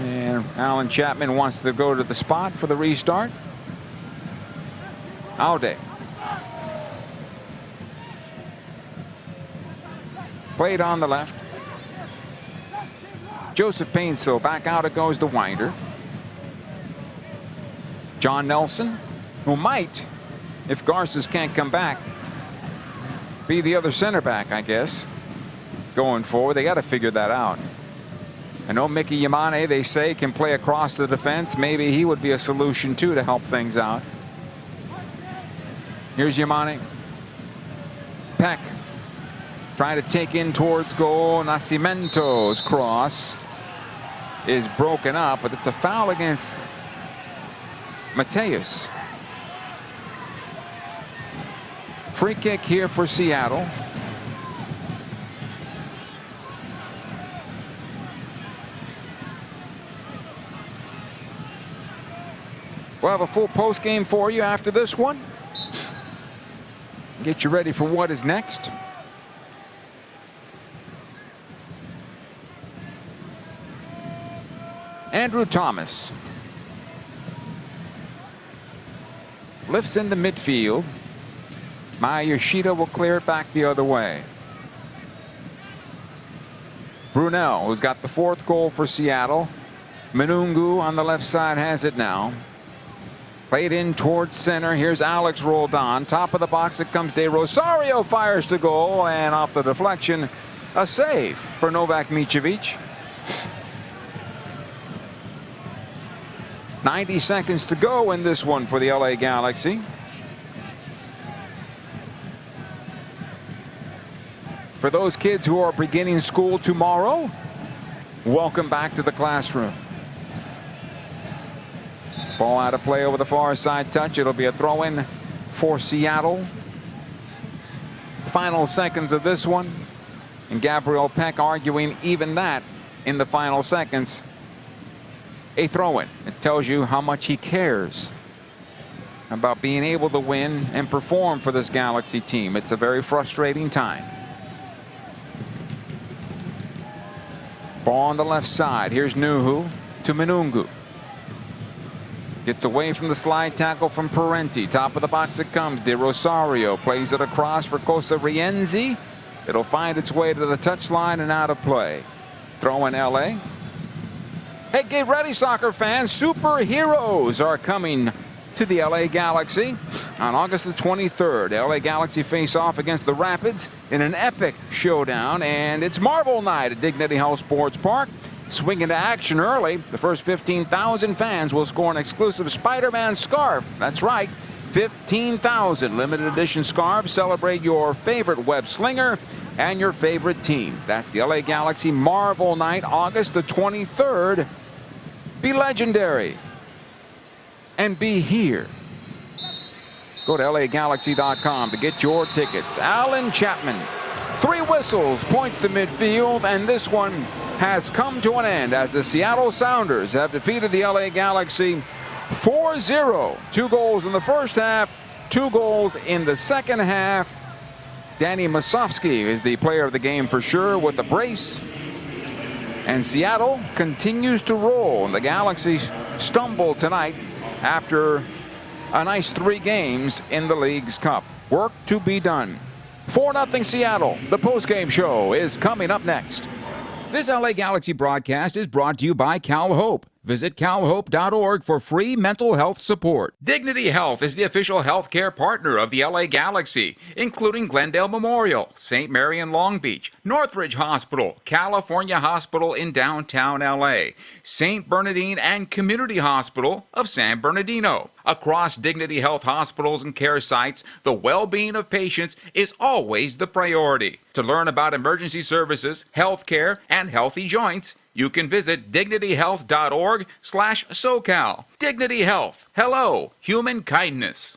And Alan Chapman wants to go to the spot for the restart. Aude. Played on the left. Joseph Painsil back out. It goes to Winder. John Nelson, who might, if Garces can't come back, be the other center back, I guess, going forward. They got to figure that out. I know Mickey Yamane, they say, can play across the defense. Maybe he would be a solution too to help things out. Here's Yamane. Peck trying to take in towards goal. Nascimento's cross is broken up, but it's a foul against Mateus. Free kick here for Seattle. We'll have a full post game for you after this one. Get you ready for what is next. Andrew Thomas lifts into midfield. Mayashita will clear it back the other way. Brunel, who's got the 4th goal for Seattle. Manungu on the left side has it now. Played in towards center. Here's Alex Roldan. Top of the box, it comes De Rosario, fires to goal, and off the deflection, a save for Novak Micevic. 90 seconds to go in this one for the LA Galaxy. For those kids who are beginning school tomorrow, welcome back to the classroom. Ball out of play over the far side touch. It'll be a throw-in for Seattle. Final seconds of this one. And Gabriel Peck arguing even that in the final seconds. A throw-in. It tells you how much he cares about being able to win and perform for this Galaxy team. It's a very frustrating time. Ball on the left side. Here's Nuhu to Manungu. Gets away from the slide tackle from Parenti. Top of the box it comes. De Rosario plays it across for Cosa Rienzi. It'll find its way to the touchline and out of play. Throw in LA. Hey, get ready, soccer fans. Superheroes are coming to the LA Galaxy on August the 23rd. LA Galaxy face off against the Rapids in an epic showdown, and it's Marvel Night at Dignity Health Sports Park. Swing into action early. The first 15,000 fans will score an exclusive Spider-Man scarf. That's right, 15,000 limited edition scarves. Celebrate your favorite web slinger and your favorite team. That's the LA Galaxy Marvel Night, August the 23rd. Be legendary and be here. Go to LAGalaxy.com to get your tickets. Alan Chapman, 3 whistles, points to midfield, and this one has come to an end as the Seattle Sounders have defeated the LA Galaxy 4-0. 2 goals in the first half, 2 goals in the second half. Danny Masovsky is the player of the game for sure with the brace. And Seattle continues to roll. The Galaxy stumble tonight after a nice 3 games in the League's Cup. Work to be done. 4-0 Seattle. The postgame show is coming up next. This LA Galaxy broadcast is brought to you by CalHope. Visit calhope.org for free mental health support. Dignity Health is the official healthcare partner of the LA Galaxy, including Glendale Memorial, St. Mary in Long Beach, Northridge Hospital, California Hospital in downtown LA, St. Bernardine and Community Hospital of San Bernardino. Across Dignity Health hospitals and care sites, the well-being of patients is always the priority. To learn about emergency services, healthcare, and healthy joints, you can visit dignityhealth.org/SoCal. Dignity Health. Hello, human kindness.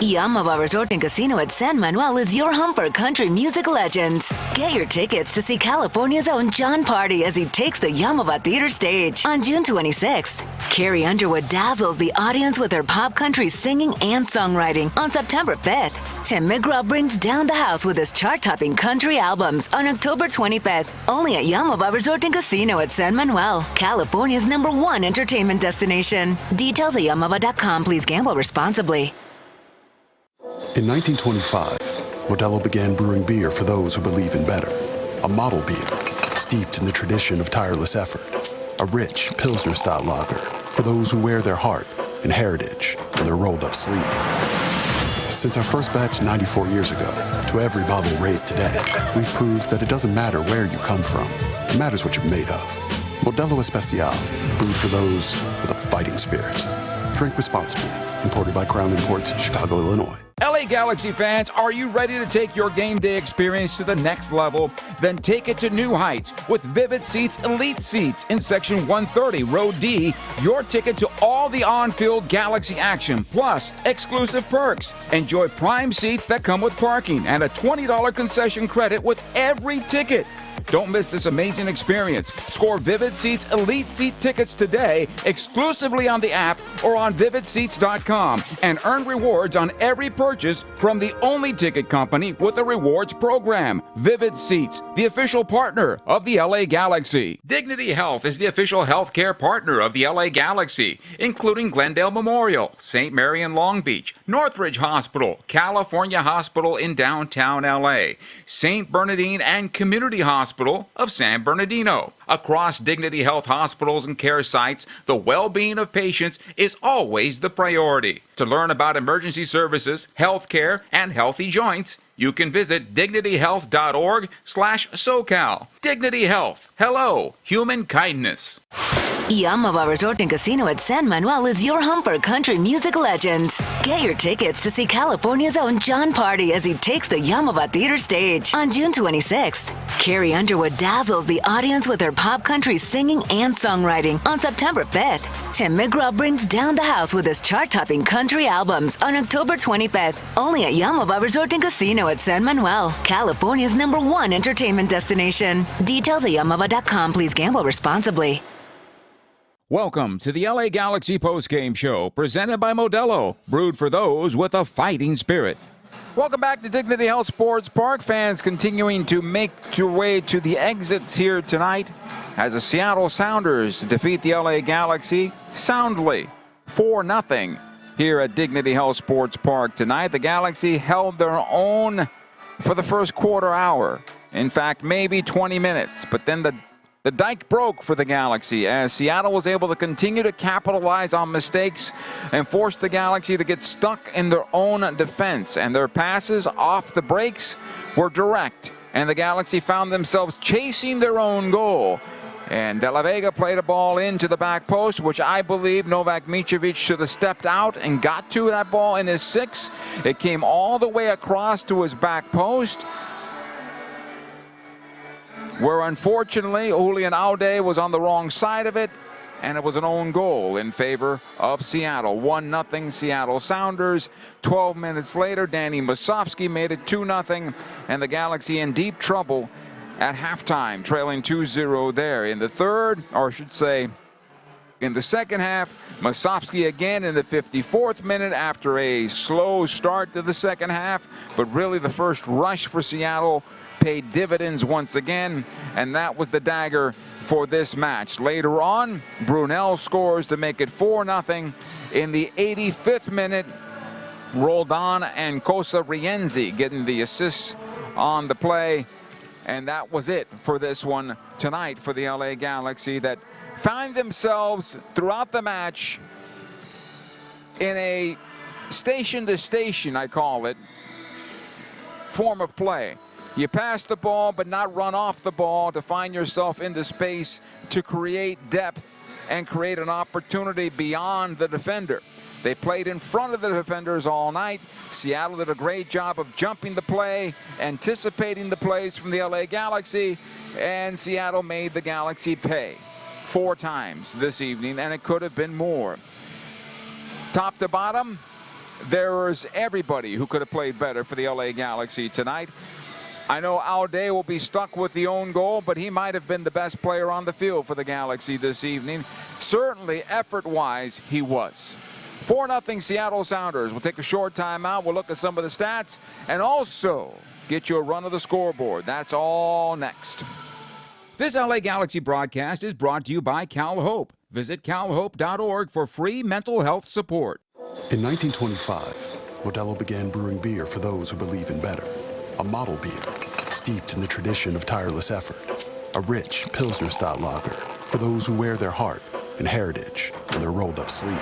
Yamava Resort and Casino at San Manuel is your home for country music legends. Get your tickets to see California's own John Party as he takes the Yamava Theater stage on June 26th. Carrie Underwood dazzles the audience with her pop country singing and songwriting on September 5th. Tim McGraw brings down the house with his chart-topping country albums on October 25th, only at Yamava Resort and Casino at San Manuel, California's #1 entertainment destination. Details at yamava.com. Please gamble responsibly. In 1925, Modelo began brewing beer for those who believe in better. A model beer, steeped in the tradition of tireless effort. A rich Pilsner-style lager for those who wear their heart and heritage on their rolled-up sleeve. Since our first batch 94 years ago, to every bottle raised today, we've proved that it doesn't matter where you come from. It matters what you're made of. Modelo Especial, brewed for those with a fighting spirit. Drink responsibly. Imported by Crown Imports, Chicago, Illinois. LA Galaxy fans, are you ready to take your game day experience to the next level? Then take it to new heights with Vivid Seats Elite Seats in Section 130, Row D. Your ticket to all the on-field Galaxy action, plus exclusive perks. Enjoy prime seats that come with parking and a $20 concession credit with every ticket. Don't miss this amazing experience. Score Vivid Seats Elite Seat tickets today exclusively on the app or on vividseats.com and earn rewards on every purchase from the only ticket company with a rewards program. Vivid Seats, the official partner of the LA Galaxy. Dignity Health is the official healthcare partner of the LA Galaxy, including Glendale Memorial, St. Mary in Long Beach, Northridge Hospital, California Hospital in downtown LA, St. Bernardine and Community Hospital of San Bernardino. Across Dignity Health hospitals and care sites, the well-being of patients is always the priority. To learn about emergency services, health care, and healthy joints, you can visit dignityhealth.org/SoCal. Dignity Health. Hello, human kindness. Yamava Resort and Casino at San Manuel is your home for country music legends. Get your tickets to see California's own John Party as he takes the Yamava Theater stage on June 26th. Carrie Underwood dazzles the audience with her pop country singing and songwriting on September 5th. Tim McGraw brings down the house with his chart-topping country albums on October 25th, only at Yamava Resort and Casino at San Manuel, California's #1 entertainment destination. Details at yamava.com. Please gamble responsibly. Welcome to the LA Galaxy postgame show presented by Modelo, brewed for those with a fighting spirit. Welcome back to Dignity Health Sports Park. Fans continuing to make their way to the exits here tonight as the Seattle Sounders defeat the LA Galaxy soundly 4-0 here at Dignity Health Sports Park tonight. The Galaxy held their own for the first quarter hour. In fact, maybe 20 minutes, but then the dike broke for the Galaxy as Seattle was able to continue to capitalize on mistakes and force the Galaxy to get stuck in their own defense. And their passes off the breaks were direct. And the Galaxy found themselves chasing their own goal. And De La Vega played a ball into the back post, which I believe Novak Mitrovic should have stepped out and got to that ball in his 6. It came all the way across to his back post, where unfortunately Julian Aude was on the wrong side of it, and it was an own goal in favor of Seattle. 1-0 Seattle Sounders. 12 minutes later, Danny Musovski made it 2-0, and the Galaxy in deep trouble at halftime, trailing 2-0 there. In the third, or I should say, in the second half, Musovski again in the 54th minute after a slow start to the second half, but really the first rush for Seattle paid dividends once again, and that was the dagger for this match. Later on, Brunel scores to make it 4-0. In the 85th minute, Roldan and Cosa Rienzi getting the assists on the play, and that was it for this one tonight for the LA Galaxy that find themselves throughout the match in a station-to-station, I call it, form of play. You pass the ball, but not run off the ball to find yourself in the space to create depth and create an opportunity beyond the defender. They played in front of the defenders all night. Seattle did a great job of jumping the play, anticipating the plays from the LA Galaxy, and Seattle made the Galaxy pay 4 times this evening, and it could have been more. Top to bottom, there was everybody who could have played better for the LA Galaxy tonight. I know Aude will be stuck with the own goal, but he might have been the best player on the field for the Galaxy this evening. Certainly, effort-wise, he was. 4-0 Seattle Sounders. We'll take a short timeout. We'll look at some of the stats and also get you a run of the scoreboard. That's all next. This LA Galaxy broadcast is brought to you by CalHope. Visit calhope.org for free mental health support. In 1925, Modelo began brewing beer for those who believe in better. A model beer, steeped in the tradition of tireless effort. A rich Pilsner-style lager for those who wear their heart and heritage in their rolled-up sleeve.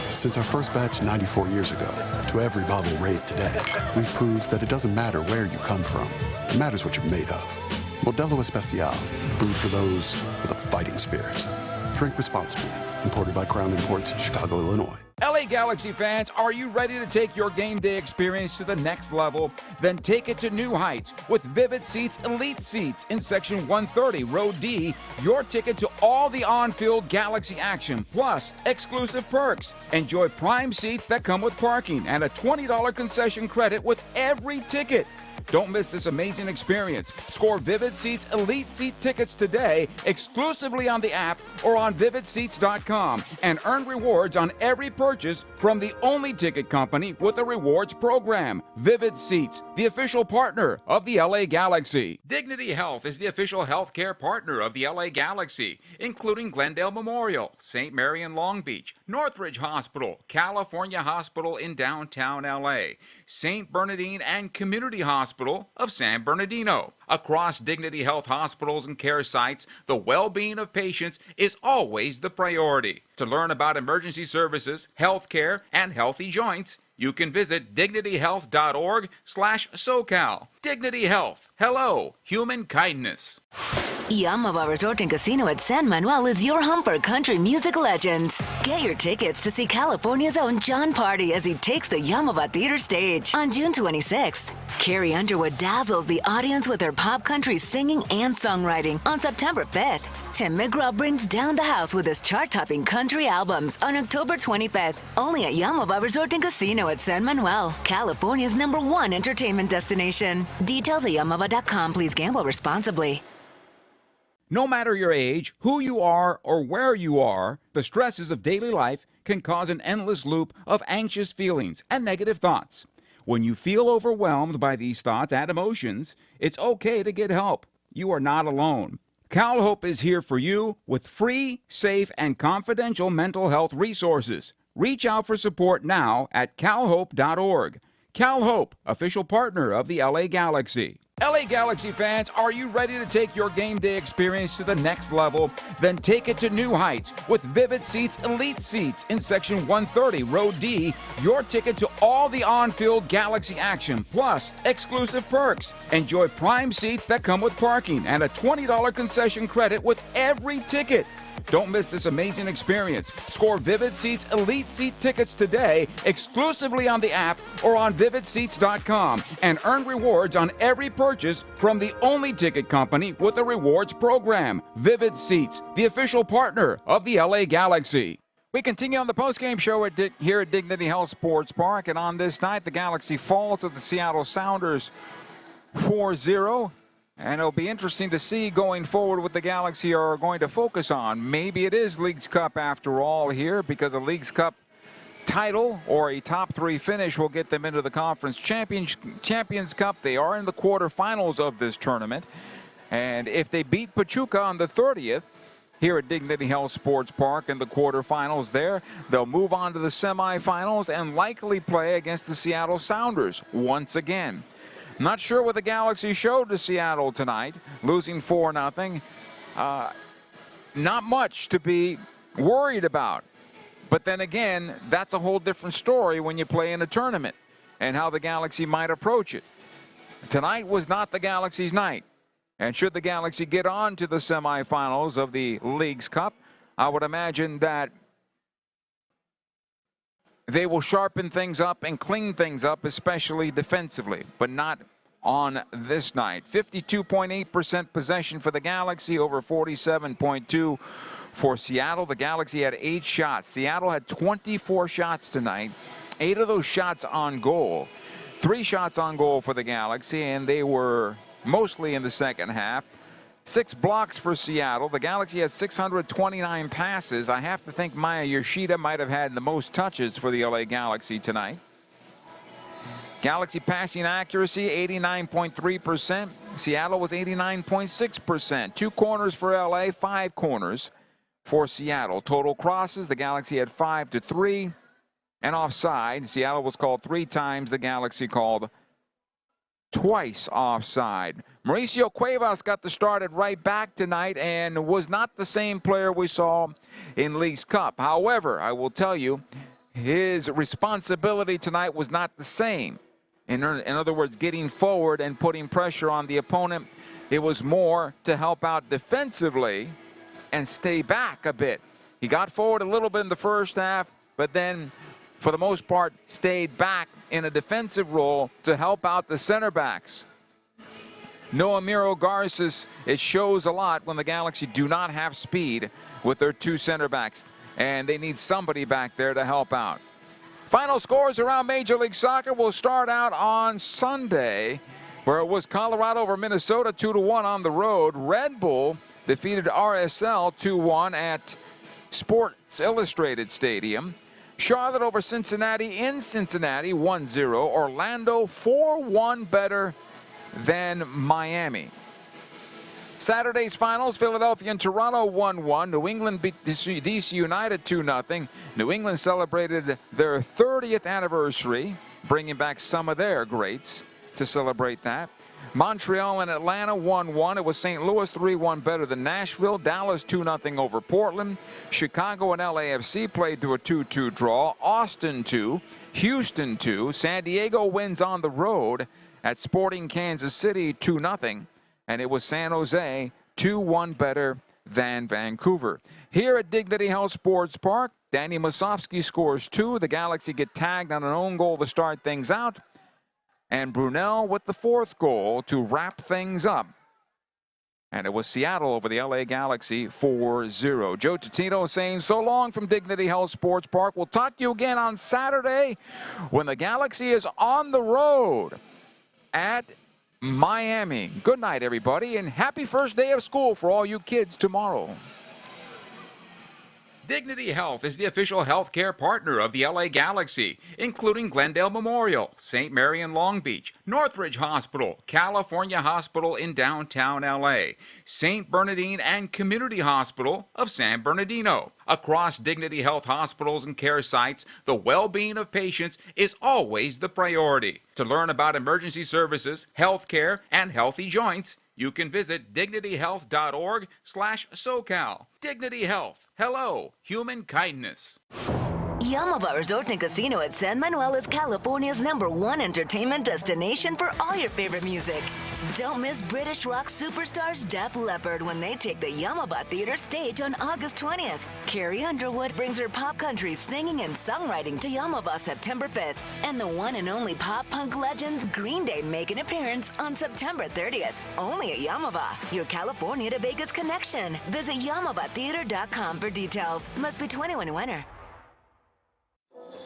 Since our first batch 94 years ago, to every bottle raised today, we've proved that it doesn't matter where you come from. It matters what you're made of. Modelo Especial, brewed for those with a fighting spirit. Drink responsibly. Imported by Crown Imports, Chicago, Illinois. LA Galaxy fans, are you ready to take your game day experience to the next level? Then take it to new heights with Vivid Seats Elite Seats in Section 130, Row D. Your ticket to all the on-field Galaxy action, plus exclusive perks. Enjoy prime seats that come with parking and a $20 concession credit with every ticket. Don't miss this amazing experience. Score Vivid Seats Elite Seat tickets today exclusively on the app or on vividseats.com and earn rewards on every purchase from the only ticket company with a rewards program. Vivid Seats, the official partner of the LA Galaxy. Dignity Health is the official healthcare partner of the LA Galaxy, including Glendale Memorial, St. Mary in Long Beach, Northridge Hospital, California Hospital in downtown LA, St. Bernardine and Community Hospital of San Bernardino. Across Dignity Health hospitals and care sites, the well-being of patients is always the priority. To learn about emergency services, health care, and healthy joints, you can visit dignityhealth.org/SoCal. Dignity Health. Hello, human kindness. Yamava Resort and Casino at San Manuel is your home for country music legends. Get your tickets to see California's own John Party as he takes the Yamava Theater stage on June 26th. Carrie Underwood dazzles the audience with her pop country singing and songwriting on September 5th. Tim McGraw brings down the house with his chart-topping country albums on October 25th. Only at Yamava Resort and Casino at San Manuel, California's #1 entertainment destination. Details at yamava.com. Please gamble responsibly. No matter your age, who you are, or where you are, the stresses of daily life can cause an endless loop of anxious feelings and negative thoughts. When you feel overwhelmed by these thoughts and emotions, it's okay to get help. You are not alone. CalHope is here for you with free, safe, and confidential mental health resources. Reach out for support now at calhope.org. CalHope, official partner of the LA Galaxy. LA Galaxy fans, are you ready to take your game day experience to the next level? Then take it to new heights with Vivid Seats Elite Seats in Section 130, Row D. Your ticket to all the on-field Galaxy action, plus exclusive perks. Enjoy prime seats that come with parking and a $20 concession credit with every ticket. Don't miss this amazing experience. Score Vivid Seats Elite Seat tickets today exclusively on the app or on vividseats.com and earn rewards on every purchase from the only ticket company with a rewards program. Vivid Seats, the official partner of the LA Galaxy. We continue on the postgame show here at Dignity Health Sports Park, and on this night, the Galaxy falls to the Seattle Sounders 4-0. And it'll be interesting to see going forward what the Galaxy are going to focus on. Maybe it is Leagues Cup after all here, because a Leagues Cup title or a top 3 finish will get them into the Conference Champions Cup. They are in the quarterfinals of this tournament. And if they beat Pachuca on the 30th here at Dignity Health Sports Park in the quarterfinals there, they'll move on to the semifinals and likely play against the Seattle Sounders once again. Not sure what the Galaxy showed to Seattle tonight, losing 4-0. Not much to be worried about. But then again, that's a whole different story when you play in a tournament and how the Galaxy might approach it. Tonight was not the Galaxy's night. And should the Galaxy get on to the semifinals of the Leagues Cup, I would imagine that they will sharpen things up and clean things up, especially defensively, but not on this night. 52.8% possession for the Galaxy, over 47.2% for Seattle. The Galaxy had 8 shots. Seattle had 24 shots tonight, 8 of those shots on goal. 3 shots on goal for the Galaxy, and they were mostly in the second half. 6 blocks for Seattle. The Galaxy had 629 passes. I have to think Maya Yoshida might have had the most touches for the LA Galaxy tonight. Galaxy passing accuracy, 89.3%. Seattle was 89.6%. 2 corners for LA, 5 corners for Seattle. Total crosses, the Galaxy had 5-3. And offside, Seattle was called 3 times. The Galaxy called twice offside. Mauricio Cuevas got the start at right back tonight and was not the same player we saw in Leagues Cup. However, I will tell you, his responsibility tonight was not the same. In other words, getting forward and putting pressure on the opponent. It was more to help out defensively and stay back a bit. He got forward a little bit in the first half, but then for the most part stayed back in a defensive role to help out the center backs. Noah Miro Garces, it shows a lot when the Galaxy do not have speed with their 2 center backs, and they need somebody back there to help out. Final scores around Major League Soccer will start out on Sunday. where it was Colorado over Minnesota 2-1 on the road. Red Bull defeated RSL 2-1 at Sports Illustrated Stadium. Charlotte over Cincinnati in Cincinnati 1-0. Orlando 4-1 better than Miami. Saturday's finals, Philadelphia and Toronto 1-1. New England beat DC United 2-0. New England celebrated their 30th anniversary, bringing back some of their greats to celebrate that. Montreal and Atlanta 1-1. It was St. Louis 3-1 better than Nashville. Dallas 2-0 over Portland. Chicago and LAFC played to a 2-2 draw. Austin 2, Houston 2. San Diego wins on the road at Sporting Kansas City 2-0. And it was San Jose 2-1 better than Vancouver. Here at Dignity Health Sports Park, Danny Musovsky scores 2. The Galaxy get tagged on an own goal to start things out. And Brunel with the 4th goal to wrap things up. And it was Seattle over the LA Galaxy 4-0. Joe Tutino saying so long from Dignity Health Sports Park. We'll talk to you again on Saturday when the Galaxy is on the road at Miami. Good night, everybody, and happy first day of school for all you kids tomorrow. Dignity Health is the official healthcare partner of the LA Galaxy, including Glendale Memorial, St. Mary in Long Beach, Northridge Hospital, California Hospital in downtown LA, St. Bernardine and Community Hospital of San Bernardino. Across Dignity Health hospitals and care sites, the well-being of patients is always the priority. To learn about emergency services, healthcare, and healthy joints, you can visit dignityhealth.org/SoCal. Dignity Health. Hello, human kindness. Yamava Resort and Casino at San Manuel is California's #1 entertainment destination for all your favorite music. Don't miss British rock superstars Def Leppard when they take the Yamava Theater stage on August 20th. Carrie Underwood brings her pop country singing and songwriting to Yamava September 5th. And the one and only pop punk legends Green Day make an appearance on September 30th. Only at Yamava, your California to Vegas connection. Visit YamavaTheater.com for details. Must be 21 and enter.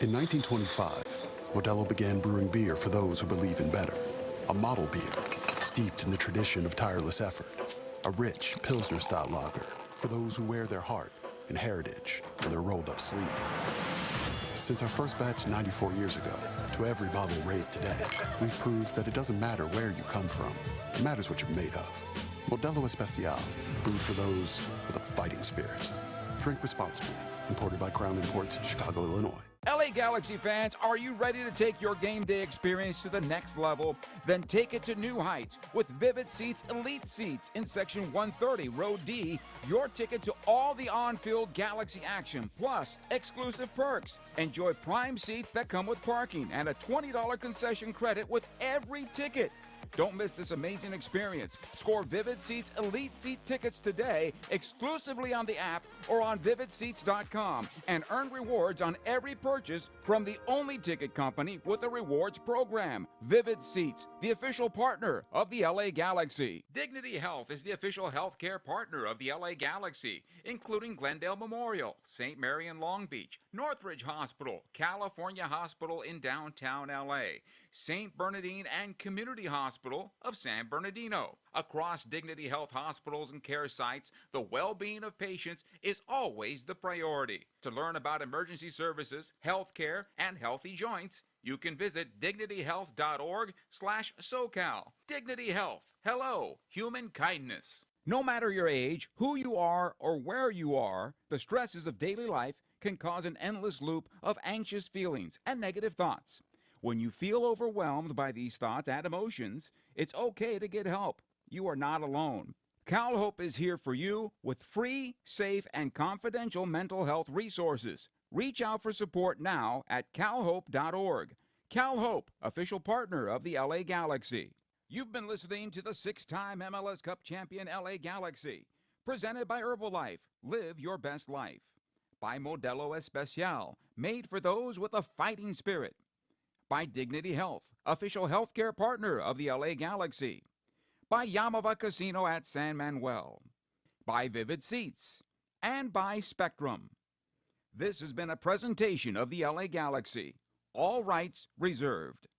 In 1925, Modelo began brewing beer for those who believe in better. A model beer, steeped in the tradition of tireless effort. A rich Pilsner-style lager for those who wear their heart and heritage in their rolled-up sleeve. Since our first batch 94 years ago, to every bottle raised today, we've proved that it doesn't matter where you come from. It matters what you're made of. Modelo Especial, brewed for those with a fighting spirit. Drink responsibly. Imported by Crown Imports, Chicago, Illinois. LA Galaxy fans, are you ready to take your game day experience to the next level? Then take it to new heights with Vivid Seats Elite Seats in Section 130, Row D. Your ticket to all the on-field Galaxy action, plus exclusive perks. Enjoy prime seats that come with parking and a $20 concession credit with every ticket. Don't miss this amazing experience. Score Vivid Seats Elite Seat tickets today exclusively on the app or on vividseats.com and earn rewards on every purchase from the only ticket company with a rewards program. Vivid Seats, the official partner of the LA Galaxy. Dignity Health is the official healthcare partner of the LA Galaxy, including Glendale Memorial, St. Mary in Long Beach, Northridge Hospital, California Hospital in downtown LA, St. Bernardine and Community Hospital of San Bernardino. Across Dignity Health hospitals and care sites, the well-being of patients is always the priority. To learn about emergency services, health care, and healthy joints, you can visit dignityhealth.org/SoCal. Dignity Health. Hello, human kindness. No matter your age, who you are, or where you are, the stresses of daily life can cause an endless loop of anxious feelings and negative thoughts. When you feel overwhelmed by these thoughts and emotions, it's okay to get help. You are not alone. CalHope is here for you with free, safe, and confidential mental health resources. Reach out for support now at calhope.org. CalHope, official partner of the LA Galaxy. You've been listening to the 6-time MLS Cup champion LA Galaxy. Presented by Herbalife. Live your best life. By Modelo Especial. Made for those with a fighting spirit. By Dignity Health, official healthcare partner of the LA Galaxy. By Yamava Casino at San Manuel. By Vivid Seats. And by Spectrum. This has been a presentation of the LA Galaxy. All rights reserved.